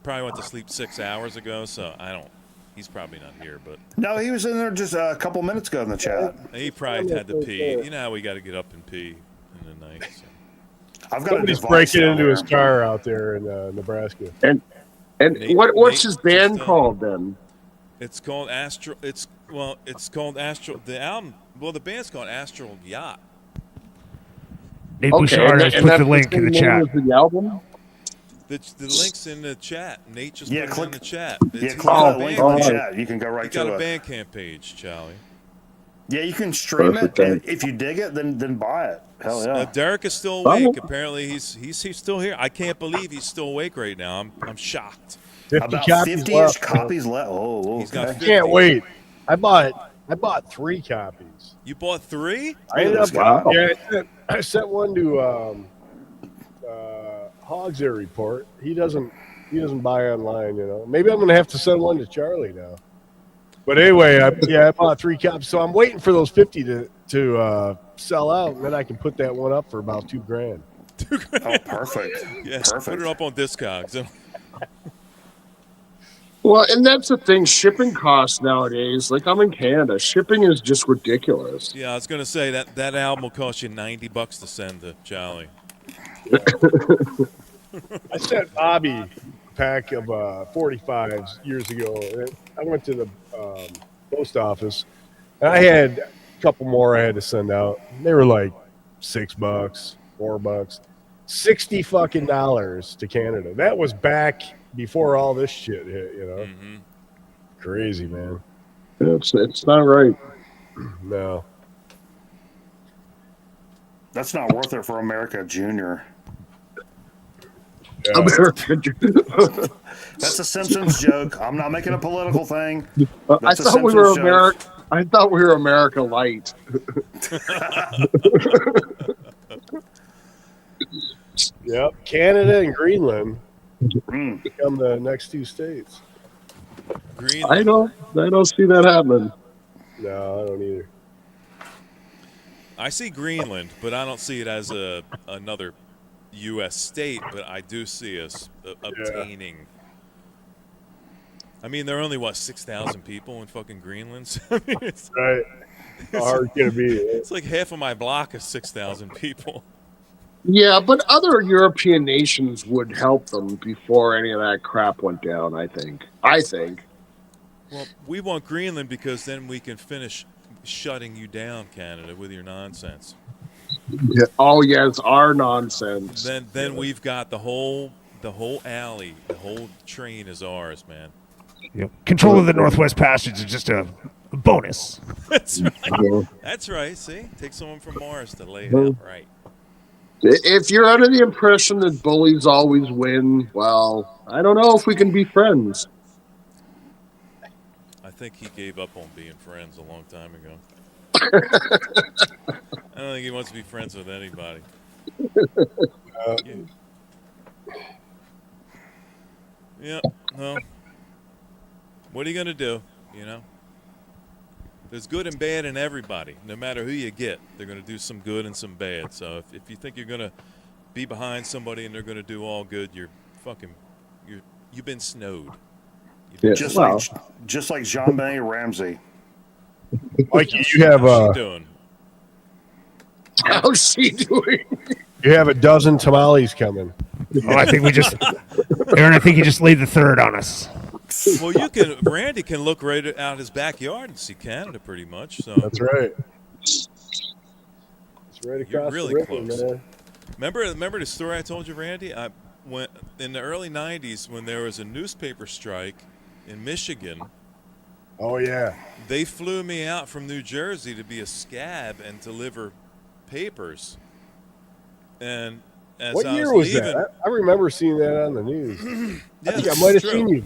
Speaker 1: probably went to sleep 6 hours ago, so I don't. He's probably not here, but
Speaker 2: No, he was in there just a couple minutes ago in the chat.
Speaker 1: he probably had to pee. You know how we got to get up and pee in the night. So.
Speaker 2: I've got
Speaker 10: Somebody's
Speaker 2: a device
Speaker 10: breaking
Speaker 2: down
Speaker 10: into
Speaker 2: there.
Speaker 10: his car out there in Nebraska.
Speaker 9: And
Speaker 1: Nate-
Speaker 9: what's
Speaker 1: Nate
Speaker 9: his band
Speaker 1: just,
Speaker 9: called then?
Speaker 1: It's called Astral. It's called Astral. The album. Well, the band's called Astral Yacht.
Speaker 11: Nate Bouchard has put the link in the chat.
Speaker 9: The album?
Speaker 1: The link's in the chat. Nate just
Speaker 2: Yeah,
Speaker 1: put it
Speaker 2: click-
Speaker 1: in the chat.
Speaker 2: Yeah,
Speaker 1: It's
Speaker 2: click
Speaker 1: got
Speaker 2: that
Speaker 1: a
Speaker 2: link
Speaker 1: band-
Speaker 2: in the chat. You can go right
Speaker 1: He's got
Speaker 2: to
Speaker 1: a
Speaker 2: it.
Speaker 1: Bandcamp page, Charlie.
Speaker 2: Yeah, you can stream
Speaker 9: Perfect,
Speaker 2: it. And
Speaker 9: thanks.
Speaker 2: if you dig it, then buy it. Hell yeah.
Speaker 1: Derek is still awake. Apparently, he's still here. I can't believe he's still awake right now. I'm shocked.
Speaker 10: 50
Speaker 2: About
Speaker 10: copies
Speaker 2: 50-ish
Speaker 10: left.
Speaker 2: copies left. Oh,
Speaker 1: He's got
Speaker 2: okay.
Speaker 1: 50.
Speaker 10: Can't wait. I bought 3 copies.
Speaker 1: You bought 3?
Speaker 10: I ended up.
Speaker 9: Wow.
Speaker 10: Yeah, I sent one to Hogs Air Report. He doesn't buy online. You know. Maybe I'm gonna have to send one to Charlie now. But anyway, I bought 3 copies. So I'm waiting for those 50 to sell out, and then I can put that one up for about $2,000.
Speaker 2: Oh, perfect.
Speaker 1: Yeah,
Speaker 2: Perfect.
Speaker 1: put it up on Discogs.
Speaker 9: Well, and that's the thing. Shipping costs nowadays. Like, I'm in Canada. Shipping is just ridiculous.
Speaker 1: Yeah, I was gonna say that album will cost you $90 to send to Charlie.
Speaker 10: I sent Bobby a pack of 45s years ago. I went to the post office, and I had a couple more I had to send out. They were like $6, $4, $60 fucking dollars to Canada. That was back before all this shit hit. You know,
Speaker 1: Mm-hmm.
Speaker 10: crazy, man.
Speaker 9: It's not right.
Speaker 10: No.
Speaker 2: That's not worth it for America Junior.
Speaker 10: Yeah.
Speaker 2: That's a Simpsons joke. I'm not making a political thing.
Speaker 9: I
Speaker 2: That's a
Speaker 9: thought we were
Speaker 2: Simpsons joke.
Speaker 9: America. I thought we were America Light.
Speaker 10: Yep. Canada and Greenland
Speaker 2: Mm.
Speaker 10: become the next 2 states.
Speaker 1: Greenland.
Speaker 9: I don't see that happening.
Speaker 10: No, I don't either.
Speaker 1: I see Greenland, but I don't see it as another U.S. state. But I do see us obtaining. I mean, there are only 6,000 people in fucking Greenland. So, I mean, it's
Speaker 10: Right. How hard can it be?
Speaker 1: it's like half of my block is 6,000 people.
Speaker 9: Yeah, but other European nations would help them before any of that crap went down. I think.
Speaker 1: Well, we want Greenland because then we can finish shutting you down, Canada, with your nonsense.
Speaker 9: Yeah. Oh yeah, it's our nonsense.
Speaker 1: Then we've got the whole alley, the whole train is ours, man.
Speaker 11: Control of the Northwest Passage is just a bonus.
Speaker 1: That's right. That's right. See, take someone from Mars to lay it out right.
Speaker 9: If you're under the impression that bullies always win, well, I don't know if we can be friends.
Speaker 1: I think he gave up on being friends a long time ago. I don't think he wants to be friends with anybody. Yeah. Well, what are you gonna do? You know, there's good and bad in everybody. No matter who you get, they're gonna do some good and some bad. So if you think you're gonna be behind somebody and they're gonna do all good, you've been snowed.
Speaker 9: Yeah.
Speaker 2: Just
Speaker 9: Well.
Speaker 2: like Jean-Benet Ramsey.
Speaker 10: Like you have
Speaker 1: How's she doing?
Speaker 9: How's she doing?
Speaker 10: you have a dozen tamales coming.
Speaker 11: Oh, I think Aaron, I think you just laid the third on us.
Speaker 1: Well, Randy can look right out his backyard and see Canada pretty much. So
Speaker 10: That's right. As Right
Speaker 1: You're
Speaker 10: across
Speaker 1: really
Speaker 10: the river,
Speaker 1: close.
Speaker 10: man.
Speaker 1: Remember the story I told you, Randy? I went in the early '90s when there was a newspaper strike in Michigan.
Speaker 10: Oh yeah.
Speaker 1: They flew me out from New Jersey to be a scab and deliver papers. And as
Speaker 10: What
Speaker 1: I
Speaker 10: year
Speaker 1: was
Speaker 10: was
Speaker 1: leaving,
Speaker 10: that? I remember seeing that on the news.
Speaker 1: Yeah,
Speaker 10: I think I
Speaker 1: this
Speaker 10: might
Speaker 1: is
Speaker 10: have
Speaker 1: true.
Speaker 10: seen you.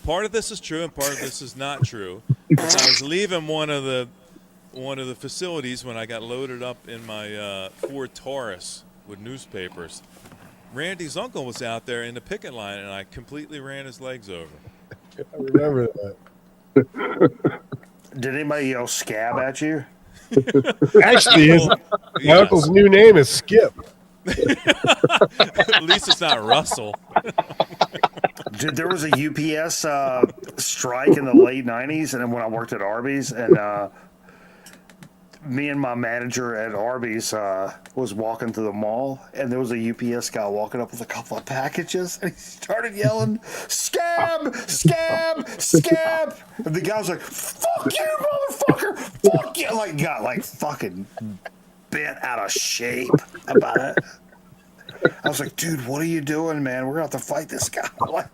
Speaker 1: Part of this is true and part of this is not true. As I was leaving one of the facilities when I got loaded up in my Ford Taurus with newspapers, Randy's uncle was out there in the picket line, and I completely ran his legs over.
Speaker 10: I remember that.
Speaker 2: Did anybody yell scab at you?
Speaker 10: Actually, my
Speaker 1: Yes.
Speaker 10: uncle's new name is Skip.
Speaker 1: At least it's not Russell.
Speaker 2: Dude, there was a UPS strike in the late '90s, and then when I worked at Arby's, and me and my manager at Arby's was walking through the mall, and there was a UPS guy walking up with a couple of packages, and he started yelling, "Scab! Scab! Scab!" And the guy was like, "Fuck you, motherfucker! Fuck you!" Like, got like fucking bent out of shape about it. I was like, "Dude, what are you doing, man? We're gonna have to fight this guy." Like,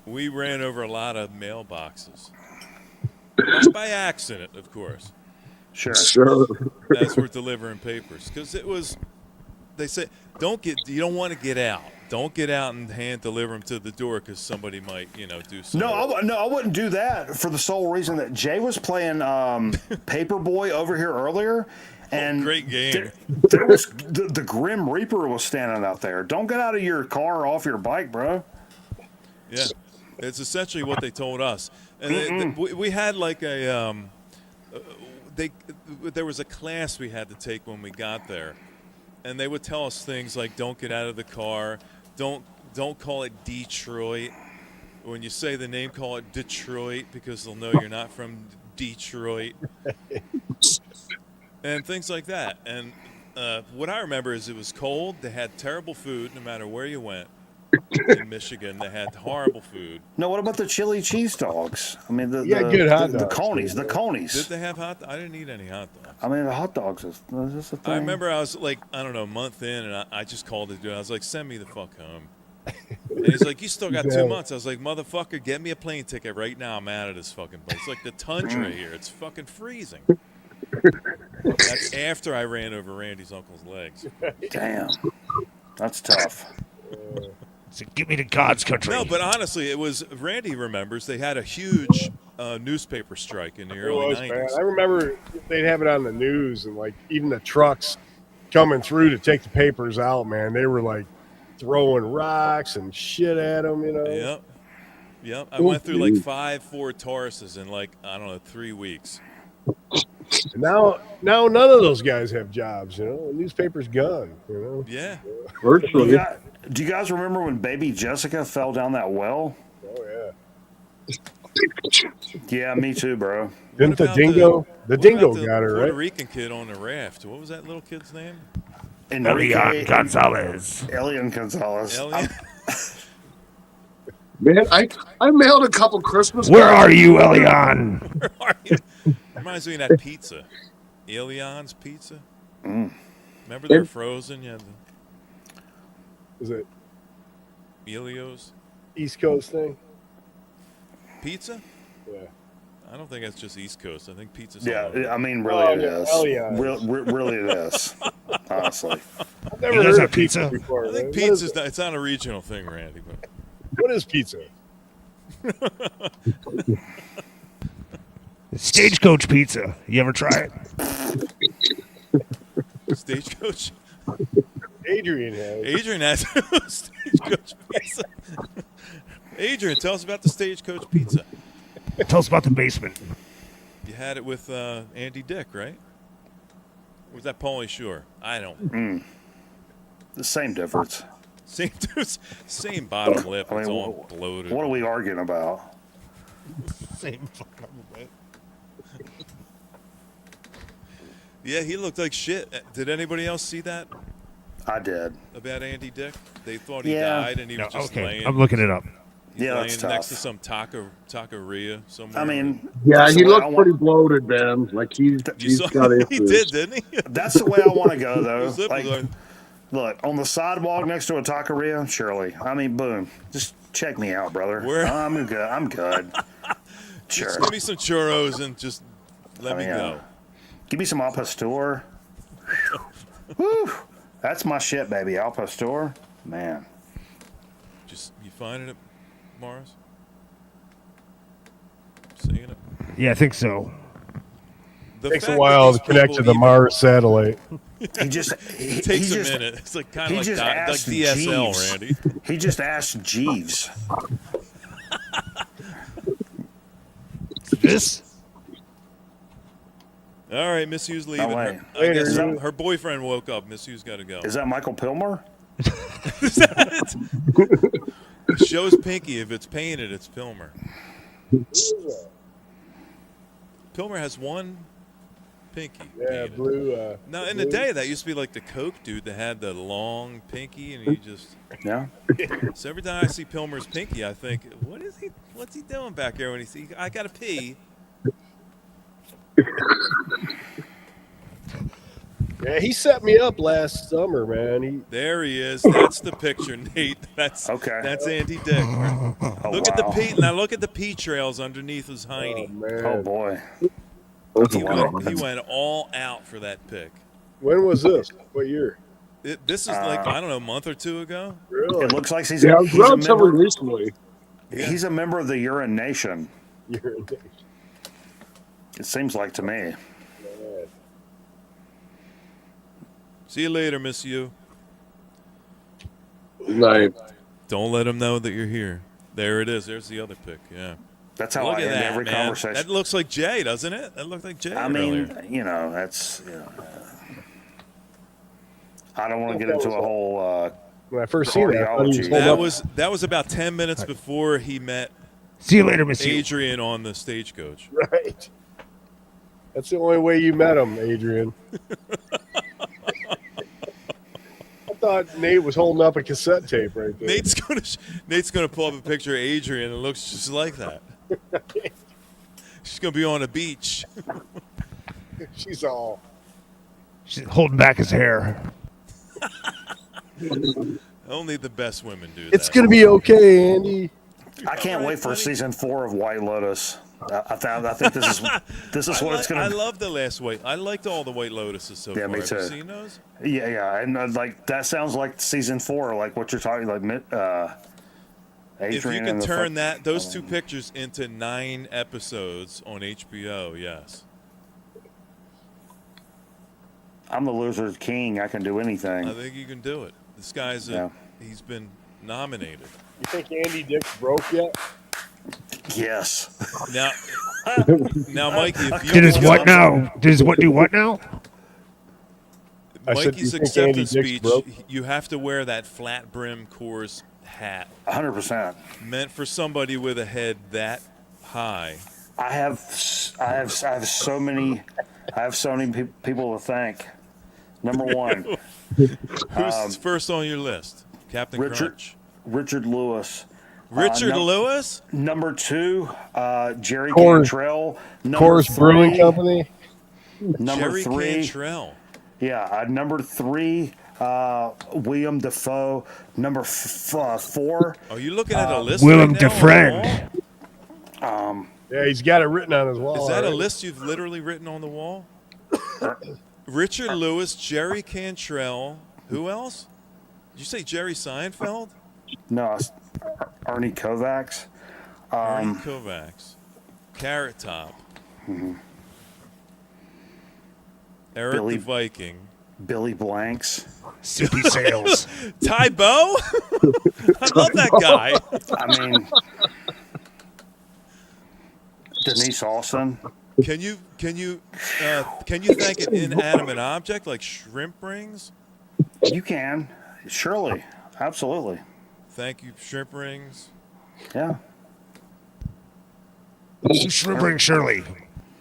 Speaker 1: We ran over a lot of mailboxes. Just by accident, of course.
Speaker 2: sure.
Speaker 1: As we're delivering papers, because it was. They say you don't want to get out. Don't get out and hand deliver them to the door because somebody might do something.
Speaker 2: No, I wouldn't do that for the sole reason that Jay was playing Paperboy over here earlier, and
Speaker 1: great game.
Speaker 2: There was the Grim Reaper was standing out there. Don't get out of your car or off your bike, bro.
Speaker 1: Yeah, it's essentially what they told us, and we had like a there was a class we had to take when we got there, and they would tell us things like don't get out of the car, don't call it Detroit. When you say the name, call it Detroit because they'll know you're not from Detroit, and things like that. And what I remember is it was cold. They had terrible food no matter where you went. In Michigan, they had horrible food.
Speaker 2: No, what about the chili cheese dogs? I mean,
Speaker 10: good hot
Speaker 2: the
Speaker 10: dogs.
Speaker 2: conies, the conies.
Speaker 1: Did they have hot? I didn't eat any hot dogs.
Speaker 2: I mean, the hot dogs is this a thing?
Speaker 1: I remember I was like, I don't know, a month in, and I just called the dude. I was like, send me the fuck home. And he's like, you still got 2 months. I was like, motherfucker, get me a plane ticket right now. I'm out of this fucking place. It's like the tundra here. It's fucking freezing. That's after I ran over Randy's uncle's legs.
Speaker 2: Damn, that's tough.
Speaker 11: So give me to God's country.
Speaker 1: No, but honestly, it was Randy remembers they had a huge newspaper strike in the early 90s.
Speaker 10: Man. I remember they'd have it on the news, and like even the trucks coming through to take the papers out, man, they were like throwing rocks and shit at them,
Speaker 1: Yep. I went through like 5 Ford Tauruses in like, I don't know, 3 weeks.
Speaker 10: And now none of those guys have jobs, The newspaper's gone,
Speaker 1: Yeah.
Speaker 9: Virtually.
Speaker 2: Do you guys remember when baby Jessica fell down that well?
Speaker 10: Oh yeah.
Speaker 2: Yeah, me too, bro.
Speaker 10: Didn't the
Speaker 1: about
Speaker 10: dingo? The dingo
Speaker 1: the
Speaker 10: got her,
Speaker 1: Puerto
Speaker 10: right?
Speaker 1: Rican kid on the raft. What was that little kid's name?
Speaker 11: Elian Gonzalez.
Speaker 2: Elian Gonzalez.
Speaker 1: Elian?
Speaker 9: Man, I mailed a couple Christmas
Speaker 11: Where
Speaker 9: cards.
Speaker 11: are you, Elian?
Speaker 1: Where are you? Reminds me of that pizza. Elion's Pizza. Remember they're frozen? You had
Speaker 10: Is it
Speaker 1: the Elio's
Speaker 10: East Coast thing?
Speaker 1: Pizza?
Speaker 10: Yeah.
Speaker 1: I don't think that's just East Coast. I think pizza's
Speaker 2: Yeah,
Speaker 1: all over.
Speaker 2: I mean, really it is.
Speaker 10: Elian.
Speaker 2: Really it is. Honestly.
Speaker 10: I've never
Speaker 11: You guys
Speaker 10: heard
Speaker 11: have
Speaker 10: of pizza
Speaker 11: pizza?
Speaker 10: before.
Speaker 1: I think
Speaker 10: man.
Speaker 1: pizza's not, it's not a regional thing, Randy. But
Speaker 10: What is pizza?
Speaker 11: Stagecoach pizza. You ever try it?
Speaker 1: Stagecoach.
Speaker 10: Adrian has.
Speaker 1: Adrian has Stagecoach Pizza. Adrian, tell us about the Stagecoach Pizza.
Speaker 11: Tell us about the basement.
Speaker 1: You had it with Andy Dick, right? Or was that Pauly Shore? I don't.
Speaker 2: The same difference.
Speaker 1: Same bottom lip.
Speaker 2: I mean,
Speaker 1: It's all bloated.
Speaker 2: What are we arguing about?
Speaker 11: Same fucking lip.
Speaker 1: Yeah, he looked like shit. Did anybody else see that
Speaker 2: I did.
Speaker 1: about Andy Dick? They thought he
Speaker 2: Yeah.
Speaker 1: died and he was just laying.
Speaker 11: I'm looking it up.
Speaker 2: Yeah,
Speaker 1: laying
Speaker 2: that's
Speaker 1: next to
Speaker 2: tough.
Speaker 1: some taqueria somewhere.
Speaker 2: I mean,
Speaker 9: Yeah,
Speaker 2: that's the
Speaker 9: he
Speaker 2: way I
Speaker 9: looked
Speaker 2: want.
Speaker 9: pretty bloated, man. Like
Speaker 1: you
Speaker 9: he's
Speaker 1: saw
Speaker 9: got
Speaker 1: he
Speaker 9: issues.
Speaker 1: did, didn't he?
Speaker 2: That's the way I want to go,
Speaker 1: His
Speaker 2: though.
Speaker 1: lip was
Speaker 2: Like,
Speaker 1: like,
Speaker 2: look, on the sidewalk next to a taqueria, surely. I mean, boom. Just check me out, brother.
Speaker 1: Where-
Speaker 2: I'm good. I'm good. Sure.
Speaker 1: just give me some churros and just let me go.
Speaker 2: Give me some al pastor. Woo! That's my shit, baby. Al pastor. Man.
Speaker 1: Just you finding it, Morris? Seeing it?
Speaker 11: Yeah, I think so.
Speaker 1: The
Speaker 10: Takes a
Speaker 1: fact that
Speaker 10: while
Speaker 1: these
Speaker 10: to connect
Speaker 1: people
Speaker 10: to the
Speaker 1: even-
Speaker 10: Mars satellite.
Speaker 2: He just
Speaker 1: It takes a minute. It's like kind
Speaker 2: he
Speaker 1: of like,
Speaker 2: just
Speaker 1: like
Speaker 2: asked
Speaker 1: DSL,
Speaker 2: Jeeves.
Speaker 1: Randy.
Speaker 2: He just asked Jeeves.
Speaker 11: This?
Speaker 1: All right, Miss Hugh's leaving.
Speaker 2: wait.
Speaker 1: I guess
Speaker 2: Later.
Speaker 1: her boyfriend woke up. Miss Hugh's got to go.
Speaker 2: Is that Michael Pilmer?
Speaker 1: It shows Pinky. If it's painted, it's Pilmer. Pilmer has one pinky.
Speaker 10: Yeah,
Speaker 1: painted.
Speaker 10: blue.
Speaker 1: Now, in the day, that used to be like the Coke dude that had the long pinky, and he just.
Speaker 2: Yeah.
Speaker 1: So every time I see Pilmer's pinky, I think, what is he? What's he doing back there when he see? I gotta pee.
Speaker 10: Yeah, he set me up last summer, man.
Speaker 1: There he is. That's the picture, Nate. That's
Speaker 2: okay.
Speaker 1: That's Andy Dick.
Speaker 2: Oh,
Speaker 1: Look at the
Speaker 2: wow.
Speaker 1: pee. Now look at the pee trails underneath his hiney.
Speaker 2: Oh boy.
Speaker 1: He went all out for that pick.
Speaker 10: When was this? What year?
Speaker 1: This is like I don't know, a month or two ago.
Speaker 10: Really?
Speaker 2: It looks like he's
Speaker 9: Yeah,
Speaker 2: he's a
Speaker 9: relatively
Speaker 2: member.
Speaker 9: recently.
Speaker 2: He's a member of the Urine Nation. It seems like to me.
Speaker 1: See you later, Miss U.
Speaker 9: Night.
Speaker 1: Don't let him know that you're here. There it is. There's the other pick. Yeah.
Speaker 2: That's how
Speaker 1: Look
Speaker 2: I
Speaker 1: at
Speaker 2: end
Speaker 1: that,
Speaker 2: every
Speaker 1: man.
Speaker 2: conversation.
Speaker 1: That looks like Jay, doesn't it? That looked like Jay.
Speaker 2: I mean,
Speaker 1: earlier.
Speaker 2: you know, that's. I don't want to get into a whole.
Speaker 10: When I first seen that, I thought he was holding up.
Speaker 1: that was about 10 minutes before he met.
Speaker 11: See you later, Miss U.
Speaker 1: Adrian on the stagecoach.
Speaker 10: Right. That's the only way you met him, Adrian. I thought Nate was holding up a cassette tape right there.
Speaker 1: Nate's gonna pull up a picture of Adrian and it looks just like that. She's gonna be on a beach.
Speaker 10: She's
Speaker 11: holding back his hair.
Speaker 1: Only the best women do that.
Speaker 10: It's gonna be okay, Andy.
Speaker 2: I can't wait for season 4 of White Lotus. I think this is what it's going
Speaker 1: I
Speaker 2: to.
Speaker 1: love the last White. I liked all the White Lotuses so
Speaker 2: Yeah,
Speaker 1: far.
Speaker 2: me
Speaker 1: Have you
Speaker 2: too.
Speaker 1: seen those?
Speaker 2: Yeah, and like that sounds like season 4, like what you're talking, like Adrian.
Speaker 1: If you
Speaker 2: and
Speaker 1: can
Speaker 2: the
Speaker 1: turn those two pictures into 9 episodes on HBO, yes.
Speaker 2: I'm the loser's king. I can do anything.
Speaker 1: I think you can do it. This guy's he's been nominated.
Speaker 10: You think Andy Dick's broke yet?
Speaker 2: Yes.
Speaker 1: Now, Mikey, if you
Speaker 11: Did his what now? Did his what do what now?
Speaker 10: I said,
Speaker 1: Mikey's
Speaker 10: you think Andy
Speaker 1: acceptance
Speaker 10: Dick's
Speaker 1: speech,
Speaker 10: broke?
Speaker 1: you have to wear that flat brim Coors hat.
Speaker 2: 100%.
Speaker 1: Meant for somebody with a head that high.
Speaker 2: I have so many people to thank. Number one,
Speaker 1: who's first on your list? Captain Crunch.
Speaker 2: Richard Lewis.
Speaker 1: Richard Lewis.
Speaker 2: Number 2, Jerry
Speaker 10: Coors-
Speaker 2: Cantrell.
Speaker 10: Coors Brewing Company.
Speaker 2: Number
Speaker 1: Jerry
Speaker 2: 3,
Speaker 1: Cantrell.
Speaker 2: Yeah, number 3, William Defoe. Number 4.
Speaker 1: Are you looking at a list?
Speaker 11: Willem
Speaker 1: right now
Speaker 11: Defriend.
Speaker 1: on the wall?
Speaker 10: Yeah, he's got it written on his wall.
Speaker 1: Is that a
Speaker 10: already.
Speaker 1: list you've literally written on the wall? Richard Lewis, Jerry Cantrell. Who else? Did you say Jerry Seinfeld?
Speaker 2: No, it's Arnie Kovacs.
Speaker 1: Ernie Kovacs. Carrot Top. Eric
Speaker 2: Billy-
Speaker 1: the Viking.
Speaker 2: Billy Blanks.
Speaker 11: Soupy Sales.
Speaker 1: Ty Bo? I love that guy.
Speaker 2: I mean, Denise Austin.
Speaker 1: Can you thank an inanimate object like shrimp rings?
Speaker 2: You can, surely, absolutely.
Speaker 1: Thank you, shrimp rings.
Speaker 2: Yeah.
Speaker 11: Shrimp ring Shirley.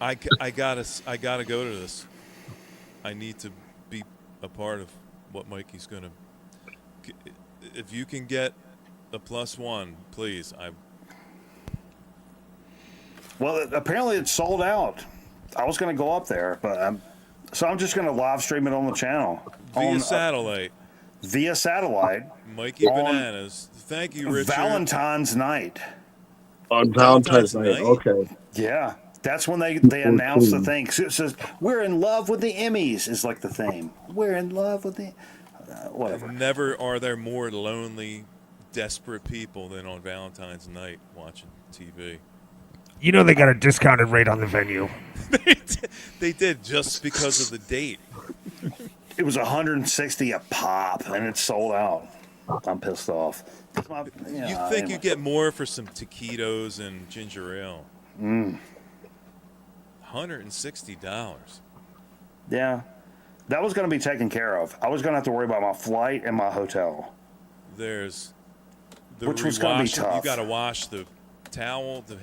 Speaker 1: I gotta go to this. I need to be a part of what Mikey's gonna. If you can get the +1, please.
Speaker 2: Well, apparently it's sold out. I was going to go up there, but I'm just going to live stream it on the channel
Speaker 1: Via satellite.
Speaker 2: Via satellite.
Speaker 1: Mikey Bananas. Thank you, Richard.
Speaker 2: Valentine's night.
Speaker 9: On Valentine's night. Okay.
Speaker 2: Yeah. That's when they announce the thing. It says, "We're in love with the Emmys," is like the theme. We're in love with the... whatever.
Speaker 1: Never are there more lonely, desperate people than on Valentine's night watching TV.
Speaker 11: You know they got a discounted rate on the venue.
Speaker 1: They did just because of the date.
Speaker 2: It was $160 a pop, and it's sold out. I'm pissed off.
Speaker 1: You think you get more for some taquitos and ginger ale? $160.
Speaker 2: Yeah, that was going to be taken care of. I was going to have to worry about my flight and my hotel.
Speaker 1: There's
Speaker 2: which was going to be tough.
Speaker 1: You got to wash the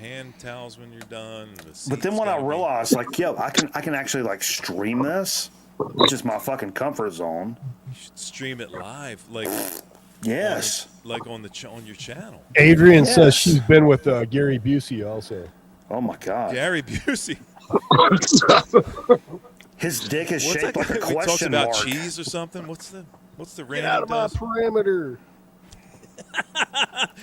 Speaker 1: hand towels when you're done.
Speaker 2: But then when I realized, like, yo, I can actually like stream this, which is my fucking comfort zone.
Speaker 1: You should stream it live, like.
Speaker 2: Yes.
Speaker 1: Like on your channel.
Speaker 10: Adrian says she's been with Gary Busey also.
Speaker 2: Oh my God.
Speaker 1: Gary Busey.
Speaker 2: His dick is shaped like a
Speaker 1: question
Speaker 2: question
Speaker 1: mark.
Speaker 2: mark.
Speaker 1: Talks about cheese or something. What's the random?
Speaker 10: Get out of my perimeter.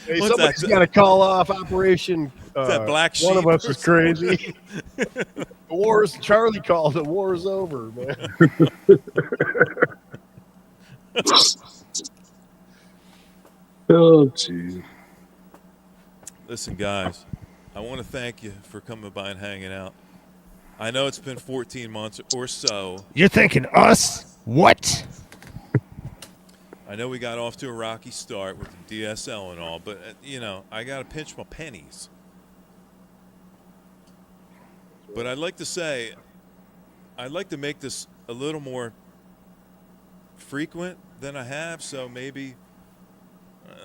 Speaker 10: Hey,
Speaker 1: What's
Speaker 10: somebody's
Speaker 1: that?
Speaker 10: got to call off Operation.
Speaker 1: That black sheep
Speaker 10: one of us
Speaker 1: or
Speaker 10: is crazy. The war's Charlie called. The war's over, man.
Speaker 9: Oh, gee.
Speaker 1: Listen, guys, I want to thank you for coming by and hanging out. I know it's been 14 months or so.
Speaker 11: You're thinking us? What?
Speaker 1: I know we got off to a rocky start with the DSL and all, but, I got to pinch my pennies. But I'd like to say, I'd like to make this a little more frequent than I have, so maybe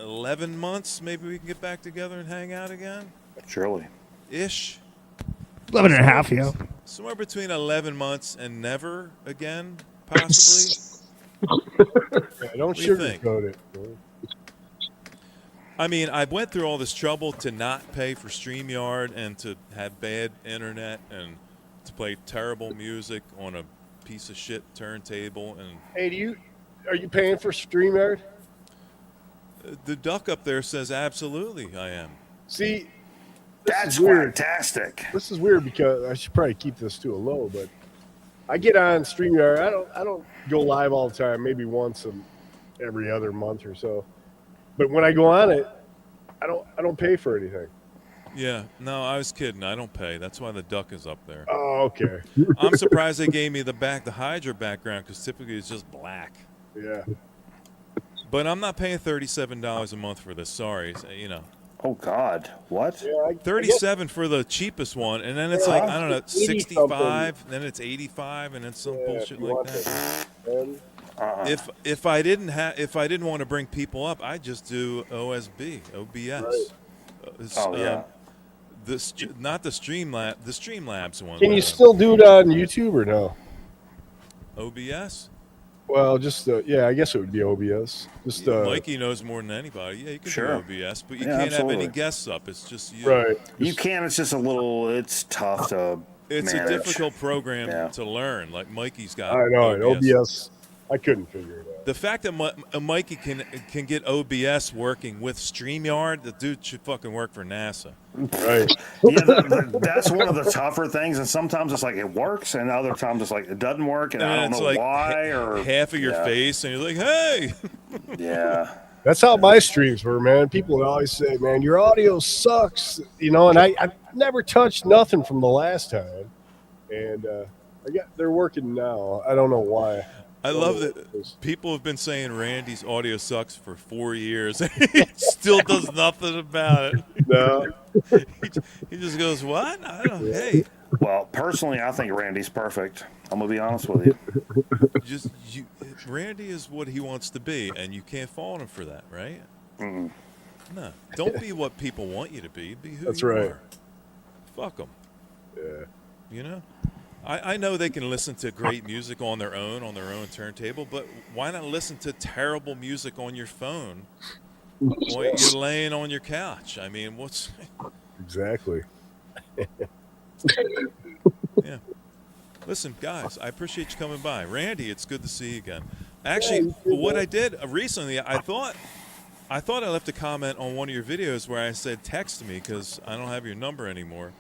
Speaker 1: 11 months, maybe we can get back together and hang out again?
Speaker 2: Surely.
Speaker 1: Ish.
Speaker 11: 11 and a half, yeah.
Speaker 1: Somewhere between 11 months and never again, possibly.
Speaker 10: Don't sugarcoat it.
Speaker 1: I mean, I went through all this trouble to not pay for StreamYard and to have bad internet and to play terrible music on a piece of shit turntable. And
Speaker 10: hey, are you paying for StreamYard?
Speaker 1: The duck up there says absolutely I am.
Speaker 10: See,
Speaker 2: that's fantastic.
Speaker 10: This is weird because I should probably keep this to a low, but I get on StreamYard. I don't go live all the time. Maybe once every other month or so. But when I go on it, I don't pay for anything.
Speaker 1: Yeah, no, I was kidding. I don't pay. That's why the duck is up there.
Speaker 10: Oh, okay.
Speaker 1: I'm surprised they gave me the Hydra background because typically it's just black.
Speaker 10: Yeah.
Speaker 1: But I'm not paying $37 a month for this. Sorry,
Speaker 2: Oh God, what?
Speaker 10: Yeah,
Speaker 1: 37 for the cheapest one, and then it's like I don't know, 65. Then it's 85, and then some bullshit like that. If I didn't want to bring people up, I'd just do OSB, OBS.
Speaker 2: Right.
Speaker 1: Not the Streamlabs one.
Speaker 10: Can you still do it on YouTube or no?
Speaker 1: OBS?
Speaker 10: Well, just I guess it would be OBS. Just
Speaker 1: Mikey knows more than anybody. Yeah, you can do OBS, but you can't have any guests up. It's just you.
Speaker 10: Right.
Speaker 2: You can. It's just it's tough to.
Speaker 1: It's
Speaker 2: manage.
Speaker 1: a difficult program to learn. Like Mikey's got.
Speaker 10: I know OBS. I couldn't figure it out.
Speaker 1: The fact that Mikey can get OBS working with StreamYard, the dude should fucking work for NASA.
Speaker 10: Right.
Speaker 2: Yeah, that's one of the tougher things. And sometimes it's like it works, and other times it's like it doesn't work, and I don't know
Speaker 1: like
Speaker 2: why. Or
Speaker 1: half of your face, and you're like, hey.
Speaker 2: Yeah.
Speaker 10: That's how my streams were, man. People would always say, man, your audio sucks, and I've never touched nothing from the last time. And they're working now. I don't know why.
Speaker 1: I love that people have been saying Randy's audio sucks for 4 years. And he still does nothing about it.
Speaker 10: No.
Speaker 1: He just goes, what? I don't know. Hey.
Speaker 2: Well, personally, I think Randy's perfect. I'm going to be honest with you.
Speaker 1: Randy is what he wants to be, and you can't fault him for that, right?
Speaker 2: Mm-mm.
Speaker 1: No. Don't be what people want you to be. Be who
Speaker 10: That's
Speaker 1: you
Speaker 10: right.
Speaker 1: are. Fuck them.
Speaker 10: Yeah.
Speaker 1: I know they can listen to great music on their own turntable, but why not listen to terrible music on your phone while you're laying on your couch? I mean, what's...
Speaker 10: Exactly.
Speaker 1: Yeah. Listen, guys, I appreciate you coming by. Randy, it's good to see you again. Actually, what I did recently, I thought I left a comment on one of your videos where I said text me because I don't have your number anymore.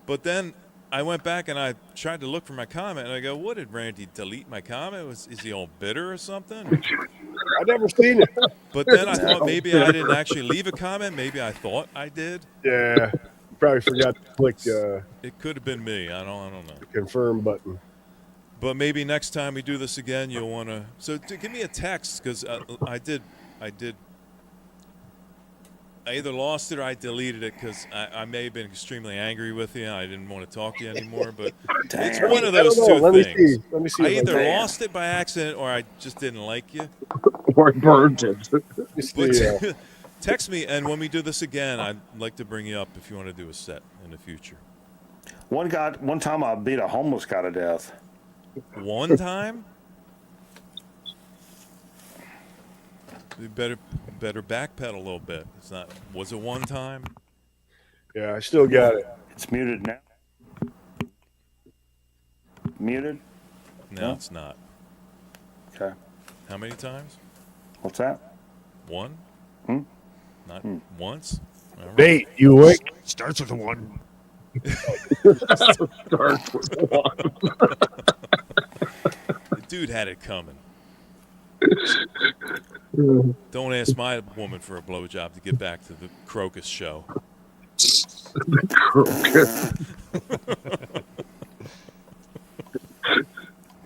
Speaker 1: But then I went back and I tried to look for my comment, and I go, what, did Randy delete my comment? Is he all bitter or something?
Speaker 10: I've never seen it.
Speaker 1: But then I thought maybe I didn't actually leave a comment. Maybe I thought I did.
Speaker 10: Yeah, you probably forgot to click
Speaker 1: It could have been me. I don't know.
Speaker 10: the confirm button.
Speaker 1: But maybe next time we do this again, you'll want to. So give me a text because I did. I either lost it or I deleted it because I may have been extremely angry with you. I didn't want to talk to you anymore. But it's one of those two things.
Speaker 10: Let me see.
Speaker 1: I either lost it by accident or I just didn't like you.
Speaker 9: Or burned it.
Speaker 1: But text me, and when we do this again, I'd like to bring you up if you want to do a set in the future.
Speaker 2: One time I beat a homeless guy to death.
Speaker 1: One time? You better backpedal a little bit. It's not. Was it one time?
Speaker 10: Yeah, I still got it.
Speaker 2: It's muted now. Muted?
Speaker 1: No, it's not.
Speaker 2: Okay.
Speaker 1: How many times?
Speaker 2: What's that?
Speaker 1: One? Not once? All right.
Speaker 10: Nate, you awake?
Speaker 11: Starts with a 1.
Speaker 9: Starts with 1.
Speaker 1: The dude had it coming. Don't ask my woman for a blowjob to get back to the Crocus show.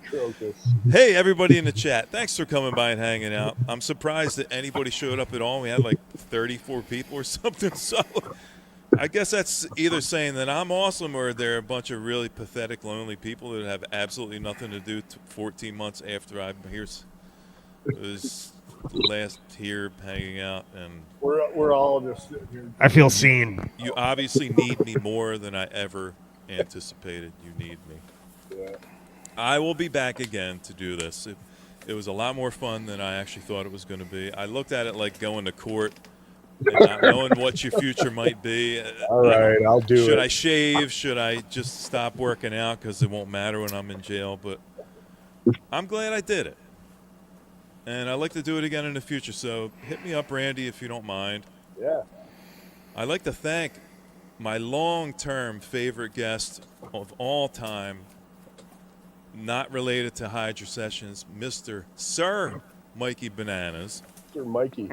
Speaker 9: Crocus.
Speaker 1: Hey, everybody in the chat. Thanks for coming by and hanging out. I'm surprised that anybody showed up at all. We had like 34 people or something. So I guess that's either saying that I'm awesome or they're a bunch of really pathetic, lonely people that have absolutely nothing to do 14 months after I'm here. Was last here hanging out, and
Speaker 10: We're all just sitting here.
Speaker 11: I feel seen.
Speaker 1: you obviously need me more than I ever anticipated you need me.
Speaker 10: Yeah.
Speaker 1: I will be back again to do this. It was a lot more fun than I actually thought it was going to be. I looked at it like going to court and not knowing what your future might be.
Speaker 10: All right, I'll do it.
Speaker 1: Should I shave? Should I just stop working out because it won't matter when I'm in jail? But I'm glad I did it. And I'd like to do it again in the future. So hit me up, Randy, if you don't mind.
Speaker 10: Yeah.
Speaker 1: I'd like to thank my long-term favorite guest of all time, not related to Hydra Sessions, Mr. Sir Mikey Bananas.
Speaker 10: Sir Mikey.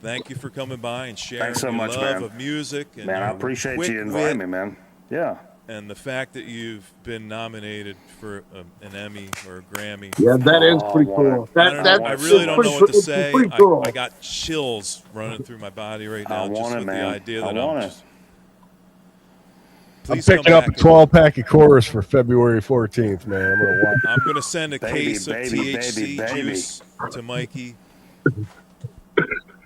Speaker 1: Thank you for coming by and sharing
Speaker 2: Thanks so
Speaker 1: your
Speaker 2: much,
Speaker 1: love
Speaker 2: man.
Speaker 1: of music. And
Speaker 2: Man, I
Speaker 1: your
Speaker 2: appreciate
Speaker 1: quick
Speaker 2: you inviting
Speaker 1: wit,
Speaker 2: me, man. Yeah.
Speaker 1: and the fact that you've been nominated for an Emmy or a Grammy.
Speaker 9: Yeah, that is pretty
Speaker 2: I
Speaker 9: cool.
Speaker 1: I really don't know what to say.
Speaker 9: Pretty cool.
Speaker 1: I got chills running through my body right now
Speaker 2: I
Speaker 1: just
Speaker 2: want it,
Speaker 1: with
Speaker 2: man.
Speaker 1: the idea
Speaker 2: I
Speaker 1: that
Speaker 2: want
Speaker 1: I'm
Speaker 2: it.
Speaker 1: just.
Speaker 10: I'm
Speaker 1: Please come
Speaker 10: picking up a
Speaker 1: back.
Speaker 10: 12-pack of chorus for February 14th, man. I'm gonna watch.
Speaker 1: I'm going to send a
Speaker 2: Baby,
Speaker 1: case of
Speaker 2: baby,
Speaker 1: THC
Speaker 2: baby, baby.
Speaker 1: juice to Mikey.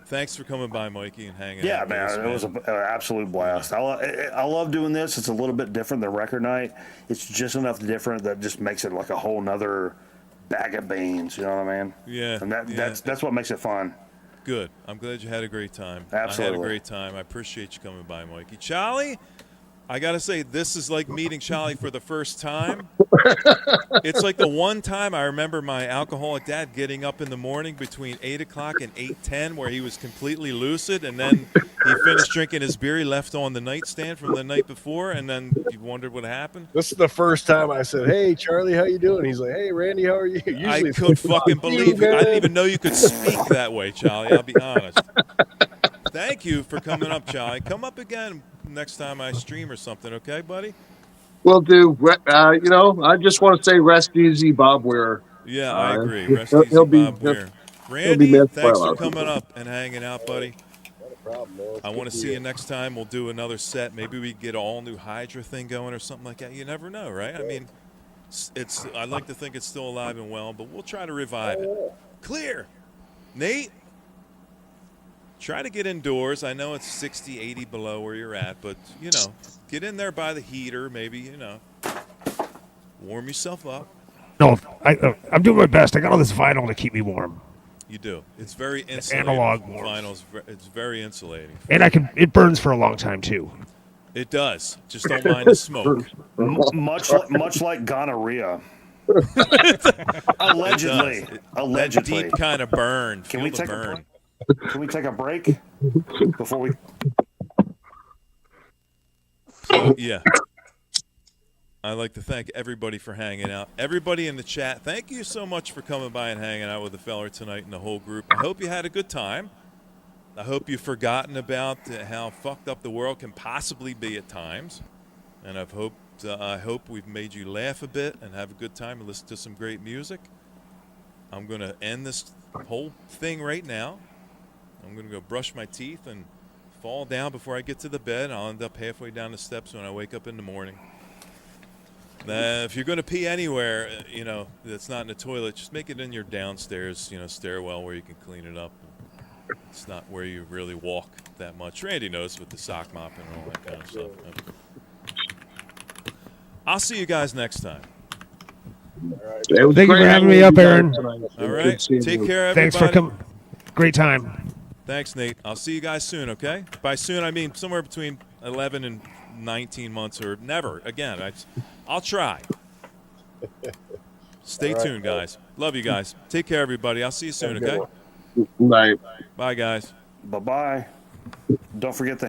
Speaker 1: Thanks for coming by, Mikey, and hanging
Speaker 2: Yeah,
Speaker 1: out with us,
Speaker 2: man, it was an absolute blast. I love doing this. It's a little bit different than record night. It's just enough different that just makes it like a whole nother bag of beans. You know what I mean?
Speaker 1: Yeah,
Speaker 2: And
Speaker 1: yeah.
Speaker 2: that's what makes it fun.
Speaker 1: Good. I'm glad you had a great time.
Speaker 2: Absolutely.
Speaker 1: I had a great time. I appreciate you coming by, Mikey. Charlie, I got to say, this is like meeting Charlie for the first time. It's like the one time I remember my alcoholic dad getting up in the morning between 8 o'clock and 8:10 where he was completely lucid, and then he finished drinking his beer he left on the nightstand from the night before, and then you wondered what happened.
Speaker 10: This is the first time I said, "Hey, Charlie, how you doing?" He's like, "Hey, Randy, how are you?" Usually
Speaker 1: I
Speaker 10: it's
Speaker 1: could
Speaker 10: like,
Speaker 1: fucking
Speaker 10: "Fuck you,
Speaker 1: believe it. I didn't
Speaker 10: man."
Speaker 1: even know you could speak that way, Charlie. I'll be honest. Thank you for coming up, Charlie. Come up again next time I stream or something, okay, buddy?
Speaker 9: Will do. I just want to say rest easy, Bob Weir.
Speaker 1: Yeah, I agree. Rest
Speaker 9: he'll
Speaker 1: easy,
Speaker 9: be-
Speaker 1: Bob Weir.
Speaker 9: be
Speaker 1: Randy,
Speaker 9: missed by a
Speaker 1: thanks
Speaker 9: lot
Speaker 1: for
Speaker 9: of
Speaker 1: coming
Speaker 9: people.
Speaker 1: up and hanging out, buddy.
Speaker 10: Not a problem, man. It's
Speaker 1: I
Speaker 10: good
Speaker 1: want to see
Speaker 10: be
Speaker 1: you next time. We'll do another set. Maybe we get an all-new Hydra thing going or something like that. You never know, right? I mean, it's. I'd like to think it's still alive and well, but we'll try to revive it. Clear. Nate, try to get indoors. I know it's 60, 80 below where you're at, but, get in there by the heater, maybe, warm yourself up.
Speaker 11: No, I'm doing my best. I got all this vinyl to keep me warm,
Speaker 1: You do. It's very insulating.
Speaker 11: Analog warmth.
Speaker 1: Vinyl's. It's very insulating.
Speaker 11: and it burns for a long time too.
Speaker 1: It does. Just don't mind the smoke.
Speaker 2: Much like gonorrhea. Allegedly.
Speaker 1: That deep kind of burn.
Speaker 2: Can
Speaker 1: Feel
Speaker 2: we
Speaker 1: the
Speaker 2: take
Speaker 1: burn.
Speaker 2: Can we take a break before we?
Speaker 1: So, yeah. I'd like to thank everybody for hanging out. Everybody in the chat, thank you so much for coming by and hanging out with the feller tonight and the whole group. I hope you had a good time. I hope you've forgotten about how fucked up the world can possibly be at times. And I hope we've made you laugh a bit and have a good time and listen to some great music. I'm going to end this whole thing right now. I'm going to go brush my teeth and fall down before I get to the bed. I'll end up halfway down the steps when I wake up in the morning. If you're going to pee anywhere, that's not in the toilet, just make it in your downstairs, stairwell where you can clean it up. It's not where you really walk that much. Randy knows with the sock mopping and all that kind of stuff. I'll see you guys next time.
Speaker 11: Thank you for having me up, Aaron.
Speaker 1: All right. Take care, everybody.
Speaker 11: Thanks for coming. Great time.
Speaker 1: Thanks, Nate. I'll see you guys soon, okay? By soon, I mean somewhere between 11 and 19 months or never. Again, I'll try. Stay tuned, guys. Love you guys. Take care, everybody. I'll see you soon, okay?
Speaker 9: Bye.
Speaker 1: Bye, guys.
Speaker 2: Bye-bye. Don't forget the